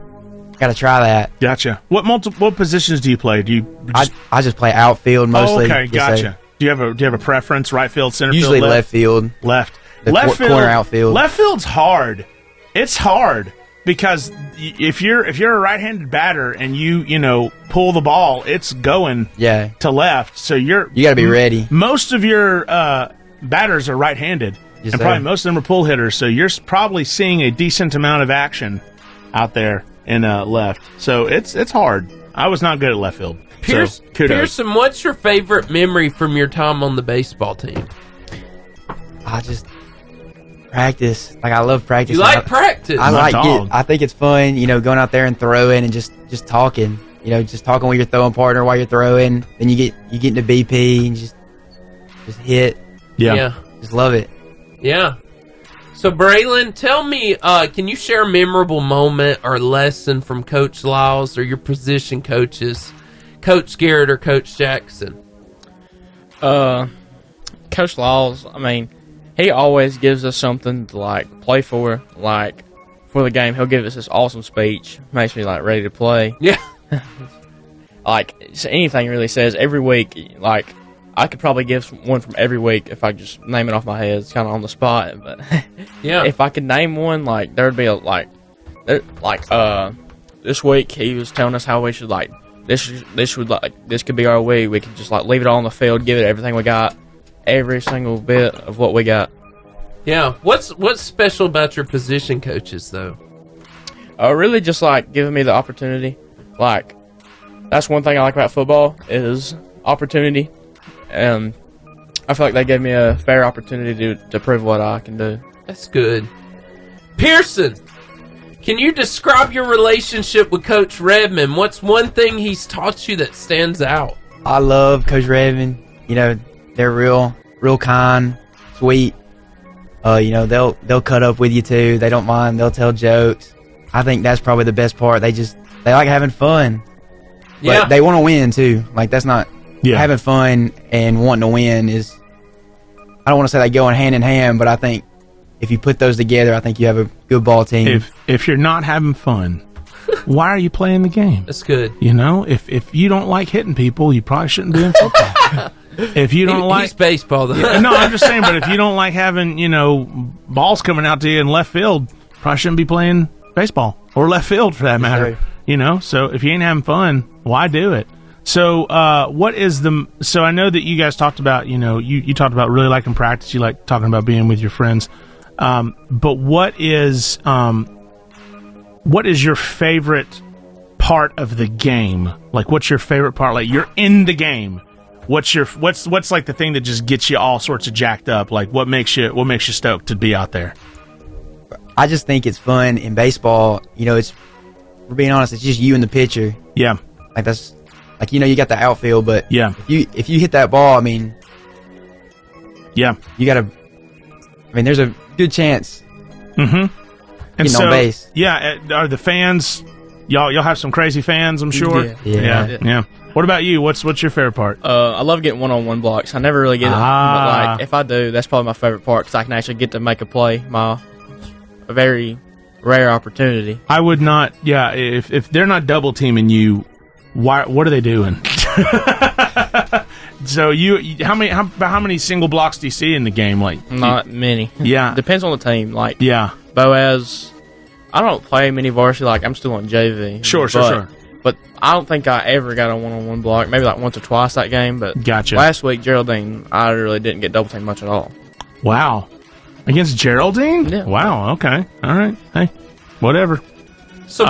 [SPEAKER 12] gotta try that.
[SPEAKER 3] Gotcha. What positions do you play? Do you?
[SPEAKER 12] I just play outfield mostly.
[SPEAKER 3] Oh, okay, gotcha. Do you have a preference? Right field, center
[SPEAKER 12] Usually
[SPEAKER 3] field,
[SPEAKER 12] left field.
[SPEAKER 3] Left.
[SPEAKER 12] Left field. Corner outfield.
[SPEAKER 3] Left field's hard. It's hard. because if you're a right-handed batter and you pull the ball, it's going to left. So you got
[SPEAKER 12] to be ready.
[SPEAKER 3] Most of your batters are right-handed, and probably most of them are pull hitters. So you're probably seeing a decent amount of action out there in left. So it's hard. I was not good at left field.
[SPEAKER 2] Pearson, what's your favorite memory from your time on the baseball team?
[SPEAKER 12] I just practice. Like, I love practice.
[SPEAKER 2] You like practice?
[SPEAKER 12] I like it. I think it's fun, going out there and throwing and just talking. Just talking with your throwing partner while you're throwing. Then you get into BP and just hit.
[SPEAKER 3] Yeah.
[SPEAKER 12] Just love it.
[SPEAKER 2] Yeah. So, Braylon, tell me, can you share a memorable moment or lesson from Coach Lyles or your position coaches, Coach Garrett or Coach Jackson?
[SPEAKER 14] Coach Lyles, he always gives us something to, play for. For the game, he'll give us this awesome speech. Makes me, ready to play.
[SPEAKER 2] Yeah.
[SPEAKER 14] So anything he really says every week, I could probably give one from every week if I just name it off my head. It's kind of on the spot, but
[SPEAKER 2] yeah,
[SPEAKER 14] if I could name one, there'd be this week he was telling us how we should this could be our week. We could just leave it all on the field, give it everything we got, every single bit of what we got.
[SPEAKER 2] Yeah, what's special about your position coaches though?
[SPEAKER 14] Really just giving me the opportunity. That's one thing I like about football is opportunity. And I feel like they gave me a fair opportunity to prove what I can do.
[SPEAKER 2] That's good. Pearson, can you describe your relationship with Coach Redmond? What's one thing he's taught you that stands out?
[SPEAKER 12] I love Coach Redmond. They're real kind, sweet. They'll cut up with you too. They don't mind. They'll tell jokes. I think that's probably the best part. They like having fun. But they want to win too. That's not... Yeah. Having fun and wanting to win is, I don't want to say they go hand in hand, but I think if you put those together, I think you have a good ball team.
[SPEAKER 3] If you're not having fun, why are you playing the game?
[SPEAKER 2] That's good.
[SPEAKER 3] If you don't like hitting people, you probably shouldn't be in football. If you don't
[SPEAKER 2] he's baseball though.
[SPEAKER 3] No, I'm just saying, but if you don't like having, balls coming out to you in left field, probably shouldn't be playing baseball or left field for that matter. So if you ain't having fun, why do it? So, so I know that you guys talked about, you talked about really liking practice. You like talking about being with your friends. But what is your favorite part of the game? What's your favorite part? You're in the game. What's the thing that just gets you all sorts of jacked up? What makes you stoked to be out there?
[SPEAKER 12] I just think it's fun in baseball. For being honest, it's just you and the pitcher.
[SPEAKER 3] Yeah.
[SPEAKER 12] That's, you got the outfield, but
[SPEAKER 3] yeah,
[SPEAKER 12] if you hit that ball,
[SPEAKER 3] yeah,
[SPEAKER 12] you got to. There's a good chance.
[SPEAKER 3] Mm-hmm. And
[SPEAKER 12] getting on base.
[SPEAKER 3] Yeah, are the fans? Y'all have some crazy fans, I'm sure.
[SPEAKER 12] Yeah.
[SPEAKER 3] What about you? What's your favorite part?
[SPEAKER 14] I love getting one-on-one blocks. I never really get it, but if I do, that's probably my favorite part because I can actually get to make a play. A very rare opportunity.
[SPEAKER 3] I would not. Yeah, if they're not double teaming you. What are they doing? So how many single blocks do you see in the game?
[SPEAKER 14] Not many.
[SPEAKER 3] Yeah,
[SPEAKER 14] depends on the team.
[SPEAKER 3] Yeah,
[SPEAKER 14] Boaz. I don't play many varsity. I'm still on JV.
[SPEAKER 3] Sure.
[SPEAKER 14] But I don't think I ever got a one-on-one block. Maybe once or twice that game. But
[SPEAKER 3] gotcha.
[SPEAKER 14] Last week, Geraldine, I really didn't get double teamed much at all.
[SPEAKER 3] Wow, against Geraldine?
[SPEAKER 14] Yeah.
[SPEAKER 3] Wow. Okay. All right. Hey, whatever.
[SPEAKER 2] So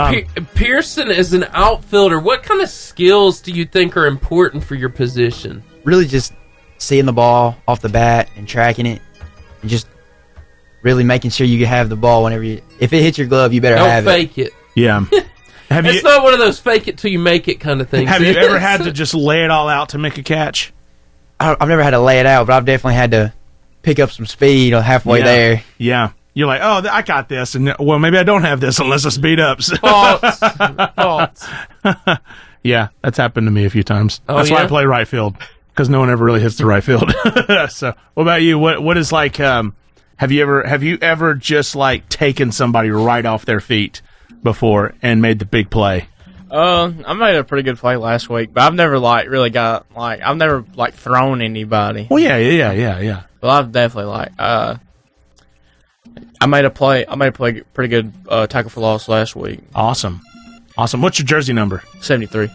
[SPEAKER 2] Pearson is an outfielder. What kind of skills do you think are important for your position?
[SPEAKER 12] Really just seeing the ball off the bat and tracking it and just really making sure you have the ball whenever if it hits your glove, you better have it.
[SPEAKER 2] Don't fake it.
[SPEAKER 3] Yeah.
[SPEAKER 2] It's not one of those fake it till you make it kind of things.
[SPEAKER 3] Have you ever had to just lay it all out to make a catch?
[SPEAKER 12] I've never had to lay it out, but I've definitely had to pick up some speed halfway there.
[SPEAKER 3] Yeah. You're like, oh, I got this, and well, maybe I don't have this unless I speed up.
[SPEAKER 2] False.
[SPEAKER 3] Yeah, that's happened to me a few times.
[SPEAKER 2] Oh,
[SPEAKER 3] that's why I play right field, because no one ever really hits the right field. So, what about you? What is have you ever just taken somebody right off their feet before and made the big play?
[SPEAKER 14] I made a pretty good play last week, but I've never really got I've never thrown anybody.
[SPEAKER 3] Well, yeah.
[SPEAKER 14] Well, I've definitely I made a play pretty good tackle for loss last week.
[SPEAKER 3] Awesome. What's your jersey number?
[SPEAKER 14] 73.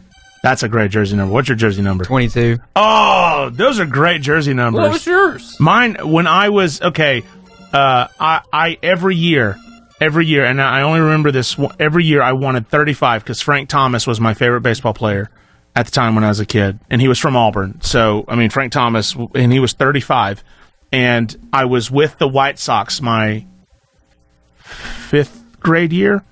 [SPEAKER 3] That's a great jersey number. What's your jersey number?
[SPEAKER 12] 22.
[SPEAKER 3] Oh, those are great jersey numbers.
[SPEAKER 2] What was yours?
[SPEAKER 3] Mine, when I was, I every year, and I only remember this, every year I wanted 35 because Frank Thomas was my favorite baseball player at the time when I was a kid, and he was from Auburn. So, I mean, Frank Thomas, and he was 35, and I was with the White Sox my 5th grade year,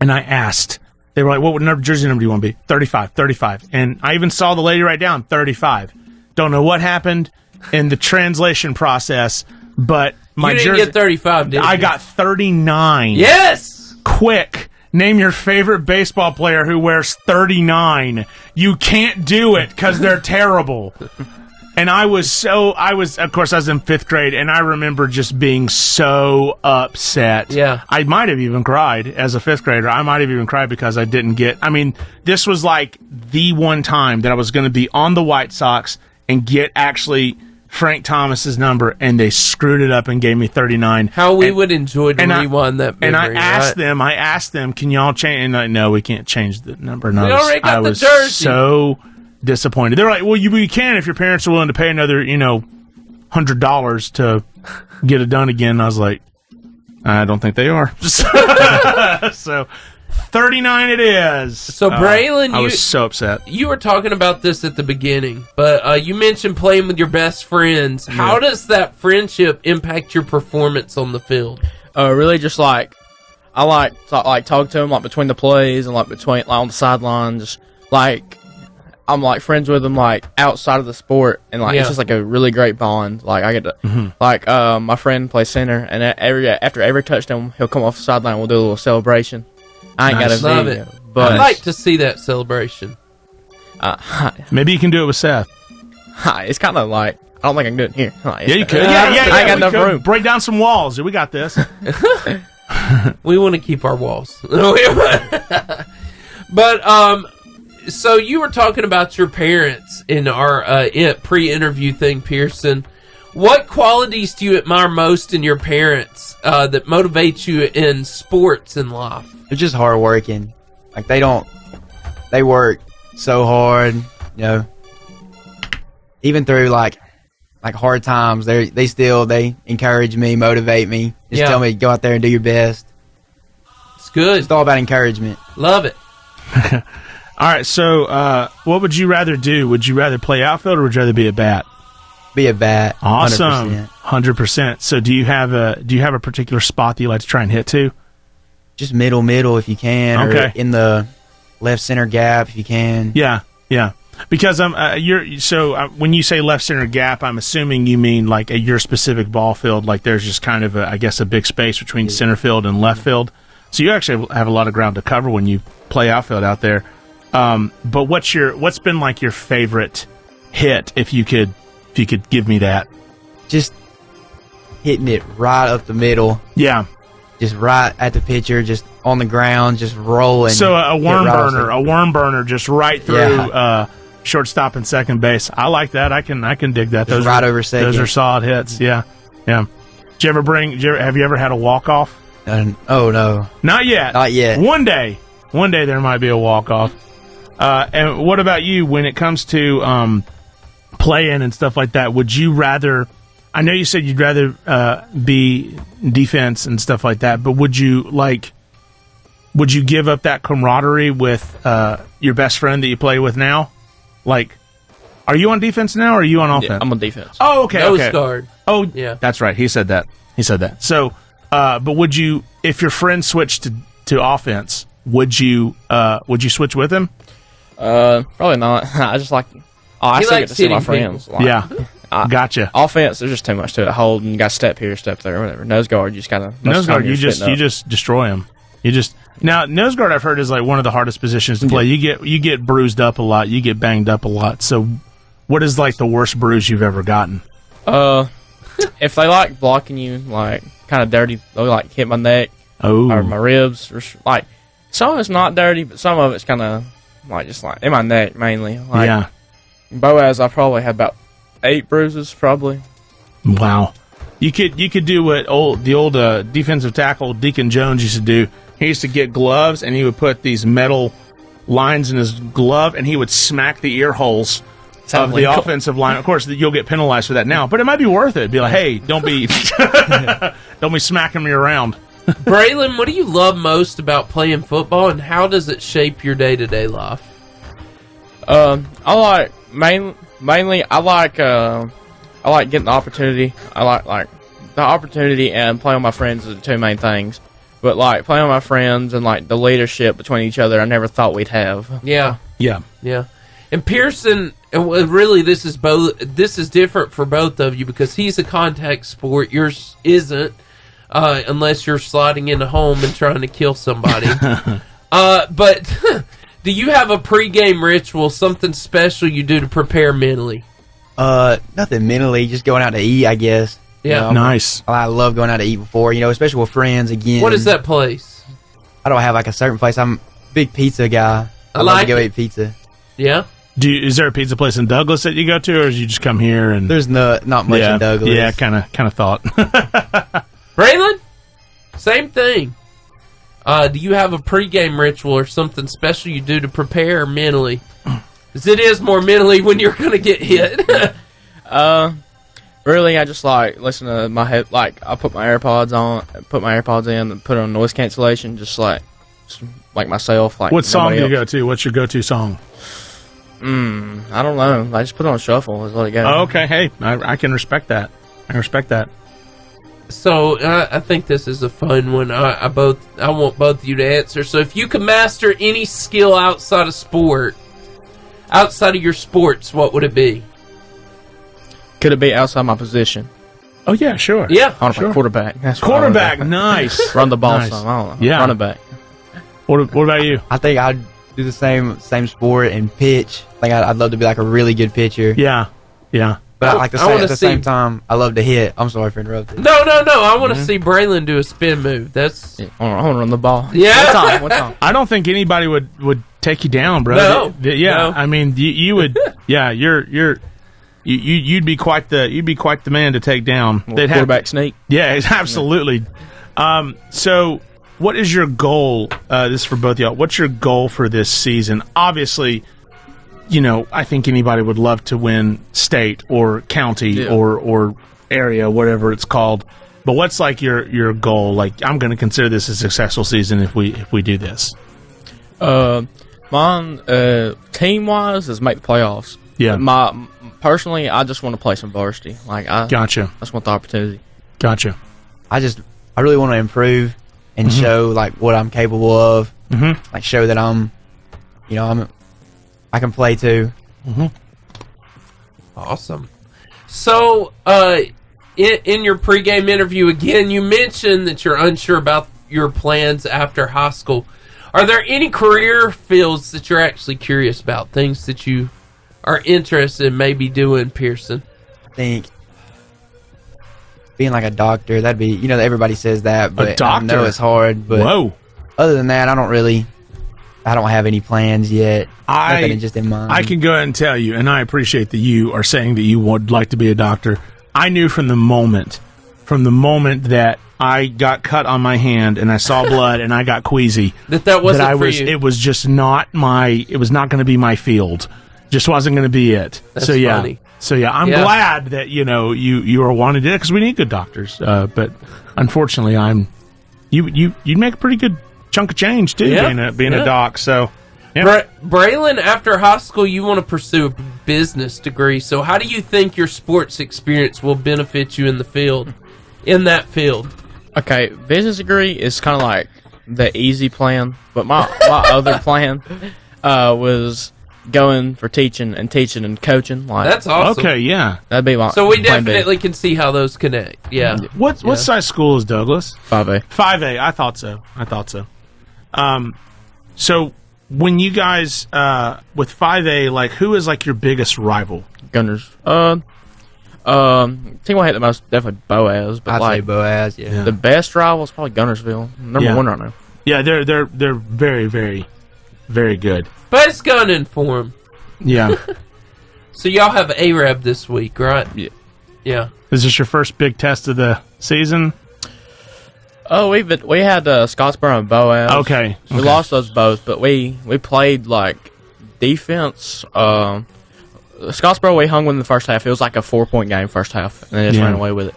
[SPEAKER 3] and I asked, they were like, what jersey number do you want to be? 35. And I even saw the lady write down 35. Don't know what happened in the translation process, but my
[SPEAKER 2] you didn't
[SPEAKER 3] jersey,
[SPEAKER 2] get 35, did you?
[SPEAKER 3] I got 39.
[SPEAKER 2] Yes!
[SPEAKER 3] Quick, name your favorite baseball player who wears 39. You can't do it because they're terrible. And I was in 5th grade, and I remember just being so upset.
[SPEAKER 2] Yeah.
[SPEAKER 3] I might have even cried as a 5th grader. I might have even cried because I didn't get, this was like the one time that I was going to be on the White Sox and get actually Frank Thomas's number, and they screwed it up and gave me 39.
[SPEAKER 2] How we would enjoy to rewind that memory.
[SPEAKER 3] And I asked them, can y'all change? And no, we can't change the number. And
[SPEAKER 2] we already got the jersey.
[SPEAKER 3] I was so disappointed. They're like, well, you can if your parents are willing to pay another, $100 to get it done again. And I was like, I don't think they are. So 39 it is.
[SPEAKER 2] So Braylon,
[SPEAKER 3] I was so upset.
[SPEAKER 2] You were talking about this at the beginning, but you mentioned playing with your best friends. How does that friendship impact your performance on the field?
[SPEAKER 14] Really, just I talk to them between the plays and between on the sideline. Just I'm friends with them outside of the sport, and it's just a really great bond. I get to my friend plays center, and after every touchdown, he'll come off the sideline. We'll do a little celebration. I ain't got a video, but
[SPEAKER 2] I'd like to see that celebration.
[SPEAKER 3] Maybe you can do it with Seth.
[SPEAKER 14] It's kind of I don't think I can do it here.
[SPEAKER 3] Yeah, you could.
[SPEAKER 14] I ain't got enough room.
[SPEAKER 3] Break down some walls. We got this.
[SPEAKER 2] We want to keep our walls. But so you were talking about your parents in our pre-interview thing, Pearson. What qualities do you admire most in your parents that motivate you in sports and life?
[SPEAKER 12] They're just hardworking. They work so hard, even through hard times. They encourage me, motivate me, just tell me go out there and do your best.
[SPEAKER 2] It's good.
[SPEAKER 12] It's all about encouragement.
[SPEAKER 2] Love it.
[SPEAKER 3] All right, so what would you rather do? Would you rather play outfield or would you rather be a bat?
[SPEAKER 12] Be a bat.
[SPEAKER 3] Awesome. 100%. So do you have a particular spot that you like to try and hit to?
[SPEAKER 12] Just middle if you can.
[SPEAKER 3] Okay.
[SPEAKER 12] Or in the left center gap if you can.
[SPEAKER 3] Yeah. Because when you say left center gap, I'm assuming you mean at your specific ball field, there's just kind of a big space between center field and left field. So you actually have a lot of ground to cover when you play outfield out there. But what's been your favorite hit if you could give me that?
[SPEAKER 12] Just hitting it right up the middle.
[SPEAKER 3] Yeah.
[SPEAKER 12] Just right at the pitcher, just on the ground, just rolling.
[SPEAKER 3] So a worm burner just right through shortstop and second base. I like that. I can dig that.
[SPEAKER 12] Just right over second.
[SPEAKER 3] Those are solid hits. Yeah. Have you ever had a walk-off?
[SPEAKER 12] Oh, no.
[SPEAKER 3] Not yet.
[SPEAKER 12] Not yet.
[SPEAKER 3] One day there might be a walk-off. And what about you when it comes to playing and stuff like that? Would you rather... I know you said you'd rather be defense and stuff like that, but would you give up that camaraderie with your best friend that you play with now? Are you on defense now or are you on offense?
[SPEAKER 14] Yeah, I'm on defense.
[SPEAKER 3] Oh, okay.
[SPEAKER 2] Nose guard.
[SPEAKER 3] Oh,
[SPEAKER 2] yeah.
[SPEAKER 3] That's right. He said that. So, but would you, if your friend switched to offense, would you switch with him?
[SPEAKER 14] Probably not. I just I still get to see my friends.
[SPEAKER 3] Gotcha.
[SPEAKER 14] Offense, there's just too much to it. Holding, you got step here, step there, whatever. Nose guard, you just gotta.
[SPEAKER 3] You just destroy him. Now nose guard I've heard is one of the hardest positions to play. You get bruised up a lot. You get banged up a lot. So, what is the worst bruise you've ever gotten?
[SPEAKER 14] If they blocking you kind of dirty, they'll hit my neck or my ribs or some of it's not dirty, but some of it's kind of just in my neck mainly.
[SPEAKER 3] Yeah.
[SPEAKER 14] Boaz, I probably had about 8 bruises, probably.
[SPEAKER 3] Wow. You could do what the old defensive tackle Deacon Jones used to do. He used to get gloves, and he would put these metal lines in his glove, and he would smack the ear holes of the offensive line. Of course, you'll get penalized for that now, but it might be worth it. Be like, hey, don't be smacking me around.
[SPEAKER 2] Braylon, what do you love most about playing football, and how does it shape your day-to-day life?
[SPEAKER 14] I like mainly. I like getting the opportunity. I like the opportunity and playing with my friends are the two main things. But like playing with my friends and like the leadership between each other, I never thought we'd have.
[SPEAKER 2] Yeah.
[SPEAKER 3] Yeah.
[SPEAKER 2] And Pearson, really, this is different for both of you because he's a contact sport. Yours isn't, unless you're sliding into home and trying to kill somebody. But do you have a pregame ritual, something special you do to prepare mentally?
[SPEAKER 12] Nothing mentally, just going out to eat, I guess.
[SPEAKER 2] Yeah.
[SPEAKER 12] You know,
[SPEAKER 3] Nice.
[SPEAKER 12] I love going out to eat before, especially with friends again.
[SPEAKER 2] What is that place?
[SPEAKER 12] I don't have like a certain place. I'm a big pizza guy. I love to go eat pizza.
[SPEAKER 2] Yeah.
[SPEAKER 3] Is there a pizza place in Douglas that you go to, or do you just come here and?
[SPEAKER 12] There's not much in Douglas.
[SPEAKER 3] Yeah, kind of thought.
[SPEAKER 2] Braylon, same thing. Do you have a pregame ritual or something special you do to prepare mentally? Because it is more mentally when you're going to get hit.
[SPEAKER 14] Really, I just like listen to my head. Like I put my AirPods in, and put on noise cancellation, just like myself. Like
[SPEAKER 3] what song do you
[SPEAKER 14] else.
[SPEAKER 3] go to? What's your go-to song?
[SPEAKER 14] I don't know. I just put it on shuffle. Just let it go.
[SPEAKER 3] Oh, okay, hey, I can respect that.
[SPEAKER 2] So I think this is a fun one. I want both of you to answer. So if you could master any skill outside of your sports, what would it be?
[SPEAKER 14] Could it be outside my position?
[SPEAKER 3] Oh yeah, sure.
[SPEAKER 2] Yeah,
[SPEAKER 14] I want to play quarterback. That's what
[SPEAKER 3] quarterback, nice.
[SPEAKER 14] Run the ball
[SPEAKER 3] Nice.
[SPEAKER 14] some. I don't know.
[SPEAKER 3] Yeah.
[SPEAKER 14] Running back.
[SPEAKER 3] What about you?
[SPEAKER 12] I think I'd do the same sport and pitch. Like I'd love to be like a really good pitcher.
[SPEAKER 3] Yeah.
[SPEAKER 12] But at the same time, I love to hit. I'm sorry for interrupting.
[SPEAKER 2] No. I want to see Braylon do a spin move. That's.
[SPEAKER 14] Yeah, I want to run the ball.
[SPEAKER 2] Yeah.
[SPEAKER 14] One time.
[SPEAKER 3] I don't think anybody would take you down, bro.
[SPEAKER 2] No.
[SPEAKER 3] Yeah.
[SPEAKER 2] No.
[SPEAKER 3] I mean, you would. Yeah, you'd be quite the man to take down.
[SPEAKER 14] Quarterback sneak.
[SPEAKER 3] Yeah, absolutely. So, what is your goal? This is for both of y'all. What's your goal for this season? Obviously, I think anybody would love to win state or county or area, whatever it's called. But what's like your goal? Like, I'm going to consider this a successful season if we do this.
[SPEAKER 14] Mine, team wise, is make the playoffs.
[SPEAKER 3] Yeah.
[SPEAKER 14] Personally, I just want to play some varsity. Like
[SPEAKER 3] Gotcha.
[SPEAKER 14] I just want the opportunity.
[SPEAKER 3] Gotcha.
[SPEAKER 12] I really want to improve and show like what I'm capable of.
[SPEAKER 3] Mm-hmm.
[SPEAKER 12] Like show that I can play too.
[SPEAKER 3] Mm-hmm.
[SPEAKER 2] Awesome. So, in your pregame interview again, you mentioned that you're unsure about your plans after high school. Are there any career fields that you're actually curious about? Things that you are interested in maybe doing, Pearson?
[SPEAKER 12] I think being like a doctor, that'd be, everybody says that, but I know it's hard. But
[SPEAKER 3] whoa.
[SPEAKER 12] Other than that, I don't have any plans yet. Nothing just in mind.
[SPEAKER 3] I can go ahead and tell you, and I appreciate that you are saying that you would like to be a doctor. I knew from the moment that I got cut on my hand and I saw blood and I got queasy
[SPEAKER 2] that wasn't for you.
[SPEAKER 3] It was just not it was not going to be my field. Just wasn't going to be it.
[SPEAKER 2] That's
[SPEAKER 3] funny.
[SPEAKER 2] funny.
[SPEAKER 3] I'm glad that you are wanting to do it because we need good doctors. But unfortunately, you'd make a pretty good chunk of change too, being a doc. So,
[SPEAKER 2] Braylon, after high school, you want to pursue a business degree. So, how do you think your sports experience will benefit you in that field?
[SPEAKER 14] Okay, business degree is kind of like the easy plan, but my other plan was going for teaching and coaching. Like,
[SPEAKER 2] that's awesome.
[SPEAKER 3] Okay, yeah,
[SPEAKER 14] that'd be my.
[SPEAKER 2] So we definitely can see how those connect. Yeah.
[SPEAKER 3] What size school is Douglas?
[SPEAKER 14] 5A.
[SPEAKER 3] 5A. I thought so. So when you guys with 5A, like who is like your biggest rival?
[SPEAKER 14] Gunners. Team I hate the most definitely Boaz, but
[SPEAKER 12] I'd say Boaz. Yeah.
[SPEAKER 14] The best rival is probably Gunnersville, number one right now.
[SPEAKER 3] Yeah, they're very, very, very good.
[SPEAKER 2] But it's gunning for them.
[SPEAKER 3] Yeah.
[SPEAKER 2] So y'all have Arab this week, right?
[SPEAKER 14] Yeah.
[SPEAKER 2] Yeah.
[SPEAKER 3] Is this your first big test of the season?
[SPEAKER 14] Oh, we had Scottsboro and Boaz.
[SPEAKER 3] Okay.
[SPEAKER 14] We lost those both, but we played like defense. Scottsboro, we hung with in the first half. It was like a 4-point game first half, and they just ran away with it.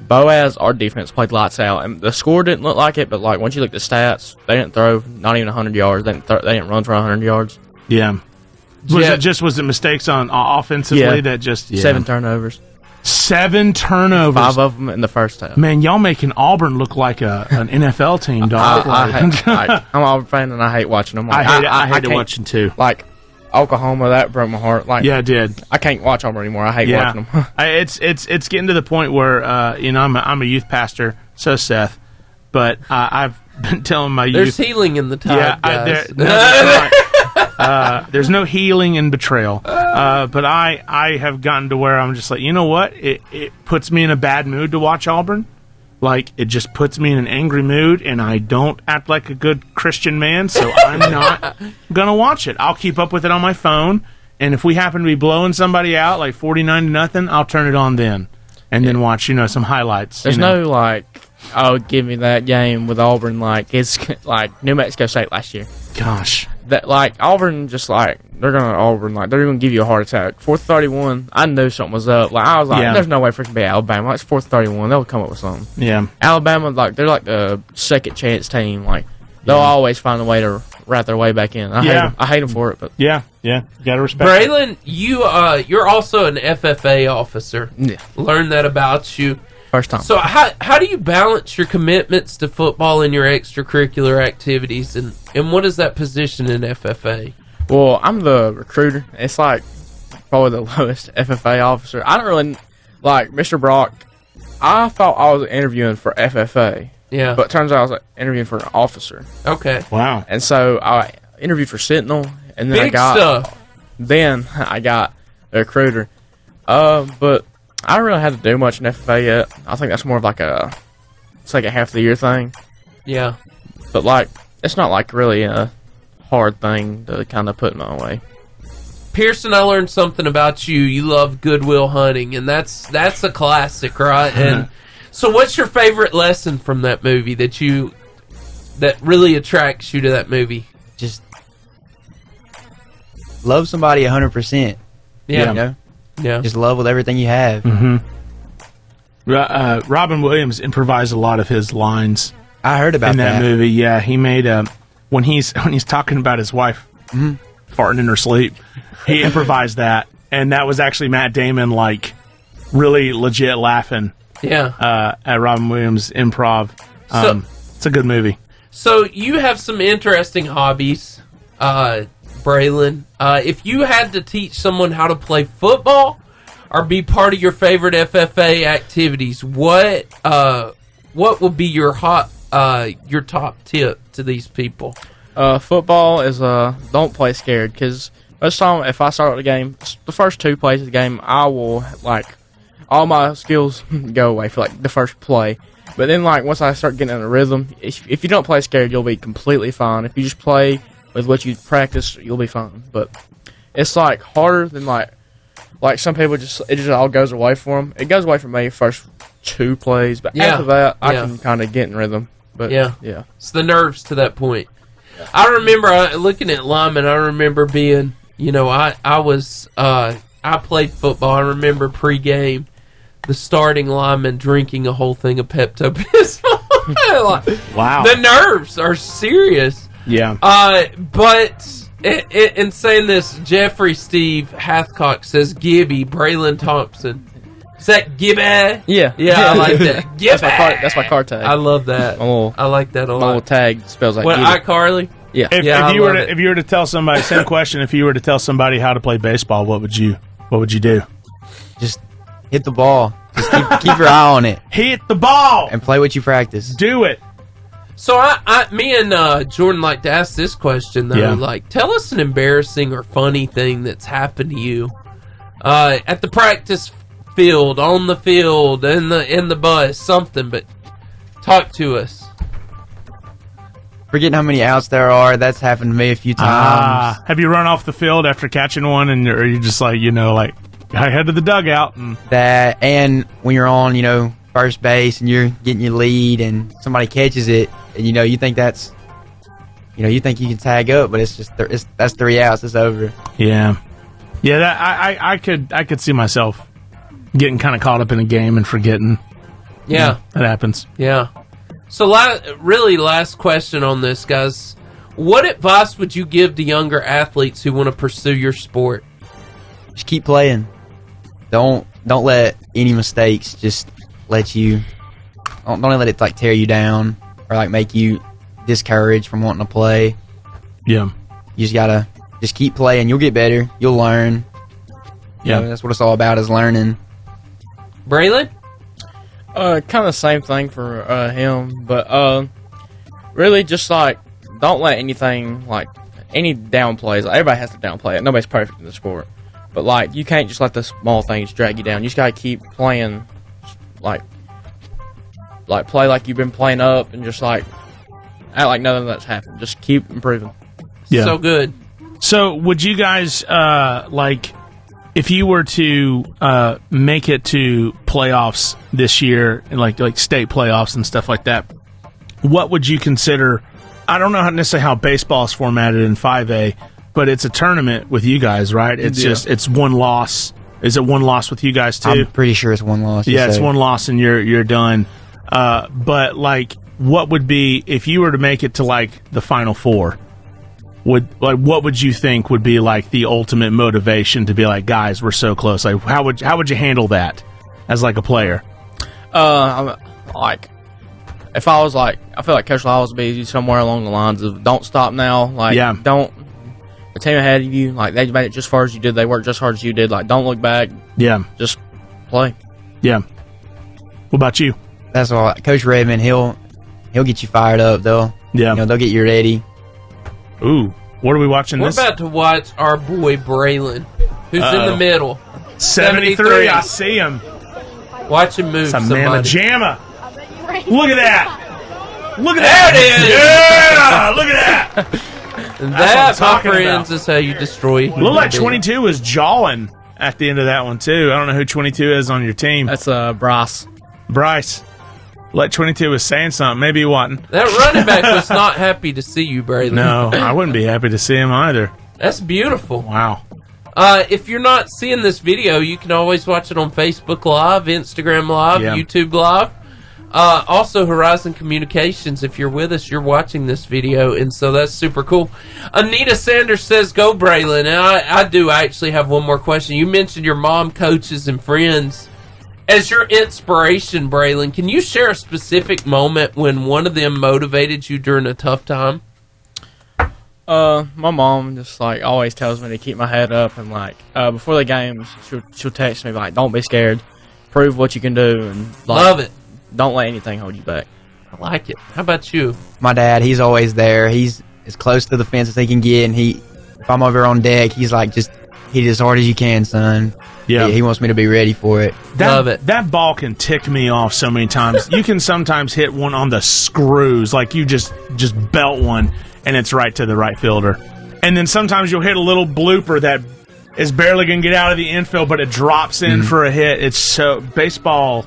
[SPEAKER 14] Boaz, our defense played lights out, and the score didn't look like it, but like once you look at the stats, they didn't throw not even 100 yards. They didn't run for 100 yards.
[SPEAKER 3] Yeah. Was it mistakes on offensively that just
[SPEAKER 14] 7 turnovers?
[SPEAKER 3] 7 turnovers.
[SPEAKER 14] 5 of them in the first half.
[SPEAKER 3] Man, y'all making Auburn look like an NFL team, dog.
[SPEAKER 14] I'm an Auburn fan, and I hate watching them. Like,
[SPEAKER 3] I hate watching too.
[SPEAKER 14] Like Oklahoma, that broke my heart. Like,
[SPEAKER 3] yeah, it did.
[SPEAKER 14] I can't watch Auburn anymore. I hate watching them.
[SPEAKER 3] It's getting to the point where I'm a youth pastor, so Seth, but I've been telling my youth
[SPEAKER 2] there's healing in the tide, guys.
[SPEAKER 3] There's no healing in betrayal. But I have gotten to where I'm just like, you know what? It puts me in a bad mood to watch Auburn. Like, it just puts me in an angry mood, and I don't act like a good Christian man, so I'm not going to watch it. I'll keep up with it on my phone, and if we happen to be blowing somebody out, like 49-0, I'll turn it on then, and then watch, some highlights.
[SPEAKER 14] There's no, give me that game with Auburn, like, it's like New Mexico State last year.
[SPEAKER 3] Gosh.
[SPEAKER 14] That, Auburn just, they're going to give you a heart attack. 4th-31, I knew something was up. I was like, there's no way for it to be Alabama. It's 4th-31. They'll come up with something.
[SPEAKER 3] Yeah.
[SPEAKER 14] Alabama, they're like the second chance team. They'll always find a way to rat their way back in. I hate them for it. But
[SPEAKER 3] yeah. You got to respect
[SPEAKER 2] Braylon, you're also an FFA officer.
[SPEAKER 14] Yeah.
[SPEAKER 2] Learned that about you.
[SPEAKER 14] First time.
[SPEAKER 2] So how do you balance your commitments to football and your extracurricular activities, and what is that position in FFA?
[SPEAKER 14] Well, I'm the recruiter. It's probably the lowest FFA officer. I don't really Mr. Brock. I thought I was interviewing for FFA.
[SPEAKER 2] Yeah.
[SPEAKER 14] But it turns out I was interviewing for an officer.
[SPEAKER 2] Okay.
[SPEAKER 3] Wow.
[SPEAKER 14] And so I interviewed for Sentinel, and then Then I got the recruiter. But I don't really have to do much in FFA yet. I think that's more of it's like a half the year thing.
[SPEAKER 2] Yeah.
[SPEAKER 14] But it's not really a hard thing to kind of put my way.
[SPEAKER 2] Pearson, I learned something about you. You love Goodwill Hunting, and that's a classic, right? And so what's your favorite lesson from that movie that really attracts you to that movie?
[SPEAKER 12] Just love somebody 100%.
[SPEAKER 2] Yeah. Yeah.
[SPEAKER 12] Just love with everything you have.
[SPEAKER 3] Mm-hmm. Robin Williams improvised a lot of his lines.
[SPEAKER 12] I heard about
[SPEAKER 3] in that movie. Yeah, he made when he's talking about his wife farting in her sleep, he improvised that, and that was actually Matt Damon really legit laughing.
[SPEAKER 2] Yeah.
[SPEAKER 3] At Robin Williams' improv. It's a good movie.
[SPEAKER 2] So you have some interesting hobbies, Braylon. If you had to teach someone how to play football or be part of your favorite FFA activities, what would be your top tip to these people?
[SPEAKER 14] Football is don't play scared, because most time if I start the game, the first 2 plays of the game, I will all my skills go away for the first play. But then once I start getting in a rhythm, if you don't play scared, you'll be completely fine. If you just play with what you practice, you'll be fine. But it's harder than some people it just all goes away for them. It goes away from me first 2 plays, but after that I can kind of get in rhythm. But yeah,
[SPEAKER 2] it's the nerves to that point. I remember looking at linemen. I remember being, I played football. I remember pregame the starting lineman drinking a whole thing of Pepto-Bismol.
[SPEAKER 3] Wow,
[SPEAKER 2] the nerves are serious.
[SPEAKER 3] Yeah.
[SPEAKER 2] But in saying this, Jeffrey Steve Hathcock says Gibby, Braylon Thompson. Is that Gibby?
[SPEAKER 14] Yeah.
[SPEAKER 2] I like that. Gibby.
[SPEAKER 14] That's my car tag.
[SPEAKER 2] I love that. I like that a lot.
[SPEAKER 14] My little tag spells like
[SPEAKER 2] What, iCarly?
[SPEAKER 14] Yeah.
[SPEAKER 3] If you were to tell somebody, same question, if you were to tell somebody how to play baseball, what would you do?
[SPEAKER 12] Just hit the ball. Just keep your eye on it.
[SPEAKER 3] Hit the ball!
[SPEAKER 12] And play what you practice.
[SPEAKER 3] Do it.
[SPEAKER 2] So me and Jordan like to ask this question, though.
[SPEAKER 3] Yeah.
[SPEAKER 2] Tell us an embarrassing or funny thing that's happened to you at the practice field, on the field, in the bus, something, but talk to us.
[SPEAKER 12] Forgetting how many outs there are, that's happened to me a few times.
[SPEAKER 3] Have you run off the field after catching one, or are you just I head to the dugout.
[SPEAKER 12] And when you're on, first base and you're getting your lead and somebody catches it, and you think that's, you think you can tag up, but it's just that's 3 outs. It's over.
[SPEAKER 3] Yeah. That I could see myself getting kind of caught up in a game and forgetting.
[SPEAKER 2] Yeah,
[SPEAKER 3] that happens.
[SPEAKER 2] Yeah. So, last question on this, guys. What advice would you give to younger athletes who want to pursue your sport?
[SPEAKER 12] Just keep playing. Don't let any mistakes just let you. Don't let it tear you down or make you discouraged from wanting to play.
[SPEAKER 3] Yeah.
[SPEAKER 12] You just gotta keep playing. You'll get better. You'll learn.
[SPEAKER 3] Yeah,
[SPEAKER 12] that's what it's all about, is learning.
[SPEAKER 2] Braylon?
[SPEAKER 14] Kind of the same thing for him, but really just don't let anything any down plays. Everybody has to downplay it. Nobody's perfect in the sport, but you can't just let the small things drag you down. You just gotta keep playing, play like you've been playing up, and just act like none of that's happened. Just keep improving.
[SPEAKER 3] Yeah.
[SPEAKER 2] So good.
[SPEAKER 3] So would you guys if you were to make it to playoffs this year, and like state playoffs and stuff like that, what would you consider? I don't know necessarily how baseball is formatted in 5A, but it's a tournament with you guys, right? It's it's one loss. Is it one loss with you guys too?
[SPEAKER 12] I'm pretty sure it's one loss.
[SPEAKER 3] Yeah, it's one loss and you're done. But what would be if you were to make it to the Final Four? What would you think would be the ultimate motivation to be guys, we're so close? How would you handle that as a player?
[SPEAKER 14] If I was I feel like Coach Lyles would be somewhere along the lines of don't stop now. Don't the team ahead of you, they made it just as far as you did. They worked just as hard as you did. Don't look back.
[SPEAKER 3] Yeah,
[SPEAKER 14] just play.
[SPEAKER 3] Yeah. What about you?
[SPEAKER 12] That's all. Coach Redmond, he'll get you fired up. They'll get you ready.
[SPEAKER 3] Ooh, what are we watching?
[SPEAKER 2] We're about to watch our boy Braylon, who's in the middle.
[SPEAKER 3] 73. I see him.
[SPEAKER 2] Watch him move.
[SPEAKER 3] It's a mamma jamma. Look at that. Look at
[SPEAKER 2] that.
[SPEAKER 3] There it is. Yeah, look at that.
[SPEAKER 2] And that, my friends, is how you destroy.
[SPEAKER 3] Look like 22 was jawing at the end of that one too. I don't know who 22 is on your team.
[SPEAKER 14] That's Bryce.
[SPEAKER 3] Bryce. Like 22 was saying something. Maybe he wasn't.
[SPEAKER 2] That running back was not happy to see you, Braylon.
[SPEAKER 3] No, I wouldn't be happy to see him either.
[SPEAKER 2] That's beautiful.
[SPEAKER 3] Wow.
[SPEAKER 2] If you're not seeing this video, you can always watch it on Facebook Live, Instagram Live, YouTube Live. Also, Horizon Communications. If you're with us, you're watching this video, and so that's super cool. Anita Sanders says, go, Braylon. And I do actually have one more question. You mentioned your mom, coaches, and friends as your inspiration, Braylon. Can you share a specific moment when one of them motivated you during a tough time?
[SPEAKER 14] My mom just always tells me to keep my head up, and before the games, she'll text me don't be scared, prove what you can do, and
[SPEAKER 2] love it.
[SPEAKER 14] Don't let anything hold you back.
[SPEAKER 2] I like it. How about you?
[SPEAKER 12] My dad, he's always there. He's as close to the fence as he can get, and if I'm over on deck, he's just hit it as hard as you can, son. Yeah, he wants me to be ready for it.
[SPEAKER 2] Love it.
[SPEAKER 3] That ball can tick me off so many times. You can sometimes hit one on the screws, you just belt one, and it's right to the right fielder. And then sometimes you'll hit a little blooper that is barely going to get out of the infield, but it drops in for a hit. Baseball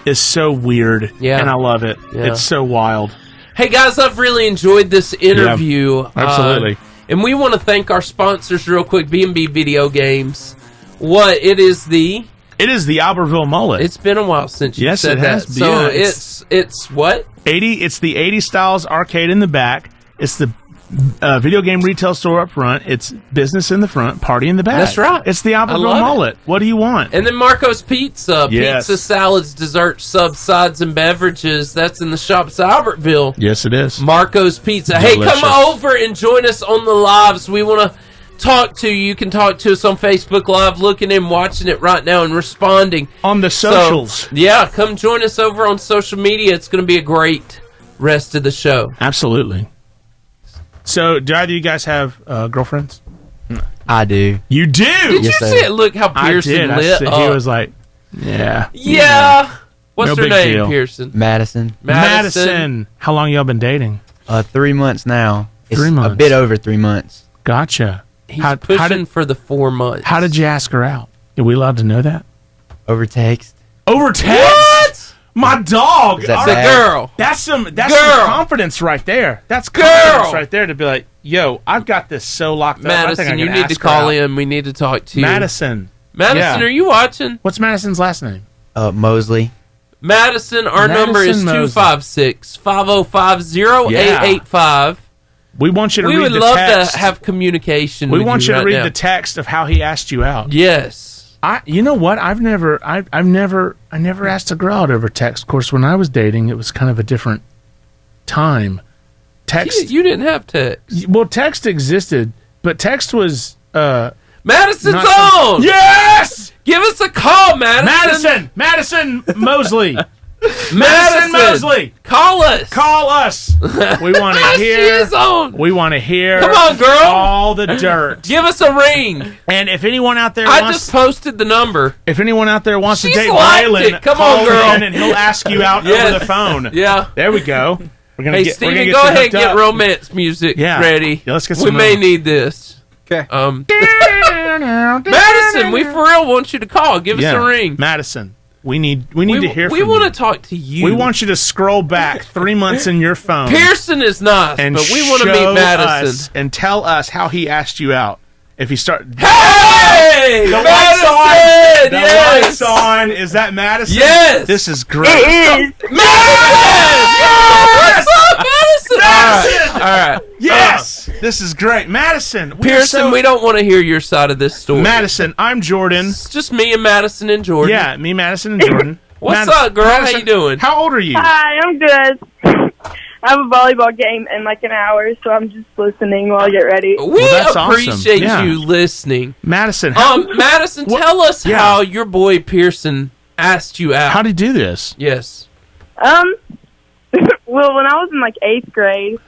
[SPEAKER 3] is so weird, and I love it. Yeah. It's so wild.
[SPEAKER 2] Hey, guys, I've really enjoyed this interview.
[SPEAKER 3] Yeah, absolutely.
[SPEAKER 2] And we want to thank our sponsors real quick, B&B Video Games. It is the
[SPEAKER 3] Albertville Mullet.
[SPEAKER 2] It's been a while since you said that.
[SPEAKER 3] Has.
[SPEAKER 2] So
[SPEAKER 3] yeah,
[SPEAKER 2] it's what?
[SPEAKER 3] 80. It's the 80 styles arcade in the back. It's the video game retail store up front. It's business in the front, party in the back.
[SPEAKER 2] That's right.
[SPEAKER 3] It's the Albertville Mullet. What do you want?
[SPEAKER 2] And then Marco's Pizza.
[SPEAKER 3] Yes.
[SPEAKER 2] Pizza, salads, desserts, subs, sides, and beverages. That's in the shops at Albertville.
[SPEAKER 3] Yes, it is.
[SPEAKER 2] Marco's Pizza. Delicious. Hey, come over and join us on the lives. We want to talk to you. You can talk to us on Facebook Live, looking and watching it right now and responding.
[SPEAKER 3] On the socials.
[SPEAKER 2] So, come join us over on social media. It's going to be a great rest of the show.
[SPEAKER 3] Absolutely. So, do either of you guys have girlfriends?
[SPEAKER 12] I do.
[SPEAKER 3] You do?
[SPEAKER 2] Did you see it? Look how Pearson lit up.
[SPEAKER 3] He was like, yeah.
[SPEAKER 2] Yeah. What's her name,
[SPEAKER 3] deal.
[SPEAKER 2] Pearson?
[SPEAKER 12] Madison.
[SPEAKER 3] How long y'all been dating?
[SPEAKER 12] 3 months now.
[SPEAKER 3] 3 months.
[SPEAKER 12] A bit over 3 months.
[SPEAKER 3] Gotcha.
[SPEAKER 2] He's pushing for the 4 months.
[SPEAKER 3] How did you ask her out? Are we allowed to know that?
[SPEAKER 12] Over text.
[SPEAKER 3] Over text?
[SPEAKER 2] What?
[SPEAKER 3] My dog.
[SPEAKER 12] Is that
[SPEAKER 2] It's a girl.
[SPEAKER 3] That's some
[SPEAKER 2] Girl.
[SPEAKER 3] confidence right there. That's confidence right there to be like, yo, I've got this so locked up. I think I
[SPEAKER 2] Madison, you
[SPEAKER 3] can
[SPEAKER 2] need to
[SPEAKER 3] ask her
[SPEAKER 2] call
[SPEAKER 3] out.
[SPEAKER 2] in. We need to talk to you.
[SPEAKER 3] Madison.
[SPEAKER 2] Madison,
[SPEAKER 3] Yeah.
[SPEAKER 2] are you watching?
[SPEAKER 3] What's Madison's last name?
[SPEAKER 12] Mosley.
[SPEAKER 2] Madison, our number is
[SPEAKER 3] Madison
[SPEAKER 2] 256-505-0885.
[SPEAKER 3] We want you to
[SPEAKER 2] We
[SPEAKER 3] read
[SPEAKER 2] would
[SPEAKER 3] the
[SPEAKER 2] love
[SPEAKER 3] text.
[SPEAKER 2] to have communication
[SPEAKER 3] We
[SPEAKER 2] with
[SPEAKER 3] want you to
[SPEAKER 2] right
[SPEAKER 3] read
[SPEAKER 2] now.
[SPEAKER 3] the text of how he asked you out.
[SPEAKER 2] Yes.
[SPEAKER 3] You know what? I never asked a girl out over text. Of course, when I was dating, it was kind of a different time. Text.
[SPEAKER 2] You didn't have text.
[SPEAKER 3] Well, text existed, but text was.
[SPEAKER 2] Madison's
[SPEAKER 3] not-
[SPEAKER 2] on.
[SPEAKER 3] Yes.
[SPEAKER 2] Give us a call, Madison.
[SPEAKER 3] Madison Mosley.
[SPEAKER 2] Madison
[SPEAKER 3] Mosley.
[SPEAKER 2] Call us.
[SPEAKER 3] Call us. We want to hear.
[SPEAKER 2] She's on.
[SPEAKER 3] We want to hear.
[SPEAKER 2] Come on, girl.
[SPEAKER 3] All the dirt.
[SPEAKER 2] Give us a ring.
[SPEAKER 3] And if anyone out there
[SPEAKER 2] I
[SPEAKER 3] wants,
[SPEAKER 2] just posted the number.
[SPEAKER 3] if anyone out there wants
[SPEAKER 2] She's
[SPEAKER 3] to date
[SPEAKER 2] liked
[SPEAKER 3] Waylon,
[SPEAKER 2] it. Come
[SPEAKER 3] call
[SPEAKER 2] on, girl.
[SPEAKER 3] in and he'll ask you out
[SPEAKER 2] Yes.
[SPEAKER 3] over the phone.
[SPEAKER 2] Yeah.
[SPEAKER 3] There we go. We're gonna
[SPEAKER 2] Hey,
[SPEAKER 3] get. we're gonna
[SPEAKER 2] Steven,
[SPEAKER 3] get
[SPEAKER 2] go
[SPEAKER 3] you
[SPEAKER 2] ahead and
[SPEAKER 3] hooked
[SPEAKER 2] get
[SPEAKER 3] up.
[SPEAKER 2] romance music
[SPEAKER 3] Yeah.
[SPEAKER 2] ready.
[SPEAKER 3] Yeah, let's get
[SPEAKER 2] We
[SPEAKER 3] some.
[SPEAKER 2] may need this.
[SPEAKER 4] Okay.
[SPEAKER 2] Madison, we for real want you to call. Give us a ring.
[SPEAKER 3] Madison. We need to hear from
[SPEAKER 2] We
[SPEAKER 3] you.
[SPEAKER 2] want to talk to you.
[SPEAKER 3] We want you to scroll back 3 months in your phone.
[SPEAKER 2] Pearson is nice,
[SPEAKER 3] and
[SPEAKER 2] but we want to
[SPEAKER 3] show
[SPEAKER 2] meet Madison.
[SPEAKER 3] us and tell us how he asked you out. If he start,
[SPEAKER 2] Hey,
[SPEAKER 3] the
[SPEAKER 2] Madison!
[SPEAKER 3] lights on. The
[SPEAKER 2] Yes!
[SPEAKER 3] lights on. Is that Madison?
[SPEAKER 2] Yes.
[SPEAKER 3] This is great.
[SPEAKER 2] It is. Madison! What's up, Madison?
[SPEAKER 3] Madison!
[SPEAKER 2] All right.
[SPEAKER 3] Yes. This is great, Madison.
[SPEAKER 2] Pearson, we don't want to hear your side of this story.
[SPEAKER 3] Madison, I'm Jordan.
[SPEAKER 2] It's just me and Madison and Jordan.
[SPEAKER 3] Yeah, me, Madison, and Jordan.
[SPEAKER 2] What's up, girl? How you doing?
[SPEAKER 3] How old are you?
[SPEAKER 17] Hi, I'm good. I have a volleyball game in like an hour, so I'm just listening while I get ready.
[SPEAKER 2] We
[SPEAKER 3] that's
[SPEAKER 2] appreciate
[SPEAKER 3] awesome. Yeah.
[SPEAKER 2] you listening.
[SPEAKER 3] Madison.
[SPEAKER 2] Madison, tell us how your boy Pearson asked you out.
[SPEAKER 3] How'd he do this?
[SPEAKER 2] Yes.
[SPEAKER 17] Well, when I was in like 8th grade,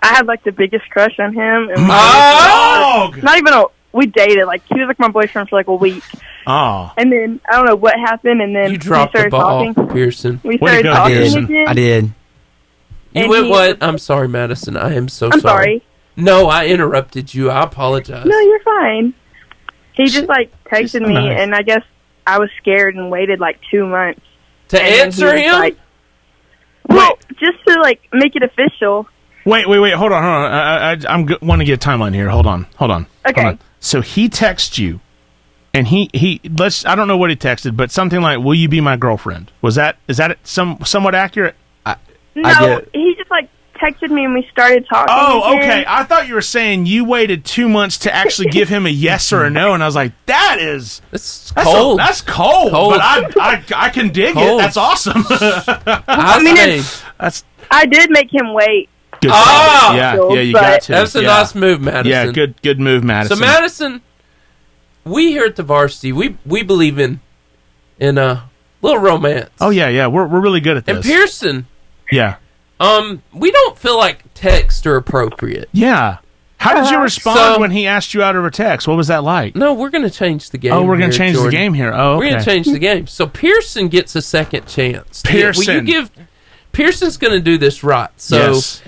[SPEAKER 17] I had like the biggest crush on him. And
[SPEAKER 3] dog!
[SPEAKER 17] Not even we dated. Like he was like my boyfriend for like a week.
[SPEAKER 3] Oh.
[SPEAKER 17] And then I don't know what happened, and then
[SPEAKER 2] You dropped
[SPEAKER 17] we
[SPEAKER 2] the
[SPEAKER 17] started
[SPEAKER 2] ball,
[SPEAKER 17] talking.
[SPEAKER 2] Pearson.
[SPEAKER 17] We started talking again.
[SPEAKER 12] I did.
[SPEAKER 2] You
[SPEAKER 17] And
[SPEAKER 2] went
[SPEAKER 17] he-
[SPEAKER 2] what? I'm sorry, Madison. I am so
[SPEAKER 17] I'm
[SPEAKER 2] sorry. No, I interrupted you. I apologize.
[SPEAKER 17] No, you're fine. He just like texted me,
[SPEAKER 2] nice.
[SPEAKER 17] and I guess I was scared and waited like 2 months
[SPEAKER 2] To
[SPEAKER 17] And then
[SPEAKER 2] answer
[SPEAKER 17] he was
[SPEAKER 2] him?
[SPEAKER 17] like- well, just to like make it official.
[SPEAKER 3] Wait. Hold on. I want to get a timeline here. Hold on.
[SPEAKER 17] Okay.
[SPEAKER 3] Hold on. So he texted you, and he I don't know what he texted, but something like, "Will you be my girlfriend?" Is that somewhat accurate?
[SPEAKER 17] No, he just like texted me and we started talking.
[SPEAKER 3] Oh,
[SPEAKER 17] again.
[SPEAKER 3] okay. I thought you were saying you waited 2 months to actually give him a yes or a no, and I was like, that's
[SPEAKER 2] cold.
[SPEAKER 3] That's cold.
[SPEAKER 2] Cold.
[SPEAKER 3] But I can dig
[SPEAKER 2] Cold.
[SPEAKER 3] it. That's awesome.
[SPEAKER 17] I mean, I did make him wait.
[SPEAKER 3] Good.
[SPEAKER 2] Ah!
[SPEAKER 3] Yeah, you got to.
[SPEAKER 2] That's a
[SPEAKER 3] Yeah.
[SPEAKER 2] nice move, Madison.
[SPEAKER 3] Yeah, good move, Madison.
[SPEAKER 2] So, Madison, we here at the Varsity, we believe in a little romance.
[SPEAKER 3] Oh yeah, we're really good at this.
[SPEAKER 2] And Pearson,
[SPEAKER 3] Yeah.
[SPEAKER 2] we don't feel like texts are appropriate.
[SPEAKER 3] Yeah. How did you respond
[SPEAKER 2] So-
[SPEAKER 3] when he asked you out over text? What was that like?
[SPEAKER 2] No, we're going to change the game.
[SPEAKER 3] Oh, we're going to
[SPEAKER 2] here,
[SPEAKER 3] change the
[SPEAKER 2] Jordan.
[SPEAKER 3] game here. Oh, okay.
[SPEAKER 2] We're going to change the game. So Pearson gets a second chance.
[SPEAKER 3] Pearson.
[SPEAKER 2] Will you give Pearson's going to do this right. So
[SPEAKER 3] Yes.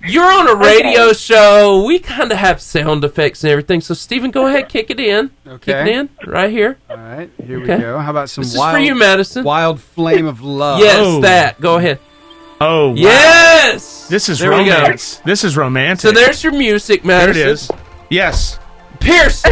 [SPEAKER 2] you're on a radio show. We kind of have sound effects and everything. So Stephen, go ahead, kick it in.
[SPEAKER 4] Okay.
[SPEAKER 2] Kick it in right here.
[SPEAKER 4] All right, here
[SPEAKER 2] Okay.
[SPEAKER 4] we go. How about some
[SPEAKER 2] This is
[SPEAKER 4] wild,
[SPEAKER 2] for you, Madison.
[SPEAKER 4] wild flame of love?
[SPEAKER 2] Yes, that. Go ahead.
[SPEAKER 3] Oh, wow.
[SPEAKER 2] Yes.
[SPEAKER 3] This is
[SPEAKER 2] There we go.
[SPEAKER 3] romance. This is romantic.
[SPEAKER 2] So there's your music,
[SPEAKER 3] There
[SPEAKER 2] Madison.
[SPEAKER 3] it is. Yes.
[SPEAKER 2] Pearson.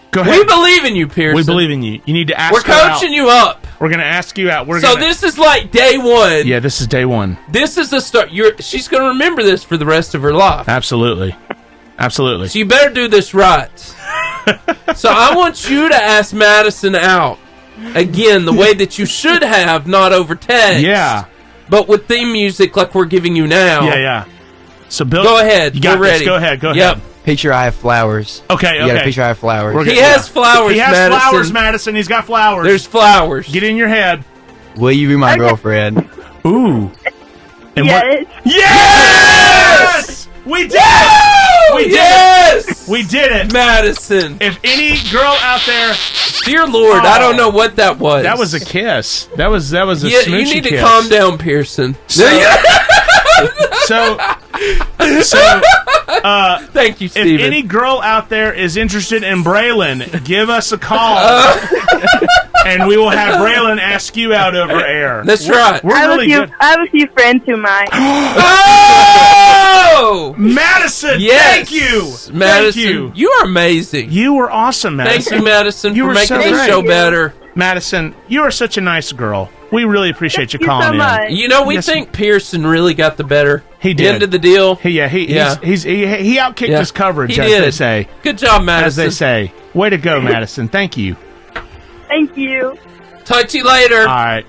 [SPEAKER 3] Go ahead.
[SPEAKER 2] We believe in you, Pearson.
[SPEAKER 3] We believe in you. You need to ask
[SPEAKER 2] We're
[SPEAKER 3] her out.
[SPEAKER 2] coaching you up.
[SPEAKER 3] We're going to ask you out.
[SPEAKER 2] So this is like day one.
[SPEAKER 3] Yeah, this is day one.
[SPEAKER 2] This is the start. She's going to remember this for the rest of her life.
[SPEAKER 3] Absolutely. Absolutely.
[SPEAKER 2] So you better do this right. So I want you to ask Madison out again the way that you should have, not over text.
[SPEAKER 3] Yeah.
[SPEAKER 2] But with theme music like we're giving you now.
[SPEAKER 3] Yeah. So Bill,
[SPEAKER 2] Go ahead.
[SPEAKER 3] You got
[SPEAKER 2] We're
[SPEAKER 3] this.
[SPEAKER 2] ready.
[SPEAKER 3] Go ahead.
[SPEAKER 2] Yep.
[SPEAKER 12] Picture I have flowers.
[SPEAKER 3] Okay.
[SPEAKER 12] You got a picture I have flowers.
[SPEAKER 2] He has flowers,
[SPEAKER 3] He has
[SPEAKER 2] Madison.
[SPEAKER 3] flowers, Madison. He's got flowers.
[SPEAKER 2] There's flowers.
[SPEAKER 3] Get in your head.
[SPEAKER 12] Will you be my girlfriend?
[SPEAKER 3] Ooh. And
[SPEAKER 17] Yes.
[SPEAKER 3] Yes! We did it! We did
[SPEAKER 2] Yes!
[SPEAKER 3] it! We did it!
[SPEAKER 2] Madison.
[SPEAKER 3] If any girl out there...
[SPEAKER 2] Dear Lord, I don't know what that was.
[SPEAKER 3] That was a kiss. That was a
[SPEAKER 2] Yeah, you
[SPEAKER 3] smoochy
[SPEAKER 2] need to
[SPEAKER 3] kiss.
[SPEAKER 2] calm down, Pearson.
[SPEAKER 3] So,
[SPEAKER 2] Thank you, Steven.
[SPEAKER 3] If any girl out there is interested in Braylon, give us a call. And we will have Braylon ask you out over air.
[SPEAKER 2] That's right.
[SPEAKER 3] We're really good.
[SPEAKER 17] I have a few friends who might.
[SPEAKER 2] Oh!
[SPEAKER 3] Madison,
[SPEAKER 2] Yes.
[SPEAKER 3] thank you.
[SPEAKER 2] Madison,
[SPEAKER 3] Thank you.
[SPEAKER 2] are amazing.
[SPEAKER 3] You were awesome, Madison.
[SPEAKER 2] Thank you, Madison,
[SPEAKER 3] You
[SPEAKER 2] for
[SPEAKER 3] were
[SPEAKER 2] making
[SPEAKER 3] so
[SPEAKER 2] this
[SPEAKER 3] great.
[SPEAKER 2] show better.
[SPEAKER 3] Madison, you are such a nice girl. We really appreciate you calling in.
[SPEAKER 2] You know, we think Pearson really got the better
[SPEAKER 3] He did.
[SPEAKER 2] end of the deal.
[SPEAKER 3] He outkicked
[SPEAKER 2] Yeah.
[SPEAKER 3] his coverage,
[SPEAKER 2] He
[SPEAKER 3] as
[SPEAKER 2] did.
[SPEAKER 3] they say.
[SPEAKER 2] Good job, Madison.
[SPEAKER 3] As they say. Way to go, Madison. Thank you.
[SPEAKER 17] Thank you.
[SPEAKER 2] Talk to you later.
[SPEAKER 3] All right.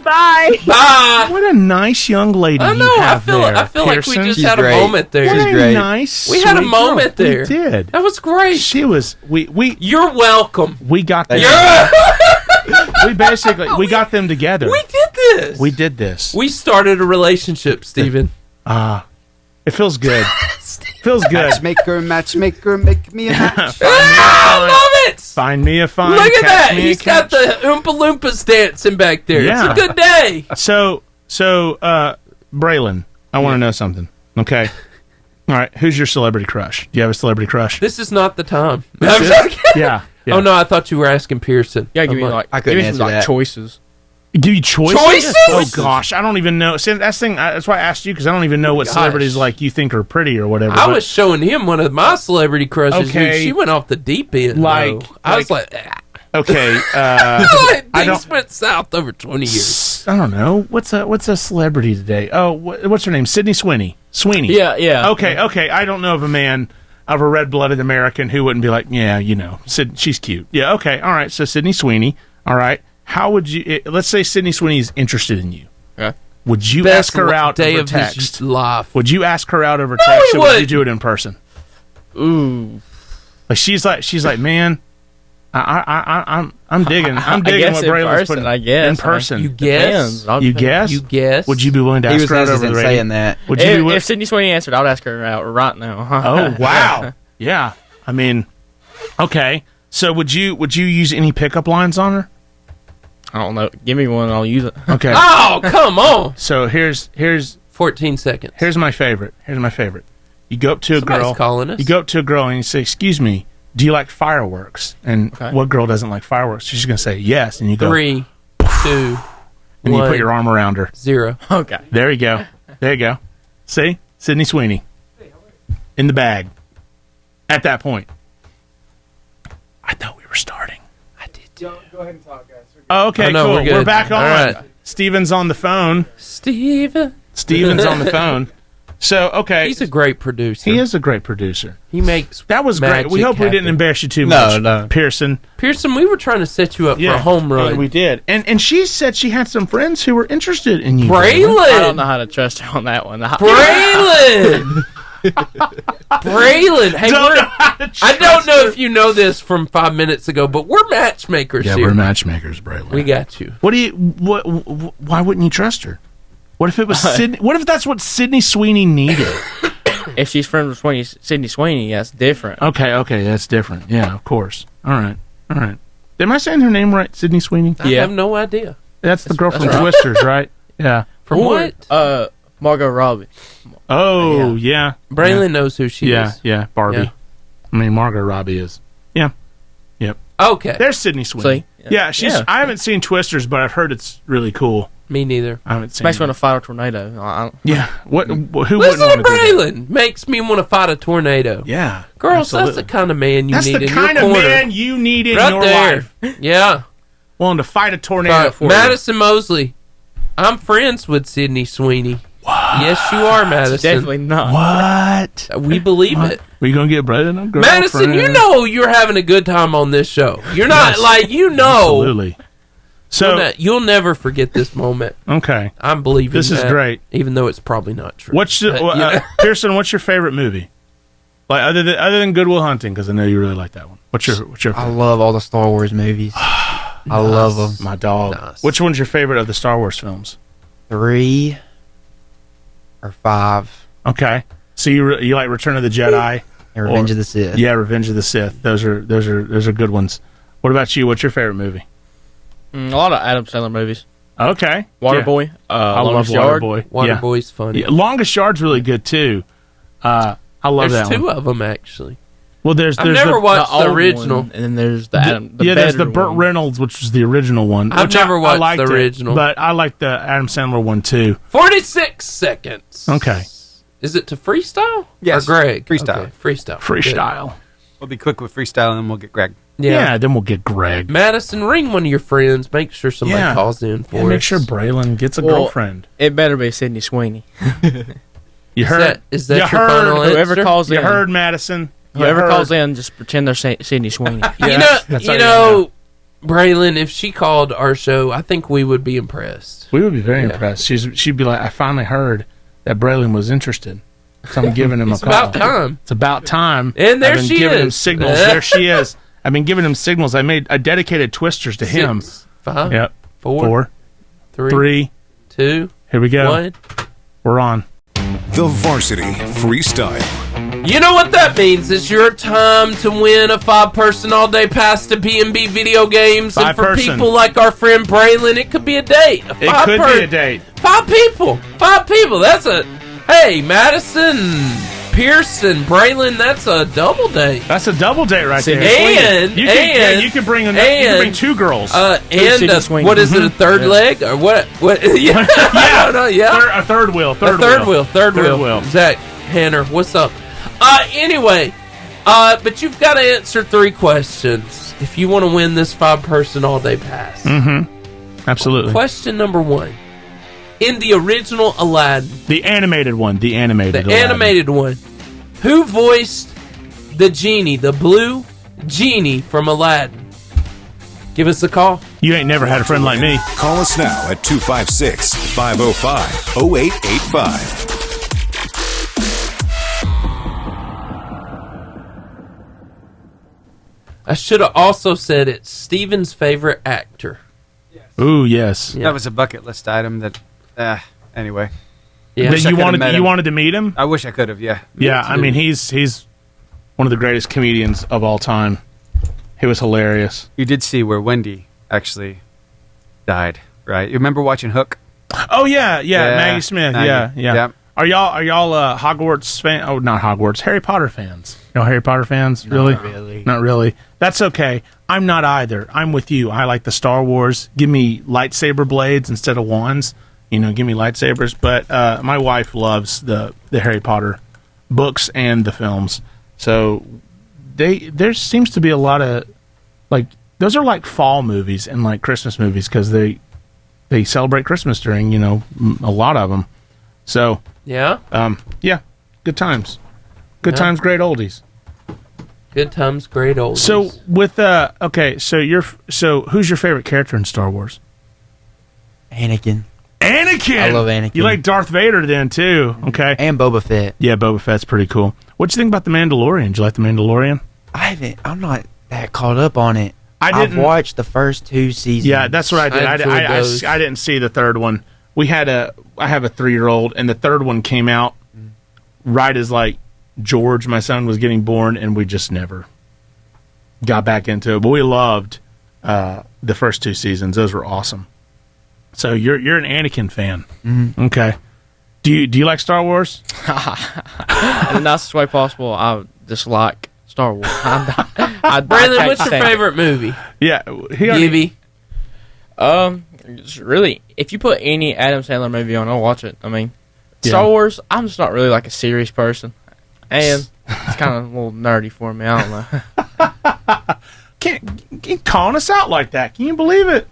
[SPEAKER 17] Bye.
[SPEAKER 2] Bye.
[SPEAKER 3] What a nice young lady
[SPEAKER 2] I know.
[SPEAKER 3] you
[SPEAKER 2] I
[SPEAKER 3] have
[SPEAKER 2] feel.
[SPEAKER 3] there,
[SPEAKER 2] I feel like we
[SPEAKER 3] Pearson.
[SPEAKER 2] just had a moment there.
[SPEAKER 3] What a nice,
[SPEAKER 2] We had a
[SPEAKER 3] sweet
[SPEAKER 2] moment
[SPEAKER 3] girl.
[SPEAKER 2] there.
[SPEAKER 3] We did.
[SPEAKER 2] That was great.
[SPEAKER 3] She was. We.
[SPEAKER 2] You're welcome.
[SPEAKER 3] We got them. we got them together.
[SPEAKER 2] We did this.
[SPEAKER 3] We did this.
[SPEAKER 2] We started a relationship, Steven.
[SPEAKER 3] It feels good. Feels good.
[SPEAKER 4] Matchmaker, make me a match.
[SPEAKER 2] I love it.
[SPEAKER 3] Find me a fine.
[SPEAKER 2] Look at
[SPEAKER 3] catch
[SPEAKER 2] that.
[SPEAKER 3] me a
[SPEAKER 2] He's got
[SPEAKER 3] catch.
[SPEAKER 2] the Oompa Loompas dancing back there.
[SPEAKER 3] Yeah.
[SPEAKER 2] It's a good day.
[SPEAKER 3] So, Braylon, I want to know something. Okay. All right. Who's your celebrity crush? Do you have a celebrity crush?
[SPEAKER 2] This is not the time.
[SPEAKER 3] Yeah.
[SPEAKER 2] Oh no, I thought you were asking Pearson.
[SPEAKER 14] Yeah, give me like
[SPEAKER 12] I couldn't
[SPEAKER 14] give me some,
[SPEAKER 12] answer
[SPEAKER 14] like
[SPEAKER 12] that.
[SPEAKER 14] choices.
[SPEAKER 3] Give you choices?
[SPEAKER 2] Choices?
[SPEAKER 3] Oh gosh, I don't even know. See, that's why I asked you, because I don't even know what
[SPEAKER 2] Gosh.
[SPEAKER 3] celebrities like you think are pretty or whatever.
[SPEAKER 2] I
[SPEAKER 3] but-
[SPEAKER 2] was showing him one of my celebrity crushes.
[SPEAKER 3] Okay.
[SPEAKER 2] Dude, she went off the deep end.
[SPEAKER 3] Like-
[SPEAKER 2] though. I was like,
[SPEAKER 3] okay.
[SPEAKER 2] things went south over 20 years.
[SPEAKER 3] I don't know. What's a celebrity today? Oh, what's her name? Sydney Sweeney.
[SPEAKER 14] Yeah.
[SPEAKER 3] Okay. I don't know of a man of a red-blooded American who wouldn't be like, yeah, she's cute. Yeah. Okay. All right. So Sydney Sweeney. All right. How would you? Let's say Sydney Sweeney is interested in you.
[SPEAKER 14] Okay.
[SPEAKER 3] Would you
[SPEAKER 2] Best
[SPEAKER 3] ask her out
[SPEAKER 2] day
[SPEAKER 3] over
[SPEAKER 2] of his
[SPEAKER 3] text?
[SPEAKER 2] life.
[SPEAKER 3] Would you ask her out over
[SPEAKER 2] No,
[SPEAKER 3] text,
[SPEAKER 2] he
[SPEAKER 3] or would you
[SPEAKER 2] wouldn't.
[SPEAKER 3] do it in person?
[SPEAKER 14] Ooh.
[SPEAKER 3] Like she's like, man, I'm digging
[SPEAKER 14] I
[SPEAKER 3] what
[SPEAKER 14] guess in
[SPEAKER 3] Braylon's
[SPEAKER 14] person,
[SPEAKER 3] putting
[SPEAKER 14] I guess.
[SPEAKER 3] in person.
[SPEAKER 2] You guess?
[SPEAKER 14] Depends.
[SPEAKER 3] You guess?
[SPEAKER 2] You guess?
[SPEAKER 3] Would you be willing to
[SPEAKER 12] He
[SPEAKER 3] ask
[SPEAKER 12] was
[SPEAKER 3] her out over the
[SPEAKER 12] hesitant
[SPEAKER 3] radio?
[SPEAKER 12] saying that.
[SPEAKER 3] Would you be
[SPEAKER 14] If Sydney Sweeney answered, I would ask her out right now.
[SPEAKER 3] Oh wow, yeah. I mean, okay. So would you use any pickup lines on her?
[SPEAKER 14] I don't know. Give me one, I'll use it.
[SPEAKER 3] Okay.
[SPEAKER 2] Oh, come on.
[SPEAKER 3] So here's
[SPEAKER 2] 14 seconds.
[SPEAKER 3] Here's my favorite. You go up to a
[SPEAKER 2] Somebody's
[SPEAKER 3] girl.
[SPEAKER 2] calling us.
[SPEAKER 3] You go up to a girl and you say, "Excuse me, do you like fireworks?" And
[SPEAKER 14] Okay.
[SPEAKER 3] what girl doesn't like fireworks? She's gonna say yes, and you go
[SPEAKER 2] 3, 2,
[SPEAKER 3] and
[SPEAKER 2] 1,
[SPEAKER 3] you put your arm around her.
[SPEAKER 2] 0.
[SPEAKER 14] Okay.
[SPEAKER 3] There you go. There you go. See, Sydney Sweeney in the bag. At that point, I thought we were starting.
[SPEAKER 7] Go ahead and talk, guys.
[SPEAKER 3] Oh, okay,
[SPEAKER 2] Oh, no,
[SPEAKER 3] cool.
[SPEAKER 2] we're good.
[SPEAKER 3] We're back on.
[SPEAKER 2] All right.
[SPEAKER 3] Steven's on the phone. Steven's on the phone. So, okay.
[SPEAKER 2] He's a great producer.
[SPEAKER 3] He is a great producer.
[SPEAKER 2] He makes
[SPEAKER 3] That was great. We hope we didn't embarrass you too much.
[SPEAKER 12] No.
[SPEAKER 3] Pearson.
[SPEAKER 2] Pearson, we were trying to set you up for a home run.
[SPEAKER 3] We did. And she said she had some friends who were interested in you.
[SPEAKER 2] Braylon!
[SPEAKER 14] I don't know how to trust her on that one.
[SPEAKER 2] Braylon! Braylon! Hey, I don't know if you know this from 5 minutes ago, but we're matchmakers
[SPEAKER 3] Yeah,
[SPEAKER 2] here.
[SPEAKER 3] we're matchmakers, Braylon.
[SPEAKER 2] We got you.
[SPEAKER 3] Why wouldn't you trust her? What if it was Sydney? What if that's what Sydney Sweeney needed?
[SPEAKER 14] If she's friends with Sydney Sweeney, that's different.
[SPEAKER 3] Okay, that's different. Yeah, of course. All right. Am I saying her name right? Sydney Sweeney?
[SPEAKER 2] I have no idea.
[SPEAKER 3] That's the girl from
[SPEAKER 2] right.
[SPEAKER 3] Twisters, right? Yeah.
[SPEAKER 2] From what?
[SPEAKER 14] Margot Robbie.
[SPEAKER 3] Oh, yeah.
[SPEAKER 2] Braylon knows who she is.
[SPEAKER 3] Yeah, Barbie.
[SPEAKER 2] Yeah.
[SPEAKER 3] I mean, Margot Robbie is. Yeah. Yep.
[SPEAKER 2] Okay.
[SPEAKER 3] There's Sydney Sweeney.
[SPEAKER 14] See?
[SPEAKER 3] Yeah, I haven't seen Twisters, but I've heard it's really cool.
[SPEAKER 2] Me neither.
[SPEAKER 3] I haven't seen
[SPEAKER 14] Makes
[SPEAKER 3] it.
[SPEAKER 14] me want to fight a tornado.
[SPEAKER 3] Yeah. Who wouldn't
[SPEAKER 2] Listen
[SPEAKER 3] want
[SPEAKER 2] to
[SPEAKER 3] to do that?
[SPEAKER 2] Braylon. Makes me want to fight a tornado.
[SPEAKER 3] Yeah.
[SPEAKER 2] Girls,
[SPEAKER 3] absolutely.
[SPEAKER 2] that's the kind of man you
[SPEAKER 3] That's
[SPEAKER 2] need
[SPEAKER 3] the
[SPEAKER 2] in
[SPEAKER 3] kind
[SPEAKER 2] your
[SPEAKER 3] of
[SPEAKER 2] corner.
[SPEAKER 3] man you need in
[SPEAKER 2] right
[SPEAKER 3] your
[SPEAKER 2] there.
[SPEAKER 3] life.
[SPEAKER 2] Yeah.
[SPEAKER 3] Willing to fight a tornado for
[SPEAKER 2] Madison Mosley. I'm friends with Sydney Sweeney. What? Yes, you are, Madison.
[SPEAKER 14] Definitely not.
[SPEAKER 3] What?
[SPEAKER 2] We believe it.
[SPEAKER 3] Are you going to get Braylon a girlfriend?
[SPEAKER 2] Madison, you know you're having a good time on this show. You're not
[SPEAKER 3] Absolutely. So
[SPEAKER 2] you'll never forget this moment.
[SPEAKER 3] Okay.
[SPEAKER 2] I'm believing
[SPEAKER 3] This is
[SPEAKER 2] that,
[SPEAKER 3] great.
[SPEAKER 2] even though it's probably not true.
[SPEAKER 3] What's Pearson? What's your favorite movie? Like other than Good Will Hunting, because I know you really like that one. What's your favorite?
[SPEAKER 12] I love all the Star Wars movies. I love them.
[SPEAKER 3] My dog.
[SPEAKER 2] Nice.
[SPEAKER 3] Which one's your favorite of the Star Wars films?
[SPEAKER 12] 3 or 5.
[SPEAKER 3] Okay. So you like Return of the Jedi
[SPEAKER 12] And Revenge of the Sith.
[SPEAKER 3] Yeah, Revenge of the Sith. Those are good ones. What about you? What's your favorite movie?
[SPEAKER 14] A lot of Adam Sandler movies.
[SPEAKER 3] Okay.
[SPEAKER 14] Waterboy.
[SPEAKER 3] I love
[SPEAKER 14] Longest Yard.
[SPEAKER 3] Waterboy.
[SPEAKER 2] Waterboy's funny.
[SPEAKER 3] Yeah. Longest Yard's really good too. I love that one.
[SPEAKER 2] There's two of them, actually.
[SPEAKER 3] Well, there's
[SPEAKER 2] I've never watched the original.
[SPEAKER 14] One, and then there's the
[SPEAKER 3] there's the Burt Reynolds, which was the original one.
[SPEAKER 2] I've never watched the original.
[SPEAKER 3] But I like the Adam Sandler one, too.
[SPEAKER 2] 46 seconds.
[SPEAKER 3] Okay.
[SPEAKER 2] Is it to freestyle?
[SPEAKER 4] Yes.
[SPEAKER 2] Or Greg?
[SPEAKER 4] Freestyle.
[SPEAKER 2] Okay, freestyle.
[SPEAKER 3] Freestyle.
[SPEAKER 4] We'll be quick with freestyle, and then we'll get Greg.
[SPEAKER 3] Yeah, then we'll get Greg.
[SPEAKER 2] Madison, ring one of your friends. Make sure somebody calls in for us.
[SPEAKER 3] Make sure Braylon gets a girlfriend.
[SPEAKER 14] It better be Sydney Sweeney.
[SPEAKER 3] You heard?
[SPEAKER 2] Is that your final answer?
[SPEAKER 14] Whoever calls in.
[SPEAKER 3] You heard, Madison.
[SPEAKER 14] Whoever calls in, just pretend they're Sydney Sweeney.
[SPEAKER 2] You know, Braylon, if she called our show, I think we would be impressed.
[SPEAKER 3] We would be very impressed. She'd be like, I finally heard that Braylon was interested. So I'm giving him a call.
[SPEAKER 2] It's about time.
[SPEAKER 3] It's about time.
[SPEAKER 2] And there
[SPEAKER 3] I've been
[SPEAKER 2] she
[SPEAKER 3] giving
[SPEAKER 2] is.
[SPEAKER 3] him signals. There she is. I've been giving him signals. I dedicated twisters to him.
[SPEAKER 2] 6, 5,
[SPEAKER 3] Yep.
[SPEAKER 2] 4,
[SPEAKER 3] 3,
[SPEAKER 2] 2,
[SPEAKER 3] here we go.
[SPEAKER 2] 1.
[SPEAKER 3] We're on.
[SPEAKER 1] The Varsity Freestyle.
[SPEAKER 2] You know what that means? It's your time to win a 5-person all-day pass to B&B Video Games. And for people like our friend Braylon, it could be a date.
[SPEAKER 3] It could be a date.
[SPEAKER 2] 5 people. 5 people. That's a... Hey, Madison, Pearson, Braylon, that's a double date.
[SPEAKER 3] That's a double date right there.
[SPEAKER 2] And
[SPEAKER 3] you can bring 2 girls.
[SPEAKER 2] What is it? A third leg or what? What? Yeah, I don't know. Yeah,
[SPEAKER 3] a third wheel.
[SPEAKER 2] Third wheel. Zach Hanner, what's up? Anyway, but you've got to answer 3 questions if you want to win this 5-person all-day pass.
[SPEAKER 3] Mm-hmm. Absolutely.
[SPEAKER 2] Question number 1. In the original Aladdin.
[SPEAKER 3] The animated one. The
[SPEAKER 2] animated one. Who voiced the genie, the blue genie from Aladdin? Give us a call.
[SPEAKER 3] You ain't never had a friend like me.
[SPEAKER 1] Call us now at 256-505-0885.
[SPEAKER 2] I should have also said it's Steven's favorite actor.
[SPEAKER 3] Ooh, yes.
[SPEAKER 4] That was a bucket list item that... anyway.
[SPEAKER 3] Yeah. That you wanted to meet him?
[SPEAKER 4] I wish I could have, yeah.
[SPEAKER 3] Yeah, I mean, he's one of the greatest comedians of all time. He was hilarious.
[SPEAKER 4] You did see where Wendy actually died, right? You remember watching Hook?
[SPEAKER 3] Oh, yeah. Maggie Smith.
[SPEAKER 4] Maggie.
[SPEAKER 3] Yeah. Are y'all Hogwarts fan? Oh, not Hogwarts. Harry Potter fans. You know Harry Potter fans? Really? Not really. That's okay. I'm not either. I'm with you. I like the Star Wars. Give me lightsaber blades instead of wands. Give me lightsabers. But my wife loves the Harry Potter books and the films. So there seems to be a lot of those are like fall movies and like Christmas movies because they celebrate Christmas during a lot of them. So
[SPEAKER 2] yeah,
[SPEAKER 3] good times, times, great oldies.
[SPEAKER 2] Good times, great oldies.
[SPEAKER 3] So with so who's your favorite character in Star Wars?
[SPEAKER 12] Anakin.
[SPEAKER 3] I
[SPEAKER 12] love Anakin.
[SPEAKER 3] You like Darth Vader then too, okay?
[SPEAKER 12] And Boba Fett.
[SPEAKER 3] Yeah, Boba Fett's pretty cool. What you think about the Mandalorian? Do you like the Mandalorian?
[SPEAKER 12] I'm not that caught up on it. I've watched the first 2 seasons.
[SPEAKER 3] Yeah, that's what I did. I didn't see the third one. I have a 3-year-old, and the third one came out right as George, my son, was getting born, and we just never got back into it. But we loved the first 2 seasons; those were awesome. So you're an Anakin fan, okay? Do you like Star Wars?
[SPEAKER 14] In the nicest way possible. I just like Star Wars.
[SPEAKER 2] Braylon, what's your favorite movie?
[SPEAKER 3] Yeah,
[SPEAKER 2] Gibby.
[SPEAKER 14] Really, if you put any Adam Sandler movie on, I'll watch it. I mean, Star Wars, I'm just not really like a serious person. And it's kind of a little nerdy for me. I don't know.
[SPEAKER 3] Can't calling us out like that. Can you believe it?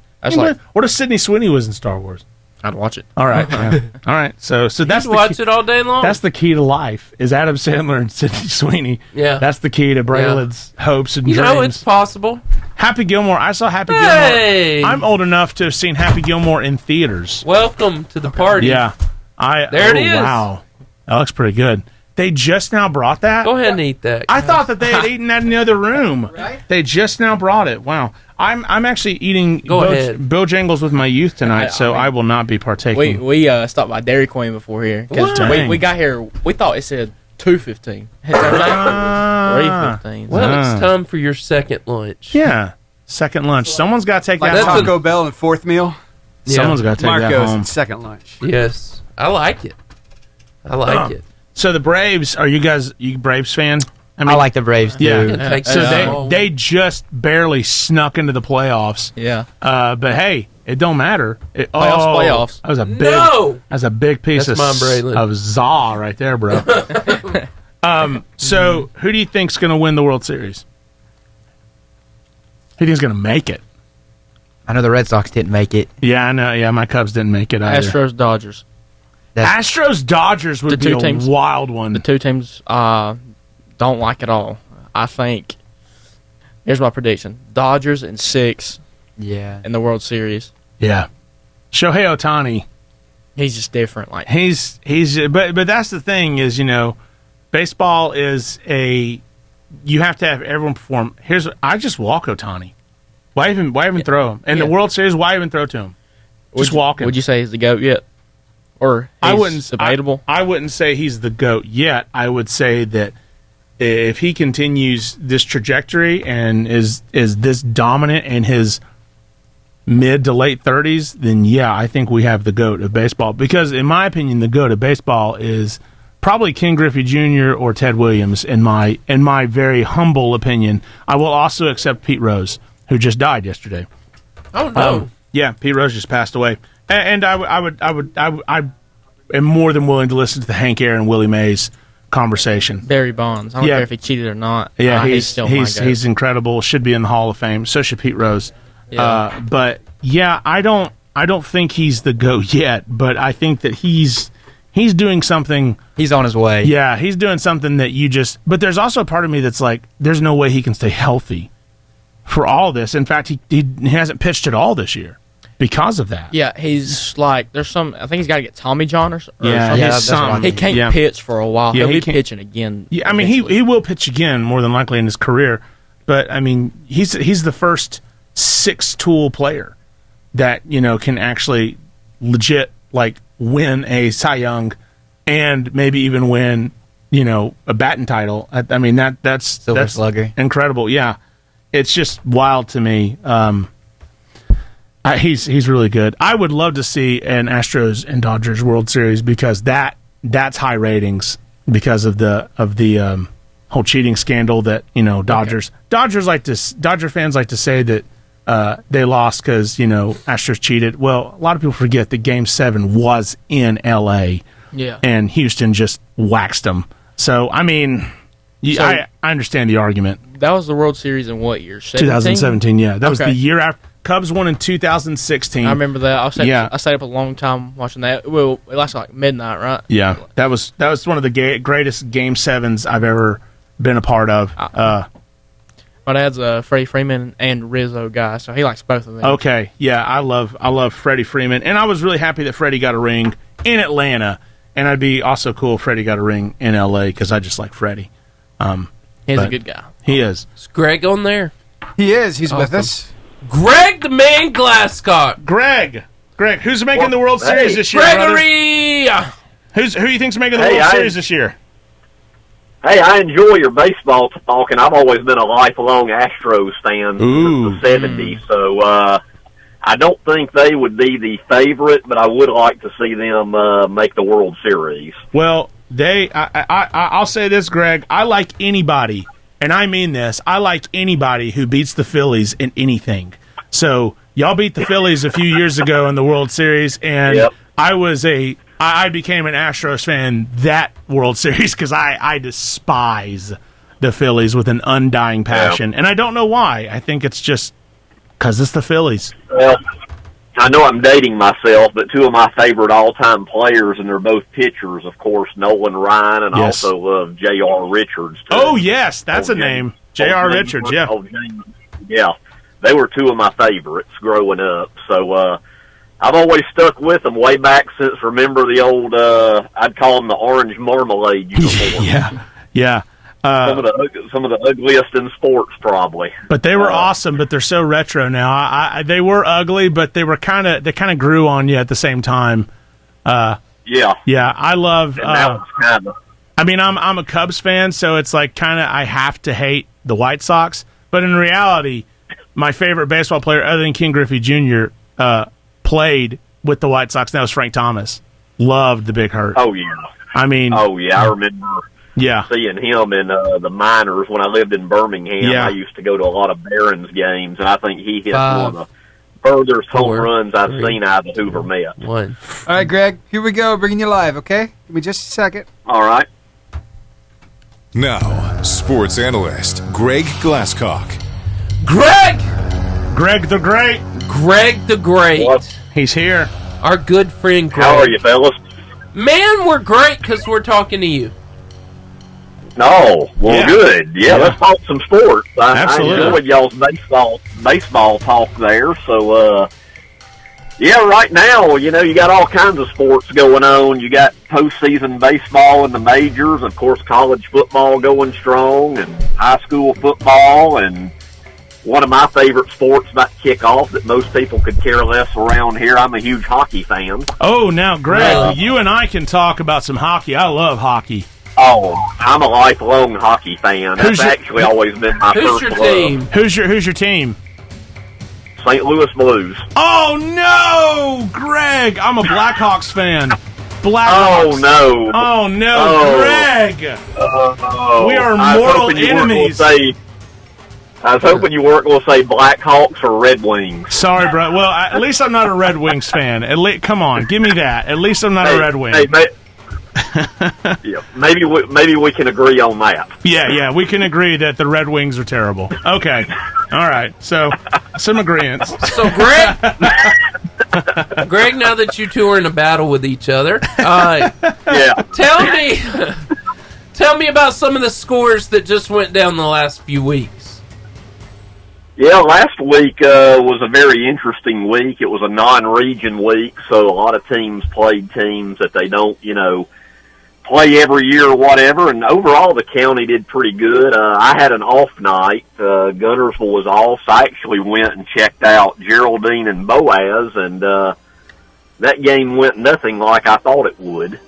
[SPEAKER 3] What if Sydney Sweeney was in Star Wars?
[SPEAKER 14] I'd watch it.
[SPEAKER 3] All right. Yeah. All right. So that's
[SPEAKER 2] watch it all day long.
[SPEAKER 3] That's the key to life is Adam Sandler and Sydney Sweeney.
[SPEAKER 2] Yeah.
[SPEAKER 3] That's the key to Braylon's hopes and dreams.
[SPEAKER 2] It's possible.
[SPEAKER 3] Happy Gilmore. I saw Happy Gilmore. I'm old enough to have seen Happy Gilmore in theaters.
[SPEAKER 2] Welcome to the party.
[SPEAKER 3] Yeah.
[SPEAKER 2] There it is.
[SPEAKER 3] Wow. That looks pretty good. They just now brought that?
[SPEAKER 2] Go ahead and eat that.
[SPEAKER 3] I thought that they had eaten that in the other room. Right? They just now brought it. Wow. I'm actually eating Bojangles with my youth tonight, so I will not be partaking.
[SPEAKER 14] We stopped by Dairy Queen before here. Because we got here, we thought it said 2:15. It's 3:15.
[SPEAKER 2] Well, it's time for your second lunch.
[SPEAKER 3] Yeah. Second lunch. Someone's got to take that home.
[SPEAKER 4] Taco Bell and fourth meal.
[SPEAKER 3] Someone's got to take that home.
[SPEAKER 4] Second lunch.
[SPEAKER 2] Yes. I like it. I like it.
[SPEAKER 3] So the Braves, are you Braves fan?
[SPEAKER 12] I like the Braves too.
[SPEAKER 3] Yeah. So they just barely snuck into the playoffs.
[SPEAKER 14] Yeah.
[SPEAKER 3] But hey, it don't matter.
[SPEAKER 14] Playoffs.
[SPEAKER 3] That was a big.
[SPEAKER 2] No!
[SPEAKER 3] That's a big piece of za right there, bro. So who do you think's going to win the World Series? Who do you think's going to make it?
[SPEAKER 12] I know the Red Sox didn't make it.
[SPEAKER 3] Yeah, I know. Yeah, my Cubs didn't make it either.
[SPEAKER 14] Astros, Dodgers.
[SPEAKER 3] Astros, Dodgers would be a wild one.
[SPEAKER 14] The two teams don't like it all. I think. Here's my prediction: Dodgers in 6.
[SPEAKER 12] Yeah.
[SPEAKER 14] In the World Series.
[SPEAKER 3] Yeah. Shohei Ohtani.
[SPEAKER 14] He's just different. Like
[SPEAKER 3] he's but that's the thing is, baseball is you have to have everyone perform. I just walk Ohtani. Why even throw him? In the World Series, why even throw to him? Just walk him.
[SPEAKER 14] Would you say he's the GOAT yet? Or debatable?
[SPEAKER 3] I wouldn't say he's the GOAT yet. I would say that if he continues this trajectory and is this dominant in his mid to late 30s, then yeah, I think we have the GOAT of baseball. Because in my opinion, the GOAT of baseball is probably Ken Griffey Jr. or Ted Williams. In my very humble opinion, I will also accept Pete Rose, who just died yesterday.
[SPEAKER 2] Oh no!
[SPEAKER 3] Yeah, Pete Rose just passed away, and I am more than willing to listen to the Hank Aaron, Willie Mays conversation.
[SPEAKER 14] Barry Bonds. I don't care if he cheated or not.
[SPEAKER 3] Yeah,
[SPEAKER 14] he's still my GOAT.
[SPEAKER 3] He's incredible. Should be in the Hall of Fame. So should Pete Rose. Yeah. But yeah, I don't think he's the GOAT yet. But I think that he's doing something.
[SPEAKER 12] He's on his way.
[SPEAKER 3] Yeah, he's doing something that you just. But there's also a part of me that's like, there's no way he can stay healthy for all this. In fact, he hasn't pitched at all this year because of that.
[SPEAKER 14] Yeah, he's like, there's some. I think he's got to get Tommy John or
[SPEAKER 3] something.
[SPEAKER 14] He can't pitch for a while. He'll be pitching again.
[SPEAKER 3] Yeah, I mean, he will pitch again more than likely in his career. But I mean, he's the first 6-tool player that can actually legit win a Cy Young and maybe even win a batting title. I mean that's
[SPEAKER 12] Slugger.
[SPEAKER 3] Incredible. Yeah, it's just wild to me. He's really good. I would love to see an Astros and Dodgers World Series because that's high ratings because of the whole cheating scandal that Dodger fans like to say that they lost because Astros cheated. Well, a lot of people forget that Game 7 was in L.A.
[SPEAKER 14] Yeah,
[SPEAKER 3] and Houston just waxed them. So I mean, I understand the argument.
[SPEAKER 14] That was the World Series in what year?
[SPEAKER 3] 2017. Yeah, that was the year after. Cubs won in 2016.
[SPEAKER 14] I remember that. I stayed up a long time watching that. Well, it lasted like midnight, right?
[SPEAKER 3] Yeah, that was one of the greatest Game 7s I've ever been a part of.
[SPEAKER 14] My dad's a Freddie Freeman and Rizzo guy, so he likes both of them.
[SPEAKER 3] Okay, yeah, I love Freddie Freeman, and I was really happy that Freddie got a ring in Atlanta, and I'd be also cool if Freddie got a ring in L.A. because I just like Freddie.
[SPEAKER 14] He's a good guy.
[SPEAKER 3] He is.
[SPEAKER 2] Is Greg on there?
[SPEAKER 4] He is. He's with us.
[SPEAKER 2] Greg the Man Glasscock.
[SPEAKER 3] Greg, who's making the World Series this year?
[SPEAKER 2] Gregory.
[SPEAKER 3] Who do you think's making the World Series this year?
[SPEAKER 18] Hey, I enjoy your baseball talk, and I've always been a lifelong Astros fan since the 70s, so I don't think they would be the favorite, but I would like to see them make the World Series.
[SPEAKER 3] Well, I'll say this, Greg. I like anybody, and I mean this, I like anybody who beats the Phillies in anything. So, y'all beat the Phillies a few years ago in the World Series, and I became an Astros fan that World Series because I despise the Phillies with an undying passion. And I don't know why. I think it's just because it's the Phillies.
[SPEAKER 18] Well, I know I'm dating myself, but two of my favorite all-time players, and they're both pitchers, of course, Nolan Ryan and also J.R. Richards. Too.
[SPEAKER 3] Oh, yes, that's a name. J.R. Richards, yeah.
[SPEAKER 18] Yeah, they were two of my favorites growing up. So, I've always stuck with them way back since, remember the old, I'd call them the orange marmalade uniform.
[SPEAKER 3] Yeah.
[SPEAKER 18] Some of the ugliest in sports, probably.
[SPEAKER 3] But they were awesome, but they're so retro now. They were ugly, but they kind of grew on you at the same time. Yeah, I love. I mean, I'm a Cubs fan, so it's like kind of I have to hate the White Sox. But in reality, my favorite baseball player, other than Ken Griffey Jr., played with the White Sox. That was Frank Thomas. Loved the Big Hurt.
[SPEAKER 18] Oh yeah.
[SPEAKER 3] I mean,
[SPEAKER 18] oh yeah, I remember.
[SPEAKER 3] Yeah,
[SPEAKER 18] seeing him in the minors when I lived in Birmingham.
[SPEAKER 3] Yeah.
[SPEAKER 18] I used to go to a lot of Barons games, and I think he hit one of the furthest home runs I've seen out of the Hoover Met.
[SPEAKER 4] All right, Greg, here we go, bringing you live, okay? Give me just a second.
[SPEAKER 18] All right.
[SPEAKER 1] Now, sports analyst Greg Glasscock.
[SPEAKER 2] Greg
[SPEAKER 3] the Great.
[SPEAKER 2] Greg the Great.
[SPEAKER 18] What?
[SPEAKER 3] He's here.
[SPEAKER 2] Our good friend Greg.
[SPEAKER 18] How are you, fellas?
[SPEAKER 2] Man, we're great because we're talking to you.
[SPEAKER 18] No, well, good. Yeah, let's talk some sports. I enjoyed y'all's baseball talk there. So, yeah, right now, you got all kinds of sports going on. You got postseason baseball in the majors, of course, college football going strong, and high school football, and one of my favorite sports about to kick off that most people could care less around here. I'm a huge hockey fan.
[SPEAKER 3] Oh, now, Greg, you and I can talk about some hockey. I love hockey.
[SPEAKER 18] Oh, I'm a lifelong hockey fan. That's actually always been my first love.
[SPEAKER 2] Team?
[SPEAKER 3] Who's your team?
[SPEAKER 18] St. Louis Blues.
[SPEAKER 3] Oh, no, Greg. I'm a Blackhawks fan. Blackhawks.
[SPEAKER 18] Oh, no.
[SPEAKER 3] Oh, no, Greg. We are mortal enemies.
[SPEAKER 18] I was hoping you weren't going to say Blackhawks or Red Wings.
[SPEAKER 3] Sorry, bro. Well, at least I'm not a Red Wings fan. Come on, give me that. At least I'm not a Red Wing.
[SPEAKER 18] Yeah, maybe we can agree on that.
[SPEAKER 3] Yeah, we can agree that the Red Wings are terrible. Okay, all right. So some agreements.
[SPEAKER 2] So Greg, now that you two are in a battle with each other, tell me about some of the scores that just went down the last few weeks.
[SPEAKER 18] Yeah, last week was a very interesting week. It was a non-region week, so a lot of teams played teams that they don't, play every year or whatever, and overall the county did pretty good. I had an off night. Guntersville was off, so I actually went and checked out Geraldine and Boaz, and that game went nothing like I thought it would.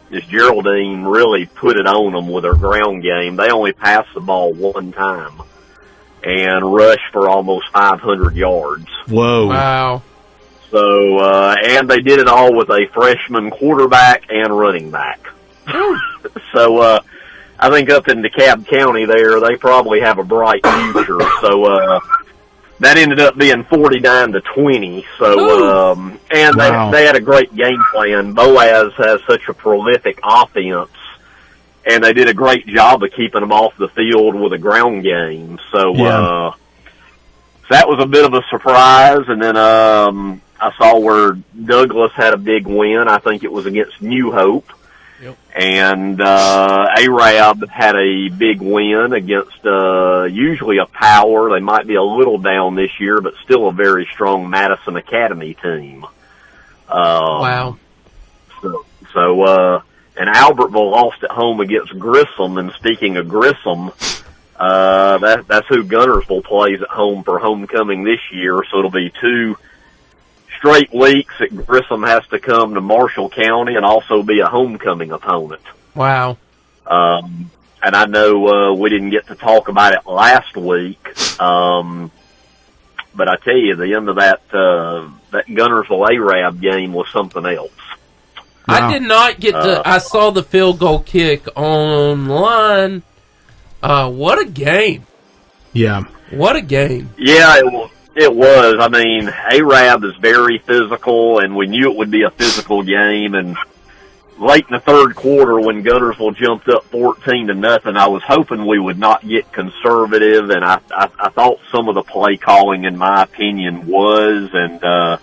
[SPEAKER 18] This Geraldine really put it on them with their ground game. They only passed the ball one time and rushed for almost 500 yards.
[SPEAKER 3] Whoa.
[SPEAKER 2] Wow.
[SPEAKER 18] So, and they did it all with a freshman quarterback and running back. So, I think up in DeKalb County there, they probably have a bright future. So, that ended up being 49-20. So, and they had a great game plan. Boaz has such a prolific offense, and they did a great job of keeping them off the field with a ground game. So, so that was a bit of a surprise. And then, I saw where Douglas had a big win. I think it was against New Hope. Yep. And Arab had a big win against usually a power. They might be a little down this year, but still a very strong Madison Academy team.
[SPEAKER 2] Wow.
[SPEAKER 18] So and Albertville lost at home against Grissom. And speaking of Grissom, that's who Guntersville plays at home for homecoming this year. So it'll be 2 straight weeks that Grissom has to come to Marshall County and also be a homecoming opponent.
[SPEAKER 2] Wow.
[SPEAKER 18] And I know we didn't get to talk about it last week, but I tell you, the end of that Guntersville Arab game was something else.
[SPEAKER 2] Wow. I did not get to. I saw the field goal kick online. What a game!
[SPEAKER 3] Yeah.
[SPEAKER 2] What a game!
[SPEAKER 18] Yeah, it was. I mean, Arab is very physical, and we knew it would be a physical game. And late in the third quarter, when Guntersville jumped up 14-0, I was hoping we would not get conservative, and I thought some of the play calling, in my opinion, was. And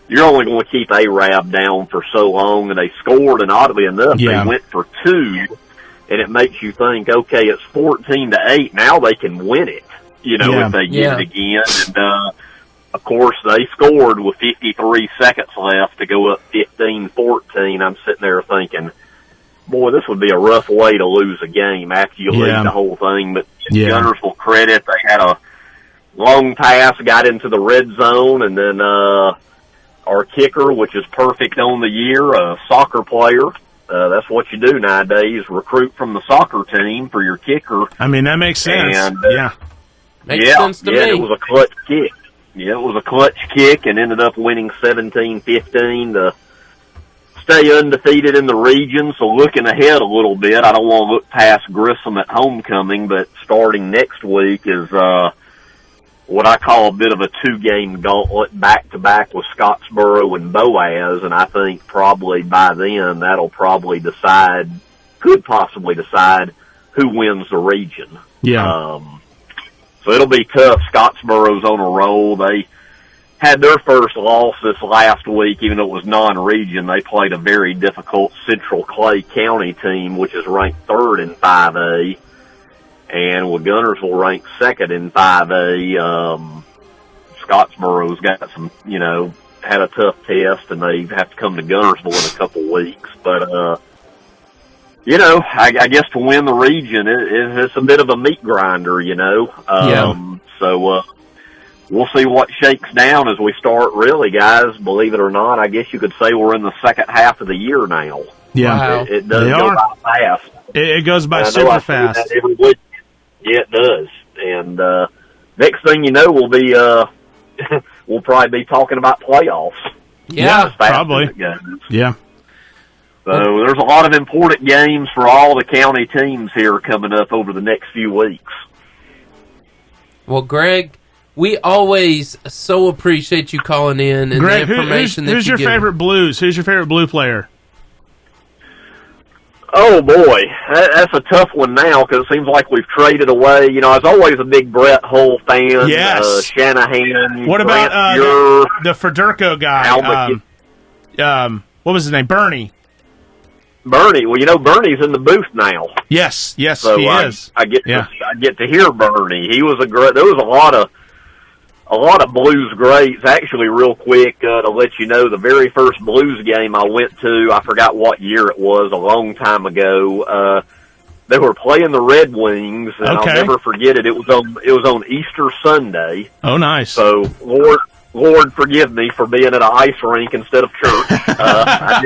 [SPEAKER 18] you're only going to keep Arab down for so long, and they scored, and oddly enough, they went for 2, and it makes you think, okay, it's 14-8, now they can win it. If they get it again. And, of course, they scored with 53 seconds left to go up 15-14. I'm sitting there thinking, boy, this would be a rough way to lose a game after you lead the whole thing. But Guntersville credit, they had a long pass, got into the red zone, and then our kicker, which is perfect on the year, a soccer player. That's what you do nowadays, recruit from the soccer team for your kicker.
[SPEAKER 3] I mean, that makes sense.
[SPEAKER 18] And,
[SPEAKER 2] Makes sense to me.
[SPEAKER 18] It was a clutch kick. Yeah, it was a clutch kick and ended up winning 17-15 to stay undefeated in the region. So looking ahead a little bit, I don't want to look past Grissom at homecoming, but starting next week is what I call a bit of a 2-game gauntlet back-to-back with Scottsboro and Boaz, and I think probably by then that'll probably could possibly decide who wins the region.
[SPEAKER 3] Yeah.
[SPEAKER 18] So it'll be tough. Scottsboro's on a roll. They had their first loss this last week, even though it was non-region. They played a very difficult Central Clay County team, which is ranked 3rd in 5A. And with Guntersville ranked 2nd in 5A, Scottsboro's got some, had a tough test, and they have to come to Guntersville in a couple weeks. But, I guess to win the region, it's a bit of a meat grinder, So, we'll see what shakes down as we start, really, guys. Believe it or not, I guess you could say we're in the second half of the year now.
[SPEAKER 3] Yeah.
[SPEAKER 18] Wow. It does go by fast.
[SPEAKER 3] It goes by super fast.
[SPEAKER 18] Every week. Yeah, it does. And next thing you know, we'll probably be talking about playoffs.
[SPEAKER 3] Yeah, probably. Yeah.
[SPEAKER 18] So there's a lot of important games for all the county teams here coming up over the next few weeks.
[SPEAKER 2] Well, Greg, we always so appreciate you calling in and
[SPEAKER 3] Greg,
[SPEAKER 2] the information
[SPEAKER 3] who's your favorite Blues? Who's your favorite Blue player?
[SPEAKER 18] Oh, boy. That's a tough one now because it seems like we've traded away. I was always a big Brett Hull fan.
[SPEAKER 3] Yes.
[SPEAKER 18] Shanahan.
[SPEAKER 3] What about the Federico guy? What was his name? Bernie.
[SPEAKER 18] Well, Bernie's in the booth now.
[SPEAKER 3] Yes,
[SPEAKER 18] so
[SPEAKER 3] he is.
[SPEAKER 18] I get to hear Bernie. He was there was a lot of Blues greats. Actually, real quick, to let you know, the very first Blues game I went to, I forgot what year it was, a long time ago. They were playing the Red Wings, and I'll never forget it. It was on Easter Sunday.
[SPEAKER 3] Oh, nice.
[SPEAKER 18] So, Lord forgive me for being at an ice rink instead of church. I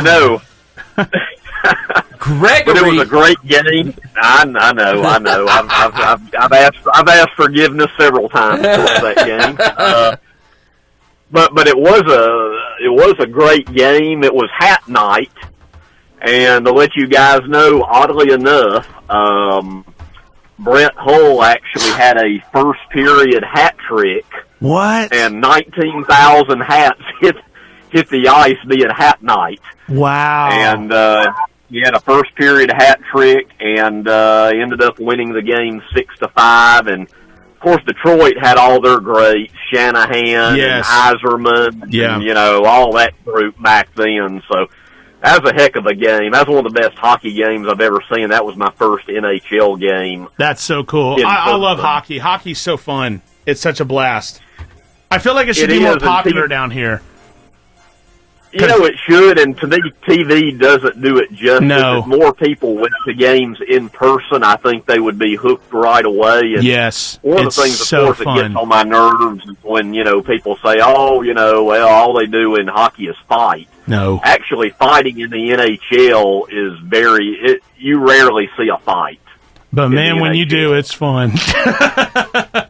[SPEAKER 18] know.
[SPEAKER 2] Gregory.
[SPEAKER 18] But it was a great game. I know. I've asked forgiveness several times for that game. But it was a great game. It was hat night, and to let you guys know, oddly enough, Brett Hull actually had a first period hat trick.
[SPEAKER 3] What?
[SPEAKER 18] And 19,000 hats hit the ice being hat night.
[SPEAKER 3] Wow.
[SPEAKER 18] And he had a first period hat trick and ended up winning the game 6-5. And of course, Detroit had all their greats, Shanahan and Iserman, and, all that group back then. So that was a heck of a game. That was one of the best hockey games I've ever seen. That was my first NHL game.
[SPEAKER 3] That's so cool. I love hockey. Hockey's so fun. It's such a blast. I feel like it should be more popular down here.
[SPEAKER 18] It should, and to me, TV doesn't do it justice.
[SPEAKER 3] No.
[SPEAKER 18] If more people went to games in person, I think they would be hooked right away. And
[SPEAKER 3] yes.
[SPEAKER 18] One of the things, of course, that gets on my nerves is when, people say, all they do in hockey is fight.
[SPEAKER 3] No.
[SPEAKER 18] Actually, fighting in the NHL is you rarely see a fight.
[SPEAKER 3] But, man, when you do, it's fun.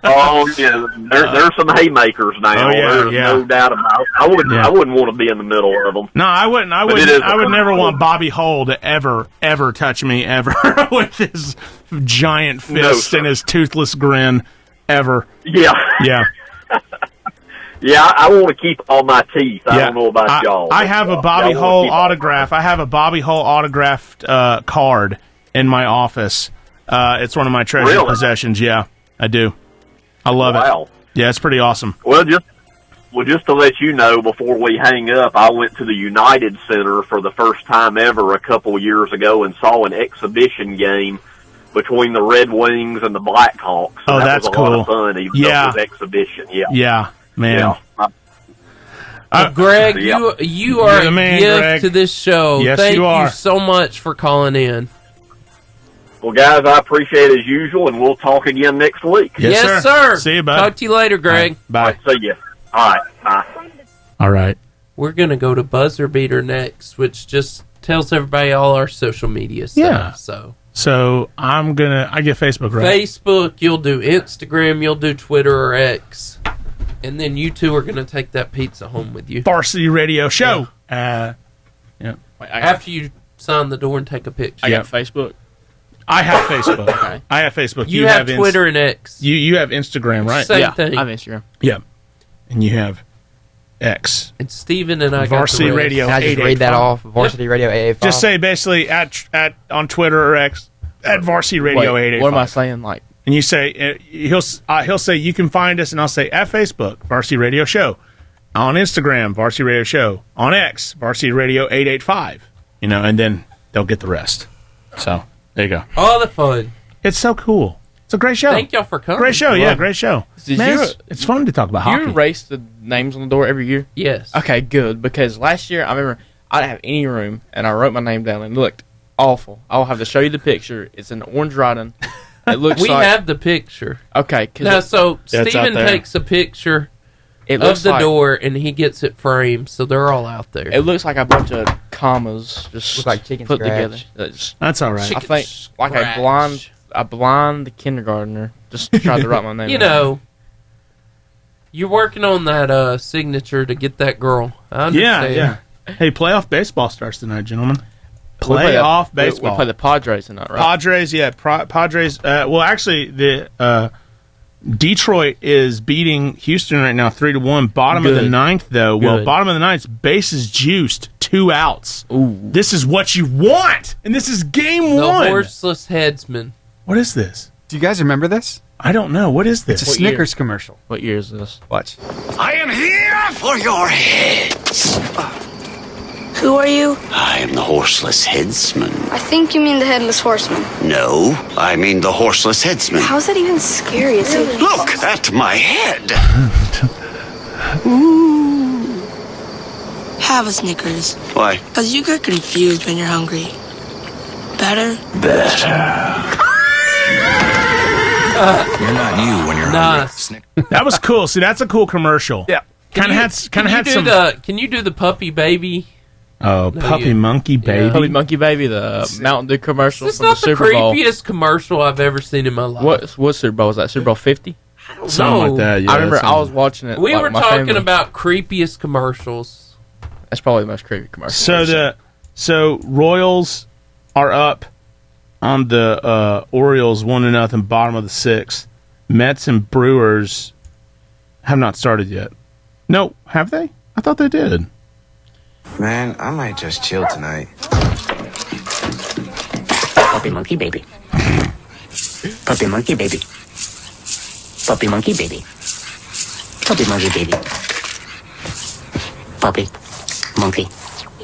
[SPEAKER 18] Oh, yeah. There's some haymakers now. There's no doubt about it. I wouldn't want to be in the middle of them.
[SPEAKER 3] No, I wouldn't. I would never want Bobby Hull to ever touch me, ever, with his giant fist and his toothless grin, ever.
[SPEAKER 18] Yeah.
[SPEAKER 3] Yeah.
[SPEAKER 18] Yeah, I want to keep all my teeth. I don't know about y'all.
[SPEAKER 3] I have a Bobby Hull autograph. I have a Bobby Hull autographed card in my office. It's one of my treasured possessions. Yeah, I do. I love it. Yeah, it's pretty awesome.
[SPEAKER 18] Well, just to let you know, before we hang up, I went to the United Center for the first time ever a couple years ago and saw an exhibition game between the Red Wings and the Blackhawks.
[SPEAKER 3] Oh, that's cool.
[SPEAKER 18] That was a lot of fun, even though it was exhibition.
[SPEAKER 3] Yeah, man.
[SPEAKER 2] Yeah. Greg, you are a gift
[SPEAKER 3] Greg.
[SPEAKER 2] to this show.
[SPEAKER 3] Yes,
[SPEAKER 2] Thank
[SPEAKER 3] you are.
[SPEAKER 2] So much for calling in.
[SPEAKER 18] Well, guys, I appreciate it as usual, and we'll talk again next week.
[SPEAKER 2] Yes, sir.
[SPEAKER 3] See you, bud.
[SPEAKER 2] Talk to you later, Greg.
[SPEAKER 3] Bye.
[SPEAKER 18] See you. All right. Bye.
[SPEAKER 3] All right.
[SPEAKER 2] We're going to go to Buzzer Beater next, which just tells everybody all our social media stuff.
[SPEAKER 3] Yeah. So I get Facebook, right?
[SPEAKER 2] Facebook, you'll do Instagram, you'll do Twitter or X. And then you two are going to take that pizza home with you.
[SPEAKER 3] Varsity Radio Show.
[SPEAKER 2] Yeah. After you sign the door and take a picture.
[SPEAKER 14] I got Facebook.
[SPEAKER 3] I have Facebook. Okay. I have Facebook.
[SPEAKER 2] You have Twitter and X.
[SPEAKER 3] You have Instagram, right?
[SPEAKER 2] Same thing.
[SPEAKER 14] I have Instagram.
[SPEAKER 3] Yeah. And you have X.
[SPEAKER 2] And Steven and I
[SPEAKER 3] Varsity
[SPEAKER 2] got the
[SPEAKER 3] Radio.
[SPEAKER 12] Can I just read that off? Varsity Radio 885.
[SPEAKER 3] Just say basically at on Twitter or X at Varsity Radio 885.
[SPEAKER 14] What am I saying? Like,
[SPEAKER 3] and you say he'll say you can find us, and I'll say at Facebook Varsity Radio Show, on Instagram Varsity Radio Show, on X Varsity Radio 885. And then they'll get the rest. So there you go.
[SPEAKER 2] All the fun.
[SPEAKER 3] It's so cool. It's a great show.
[SPEAKER 2] Thank y'all for coming.
[SPEAKER 3] Great show, great show. It's fun to talk about hockey.
[SPEAKER 14] Do you erase the names on the door every year?
[SPEAKER 2] Yes.
[SPEAKER 14] Okay, good. Because last year, I remember I didn't have any room, and I wrote my name down, and it looked awful. I'll have to show you the picture. It's an orange writing. It looks
[SPEAKER 2] we have the picture.
[SPEAKER 14] Okay.
[SPEAKER 2] Now, so Steven takes a picture of the door, and he gets it framed, so they're all out there.
[SPEAKER 14] It looks like a bunch of commas just
[SPEAKER 12] like chicken
[SPEAKER 14] put
[SPEAKER 12] scratch.
[SPEAKER 14] together.
[SPEAKER 3] That's all right.
[SPEAKER 14] I think like a blind kindergartner just tried to write my name.
[SPEAKER 2] You're working on that signature to get that girl. I understand.
[SPEAKER 3] Yeah. Hey, playoff baseball starts tonight, gentlemen. Playoff baseball.
[SPEAKER 14] We play the Padres tonight, right?
[SPEAKER 3] Padres, yeah. Padres. Well, actually, the Detroit is beating Houston right now 3-1. Bottom of the ninth, though. Well, bottom of the ninth, bases juiced, 2 outs.
[SPEAKER 14] Ooh.
[SPEAKER 3] This is what you want, and this is game one.
[SPEAKER 2] The horseless headsman.
[SPEAKER 3] What is this?
[SPEAKER 4] Do you guys remember this?
[SPEAKER 3] I don't know. What is this?
[SPEAKER 4] It's a Snickers commercial.
[SPEAKER 14] What year is this?
[SPEAKER 4] Watch.
[SPEAKER 16] I am here for your heads.
[SPEAKER 8] Who are you?
[SPEAKER 16] I am the horseless headsman.
[SPEAKER 8] I think you mean the headless horseman.
[SPEAKER 16] No, I mean the horseless headsman.
[SPEAKER 8] How's that even scary?
[SPEAKER 16] Look at my head. Ooh.
[SPEAKER 19] Have a Snickers.
[SPEAKER 16] Why?
[SPEAKER 19] Because you get confused when you're hungry. Better?
[SPEAKER 16] You're not you when you're hungry.
[SPEAKER 3] That was cool. See, that's a cool commercial.
[SPEAKER 4] Yeah.
[SPEAKER 3] Kind of had some.
[SPEAKER 2] Can you do the puppy baby?
[SPEAKER 3] Oh, Puppy Monkey Baby.
[SPEAKER 14] Yeah. Puppy Monkey Baby, the Mountain Dew commercial
[SPEAKER 2] It's
[SPEAKER 14] from the
[SPEAKER 2] not the
[SPEAKER 14] Super Bowl.
[SPEAKER 2] creepiest commercial I've ever seen in my life.
[SPEAKER 14] What Super Bowl was that? Super Bowl 50?
[SPEAKER 2] I don't
[SPEAKER 3] Something
[SPEAKER 2] know.
[SPEAKER 3] like that, yeah.
[SPEAKER 14] I remember I was watching it.
[SPEAKER 2] We
[SPEAKER 14] like,
[SPEAKER 2] were
[SPEAKER 14] my
[SPEAKER 2] talking
[SPEAKER 14] family.
[SPEAKER 2] about creepiest commercials.
[SPEAKER 14] That's probably the most creepy commercial.
[SPEAKER 3] So Royals are up on the Orioles 1-0, bottom of the 6th. Mets and Brewers have not started yet. No, have they? I thought they did.
[SPEAKER 20] Man, I might just chill tonight.
[SPEAKER 21] Puppy monkey baby. Puppy monkey baby. Puppy monkey baby. Puppy monkey baby. Puppy monkey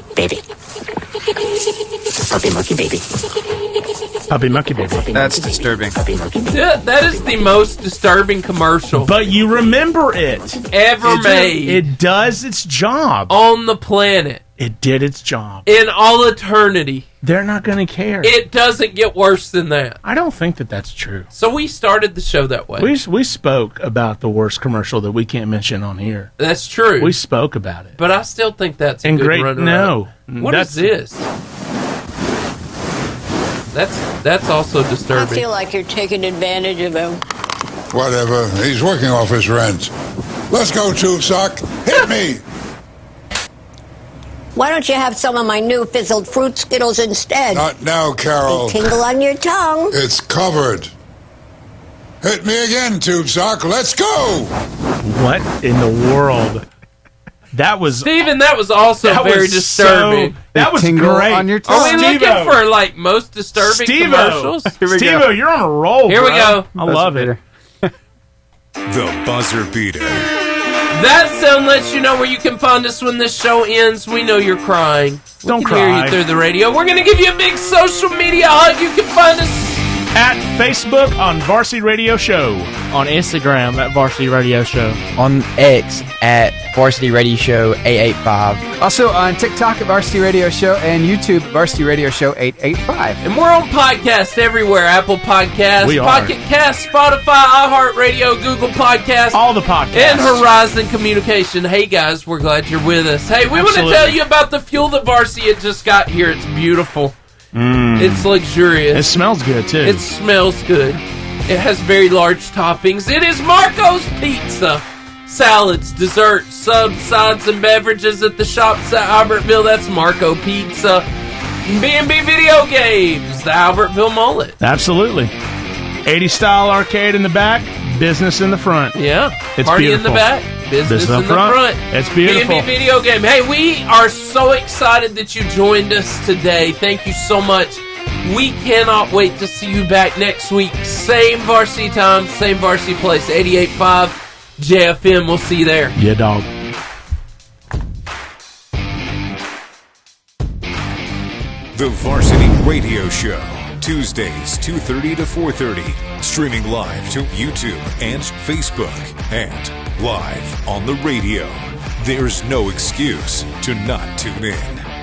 [SPEAKER 21] baby. Puppy monkey baby.
[SPEAKER 3] Puppy Monkey Baby.
[SPEAKER 4] That's disturbing.
[SPEAKER 2] Yeah, that is the most disturbing commercial.
[SPEAKER 3] But you remember it.
[SPEAKER 2] Ever made.
[SPEAKER 3] It does its job.
[SPEAKER 2] On the planet.
[SPEAKER 3] It did its job.
[SPEAKER 2] In all eternity.
[SPEAKER 3] They're not going to care.
[SPEAKER 2] It doesn't get worse than that.
[SPEAKER 3] I don't think that that's true.
[SPEAKER 2] So we started the show that way.
[SPEAKER 3] We spoke about the worst commercial that we can't mention on here.
[SPEAKER 2] That's true.
[SPEAKER 3] We spoke about it.
[SPEAKER 2] But I still think that's a good runner-up.
[SPEAKER 3] No.
[SPEAKER 2] What is this? That's also disturbing.
[SPEAKER 22] I feel like you're taking advantage of him.
[SPEAKER 23] Whatever. He's working off his rent. Let's go, Tube Sock. Hit me.
[SPEAKER 22] Why don't you have some of my new fizzled fruit Skittles instead?
[SPEAKER 23] Not now, Carol.
[SPEAKER 22] They tingle on your tongue.
[SPEAKER 23] It's covered. Hit me again, Tube Sock. Let's go.
[SPEAKER 3] What in the world? That was
[SPEAKER 2] Steven, that was also very disturbing.
[SPEAKER 3] That was great.
[SPEAKER 4] On your tongue.
[SPEAKER 2] Are we looking for like most disturbing commercials?
[SPEAKER 3] Steve-O, you're on a roll.
[SPEAKER 2] Here we go.
[SPEAKER 3] I love it.
[SPEAKER 1] The buzzer beater.
[SPEAKER 2] That sound lets you know where you can find us when this show ends. We know you're crying.
[SPEAKER 3] Don't
[SPEAKER 2] we can hear
[SPEAKER 3] cry.
[SPEAKER 2] you through the radio. We're going to give you a big social media hug. You can find us
[SPEAKER 3] at Facebook on Varsity Radio Show.
[SPEAKER 14] On Instagram at Varsity Radio Show.
[SPEAKER 12] On X at Varsity Radio Show 885.
[SPEAKER 4] Also on TikTok at Varsity Radio Show and YouTube at Varsity Radio Show 885.
[SPEAKER 2] And we're on podcast everywhere. Apple Podcasts,
[SPEAKER 3] We are.
[SPEAKER 2] Pocket Cast, Spotify, iHeartRadio, Google Podcasts.
[SPEAKER 3] All the podcasts.
[SPEAKER 2] And Horizon Communication. Hey, guys, we're glad you're with us. Hey, we want to tell you about the fuel that Varsity had just got here. It's beautiful. It's luxurious.
[SPEAKER 3] It smells good, too.
[SPEAKER 2] It smells good. It has very large toppings. It is Marco's Pizza. salads, desserts, subs, sides, and beverages at the shops at Albertville. That's Marco Pizza. B&B Video Games, the Albertville Mullet.
[SPEAKER 3] Absolutely. 80s style arcade in the back, business in the front.
[SPEAKER 2] Yeah.
[SPEAKER 3] It's
[SPEAKER 2] Party
[SPEAKER 3] beautiful.
[SPEAKER 2] in the back, business in the front.
[SPEAKER 3] It's beautiful.
[SPEAKER 2] B&B Video Game. Hey, we are so excited that you joined us today. Thank you so much. We cannot wait to see you back next week. Same varsity time, same varsity place, 88.5 JFM. We'll see you there.
[SPEAKER 3] Yeah, dog.
[SPEAKER 1] The Varsity Radio Show. Tuesdays, 2:30 to 4:30. Streaming live to YouTube and Facebook. And live on the radio. There's no excuse to not tune in.